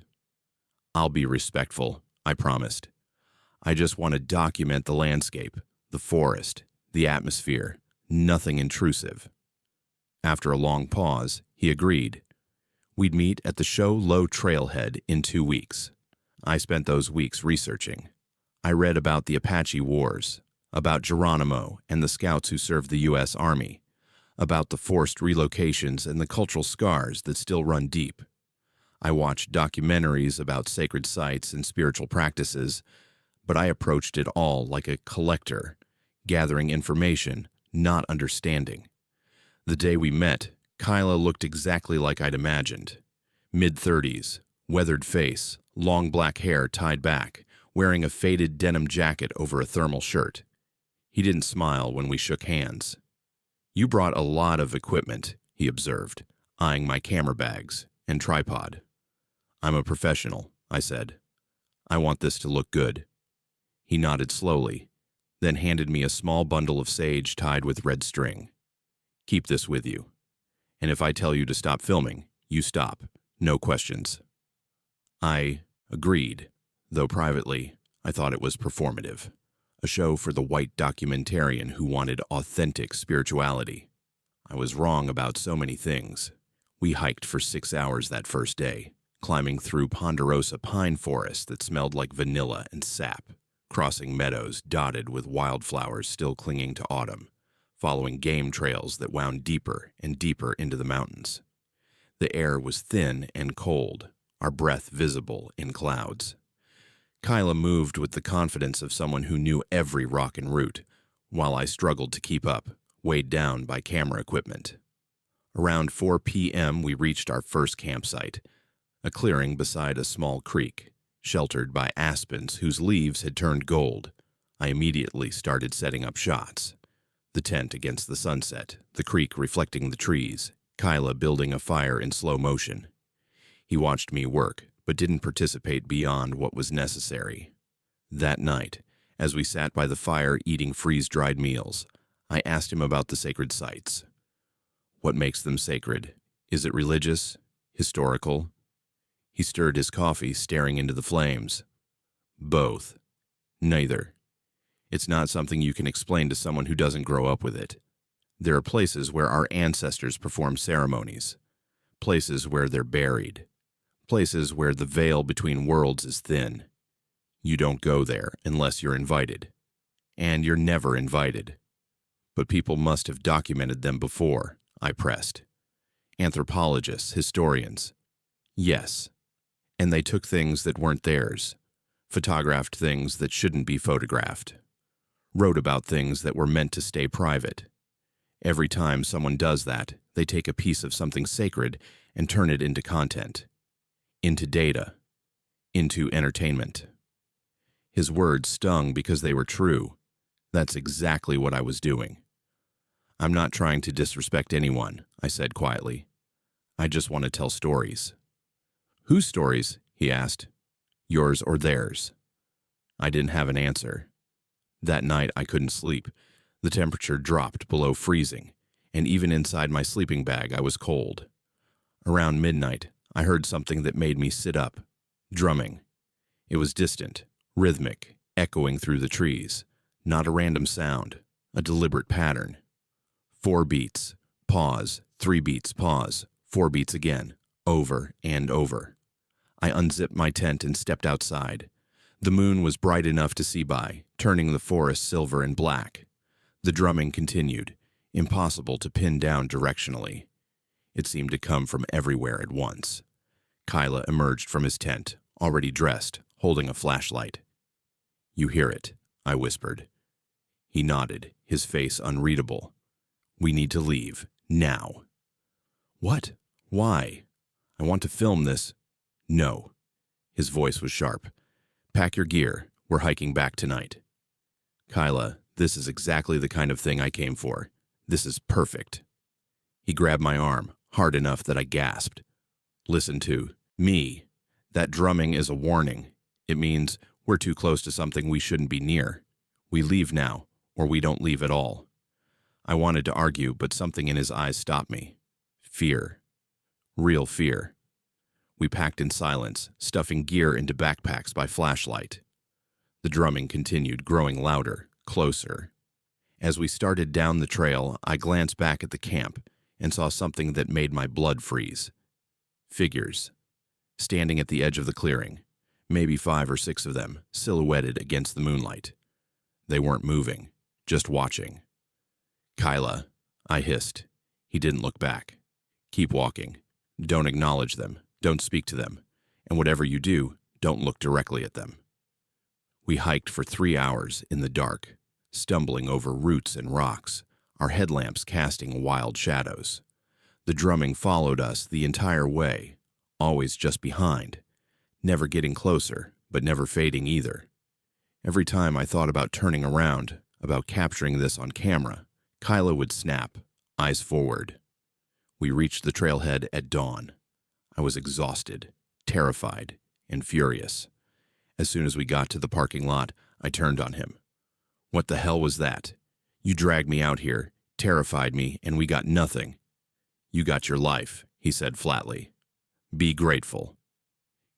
I'll be respectful, I promised. I just want to document the landscape, the forest, the atmosphere, nothing intrusive. After a long pause, he agreed. We'd meet at the Show Low Trailhead in 2 weeks. I spent those weeks researching. I read about the Apache Wars, about Geronimo and the scouts who served the U.S. Army, about the forced relocations and the cultural scars that still run deep. I watched documentaries about sacred sites and spiritual practices, but I approached it all like a collector, gathering information, not understanding. The day we met, Kyla looked exactly like I'd imagined. Mid-30s, weathered face, long black hair tied back, wearing a faded denim jacket over a thermal shirt. He didn't smile when we shook hands. You brought a lot of equipment, he observed, eyeing my camera bags and tripod. I'm a professional, I said. I want this to look good. He nodded slowly, then handed me a small bundle of sage tied with red string. Keep this with you. And if I tell you to stop filming, you stop. No questions. I agreed, though privately, I thought it was performative. A show for the white documentarian who wanted authentic spirituality. I was wrong about so many things. We hiked for 6 hours that first day, climbing through ponderosa pine forests that smelled like vanilla and sap, crossing meadows dotted with wildflowers still clinging to autumn, following game trails that wound deeper and deeper into the mountains. The air was thin and cold, our breath visible in clouds. Kyla moved with the confidence of someone who knew every rock and route, while I struggled to keep up, weighed down by camera equipment. Around 4 p.m. we reached our first campsite, a clearing beside a small creek, sheltered by aspens whose leaves had turned gold. I immediately started setting up shots. The tent against the sunset, the creek reflecting the trees, Kyla building a fire in slow motion. He watched me work, but didn't participate beyond what was necessary. That night, as we sat by the fire eating freeze-dried meals, I asked him about the sacred sites. What makes them sacred? Is it religious? Historical? He stirred his coffee, staring into the flames. Both. Neither. It's not something you can explain to someone who doesn't grow up with it. There are places where our ancestors perform ceremonies. Places where they're buried. Places where the veil between worlds is thin. You don't go there unless you're invited. And you're never invited. But people must have documented them before, I pressed. Anthropologists, historians. Yes. And they took things that weren't theirs. Photographed things that shouldn't be photographed. Wrote about things that were meant to stay private. Every time someone does that, they take a piece of something sacred and turn it into content. Into data. Into entertainment. His words stung because they were true. That's exactly what I was doing. I'm not trying to disrespect anyone, I said quietly. I just want to tell stories. Whose stories? He asked. Yours or theirs? I didn't have an answer. That night I couldn't sleep. The temperature dropped below freezing, and even inside my sleeping bag I was cold. Around midnight, I heard something that made me sit up. Drumming. It was distant, rhythmic, echoing through the trees. Not a random sound, a deliberate pattern. 4 beats, pause, 3 beats, pause, 4 beats again, over and over. I unzipped my tent and stepped outside. The moon was bright enough to see by, turning the forest silver and black. The drumming continued, impossible to pin down directionally. It seemed to come from everywhere at once. Kyla emerged from his tent, already dressed, holding a flashlight. You hear it, I whispered. He nodded, his face unreadable. We need to leave, now. What? Why? I want to film this. No. His voice was sharp. Pack your gear, we're hiking back tonight. Kyla, this is exactly the kind of thing I came for. This is perfect. He grabbed my arm, hard enough that I gasped. Listen to me. That drumming is a warning. It means we're too close to something we shouldn't be near. We leave now, or we don't leave at all. I wanted to argue, but something in his eyes stopped me. Fear. Real fear. We packed in silence, stuffing gear into backpacks by flashlight. The drumming continued, growing louder, closer. As we started down the trail, I glanced back at the camp and saw something that made my blood freeze. Figures. Standing at the edge of the clearing, maybe 5 or 6 of them, silhouetted against the moonlight. They weren't moving, just watching. Kyla, I hissed. He didn't look back. Keep walking. Don't acknowledge them. Don't speak to them. And whatever you do, don't look directly at them. We hiked for 3 hours in the dark, stumbling over roots and rocks, our headlamps casting wild shadows. The drumming followed us the entire way, always just behind, never getting closer, but never fading either. Every time I thought about turning around, about capturing this on camera, Kyla would snap, eyes forward. We reached the trailhead at dawn. I was exhausted, terrified, and furious. As soon as we got to the parking lot, I turned on him. What the hell was that? You dragged me out here, terrified me, and we got nothing. You got your life, he said flatly. Be grateful.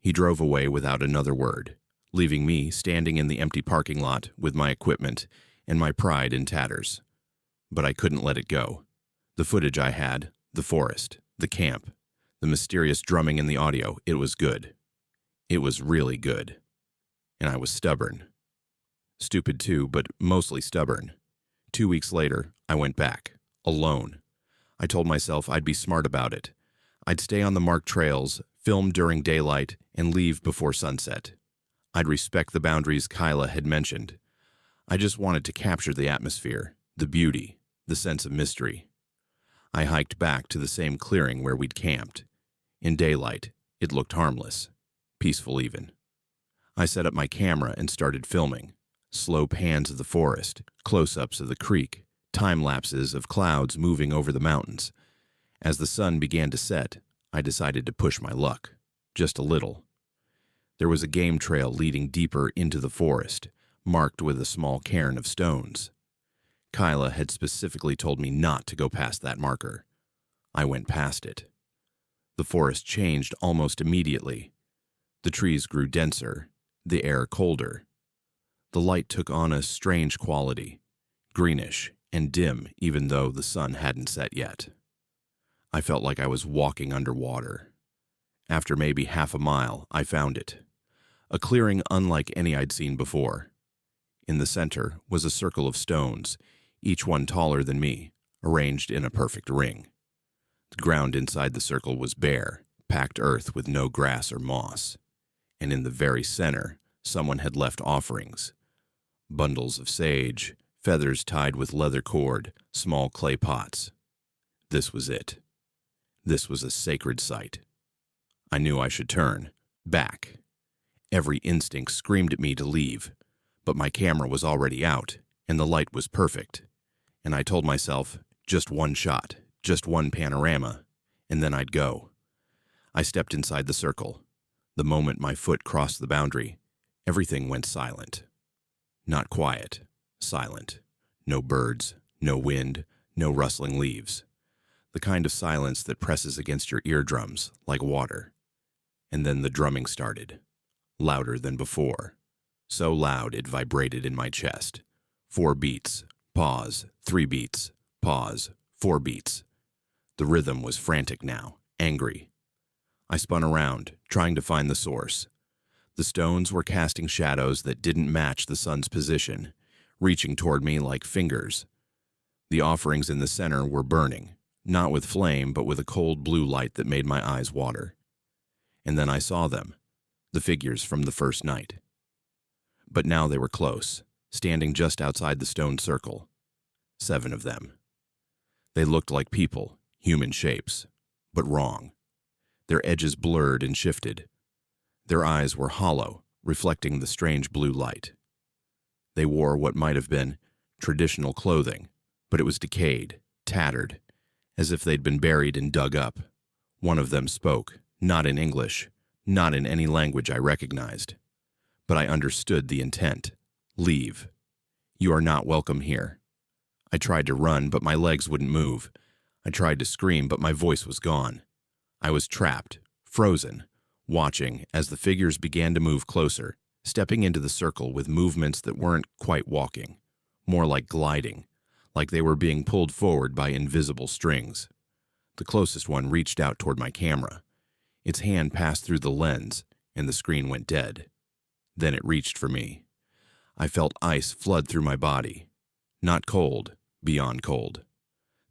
He drove away without another word, leaving me standing in the empty parking lot with my equipment and my pride in tatters. But I couldn't let it go. The footage I had, the forest, the camp, the mysterious drumming in the audio, it was good. It was really good. And I was stubborn. Stupid too, but mostly stubborn. 2 weeks later, I went back, alone. I told myself I'd be smart about it. I'd stay on the marked trails, film during daylight, and leave before sunset. I'd respect the boundaries Kyla had mentioned. I just wanted to capture the atmosphere, the beauty, the sense of mystery. I hiked back to the same clearing where we'd camped. In daylight, it looked harmless, peaceful even. I set up my camera and started filming. Slow pans of the forest, close-ups of the creek, time-lapses of clouds moving over the mountains. As the sun began to set, I decided to push my luck, just a little. There was a game trail leading deeper into the forest, marked with a small cairn of stones. Kyla had specifically told me not to go past that marker. I went past it. The forest changed almost immediately. The trees grew denser, the air colder. The light took on a strange quality, greenish and dim even though the sun hadn't set yet. I felt like I was walking underwater. After maybe half a mile, I found it. A clearing unlike any I'd seen before. In the center was a circle of stones, each one taller than me, arranged in a perfect ring. The ground inside the circle was bare, packed earth with no grass or moss. And in the very center, someone had left offerings. Bundles of sage, feathers tied with leather cord, small clay pots. This was it. This was a sacred site. I knew I should turn, back. Every instinct screamed at me to leave, but my camera was already out, and the light was perfect. And I told myself, just one shot, just one panorama, and then I'd go. I stepped inside the circle. The moment my foot crossed the boundary, everything went silent. Not quiet, silent. No birds, no wind, no rustling leaves. The kind of silence that presses against your eardrums like water. And then the drumming started, louder than before. So loud it vibrated in my chest. 4 beats, pause, 3 beats, pause, 4 beats. The rhythm was frantic now, angry. I spun around, trying to find the source. The stones were casting shadows that didn't match the sun's position, reaching toward me like fingers. The offerings in the center were burning, not with flame, but with a cold blue light that made my eyes water. And then I saw them, the figures from the first night. But now they were close, standing just outside the stone circle. 7 of them. They looked like people, human shapes, but wrong. Their edges blurred and shifted. Their eyes were hollow, reflecting the strange blue light. They wore what might have been traditional clothing, but it was decayed, tattered, as if they'd been buried and dug up. One of them spoke, not in English, not in any language I recognized. But I understood the intent. Leave. You are not welcome here. I tried to run, but my legs wouldn't move. I tried to scream, but my voice was gone. I was trapped, frozen, watching as the figures began to move closer, stepping into the circle with movements that weren't quite walking, more like gliding, like they were being pulled forward by invisible strings. The closest one reached out toward my camera. Its hand passed through the lens, and the screen went dead. Then it reached for me. I felt ice flood through my body. Not cold, beyond cold.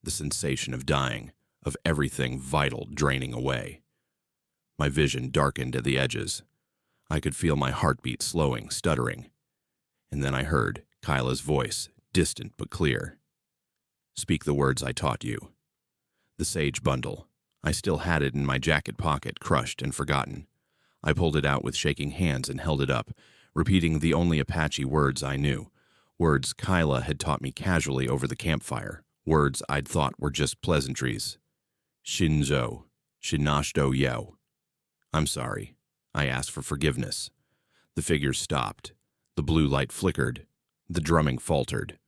The sensation of dying, of everything vital draining away. My vision darkened at the edges. I could feel my heartbeat slowing, stuttering. And then I heard Kyla's voice, distant but clear. Speak the words I taught you. The sage bundle. I still had it in my jacket pocket, crushed and forgotten. I pulled it out with shaking hands and held it up, repeating the only Apache words I knew. Words Kyla had taught me casually over the campfire. Words I'd thought were just pleasantries. Shinzo, Shinashdo Yo. I'm sorry. I asked for forgiveness. The figures stopped. The blue light flickered. The drumming faltered.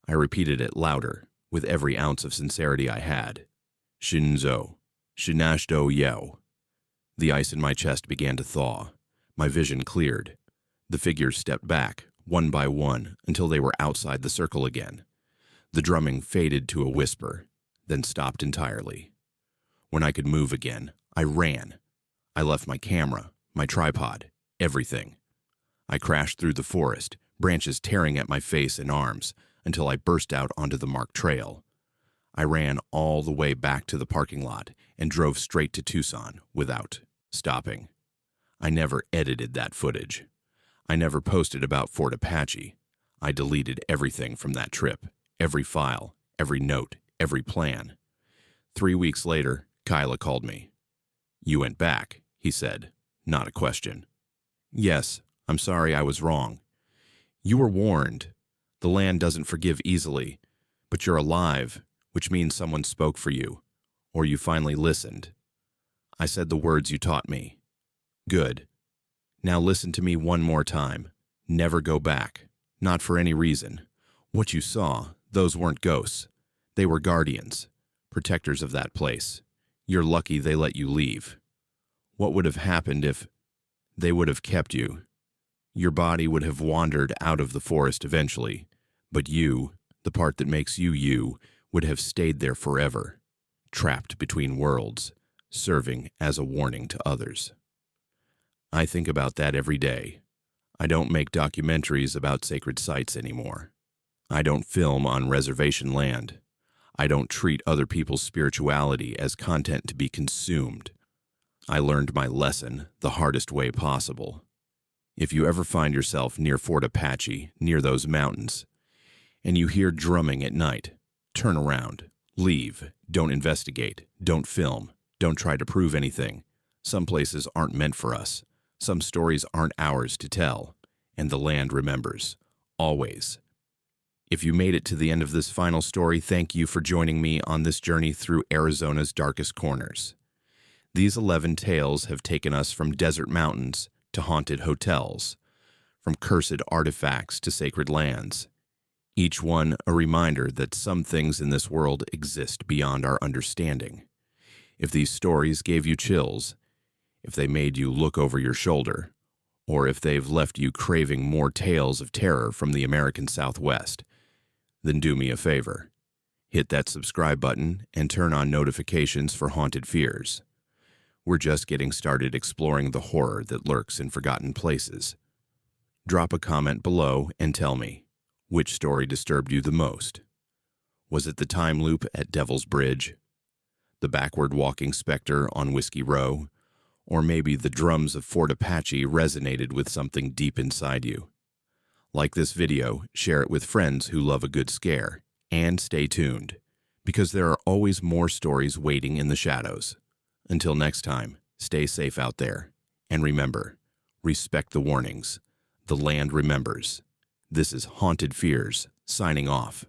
I repeated it louder, with every ounce of sincerity I had. Shinzo, Shinashdo Yo. The ice in my chest began to thaw. My vision cleared. The figures stepped back, one by one, until they were outside the circle again. The drumming faded to a whisper, then stopped entirely. When I could move again, I ran. I left my camera, my tripod, everything. I crashed through the forest, branches tearing at my face and arms, until I burst out onto the marked trail. I ran all the way back to the parking lot and drove straight to Tucson without stopping. I never edited that footage. I never posted about Fort Apache. I deleted everything from that trip, every file, every note, every plan. 3 weeks later, Kyla called me. "You went back," he said, not a question. "Yes, I'm sorry I was wrong. You were warned. The land doesn't forgive easily, but you're alive, which means someone spoke for you, or you finally listened. I said the words you taught me. Good. Now listen to me one more time. Never go back. Not for any reason. What you saw, those weren't ghosts. They were guardians, protectors of that place. You're lucky they let you leave. What would have happened if they would have kept you? Your body would have wandered out of the forest eventually, but you, the part that makes you you, would have stayed there forever, trapped between worlds, serving as a warning to others. I think about that every day. I don't make documentaries about sacred sites anymore. I don't film on reservation land. I don't treat other people's spirituality as content to be consumed. I learned my lesson the hardest way possible. If you ever find yourself near Fort Apache, near those mountains, and you hear drumming at night, turn around, leave, don't investigate, don't film, don't try to prove anything. Some places aren't meant for us. Some stories aren't ours to tell, and the land remembers, always. If you made it to the end of this final story, thank you for joining me on this journey through Arizona's darkest corners. These 11 tales have taken us from desert mountains to haunted hotels, from cursed artifacts to sacred lands. Each one a reminder that some things in this world exist beyond our understanding. If these stories gave you chills, if they made you look over your shoulder, or if they've left you craving more tales of terror from the American Southwest, then do me a favor. Hit that subscribe button and turn on notifications for Haunted Fears. We're just getting started exploring the horror that lurks in forgotten places. Drop a comment below and tell me, which story disturbed you the most? Was it the time loop at Devil's Bridge? The backward walking specter on Whiskey Row? Or maybe the drums of Fort Apache resonated with something deep inside you? Like this video, share it with friends who love a good scare, and stay tuned, because there are always more stories waiting in the shadows. Until next time, stay safe out there, and remember, respect the warnings. The land remembers. This is Haunted Fears, signing off.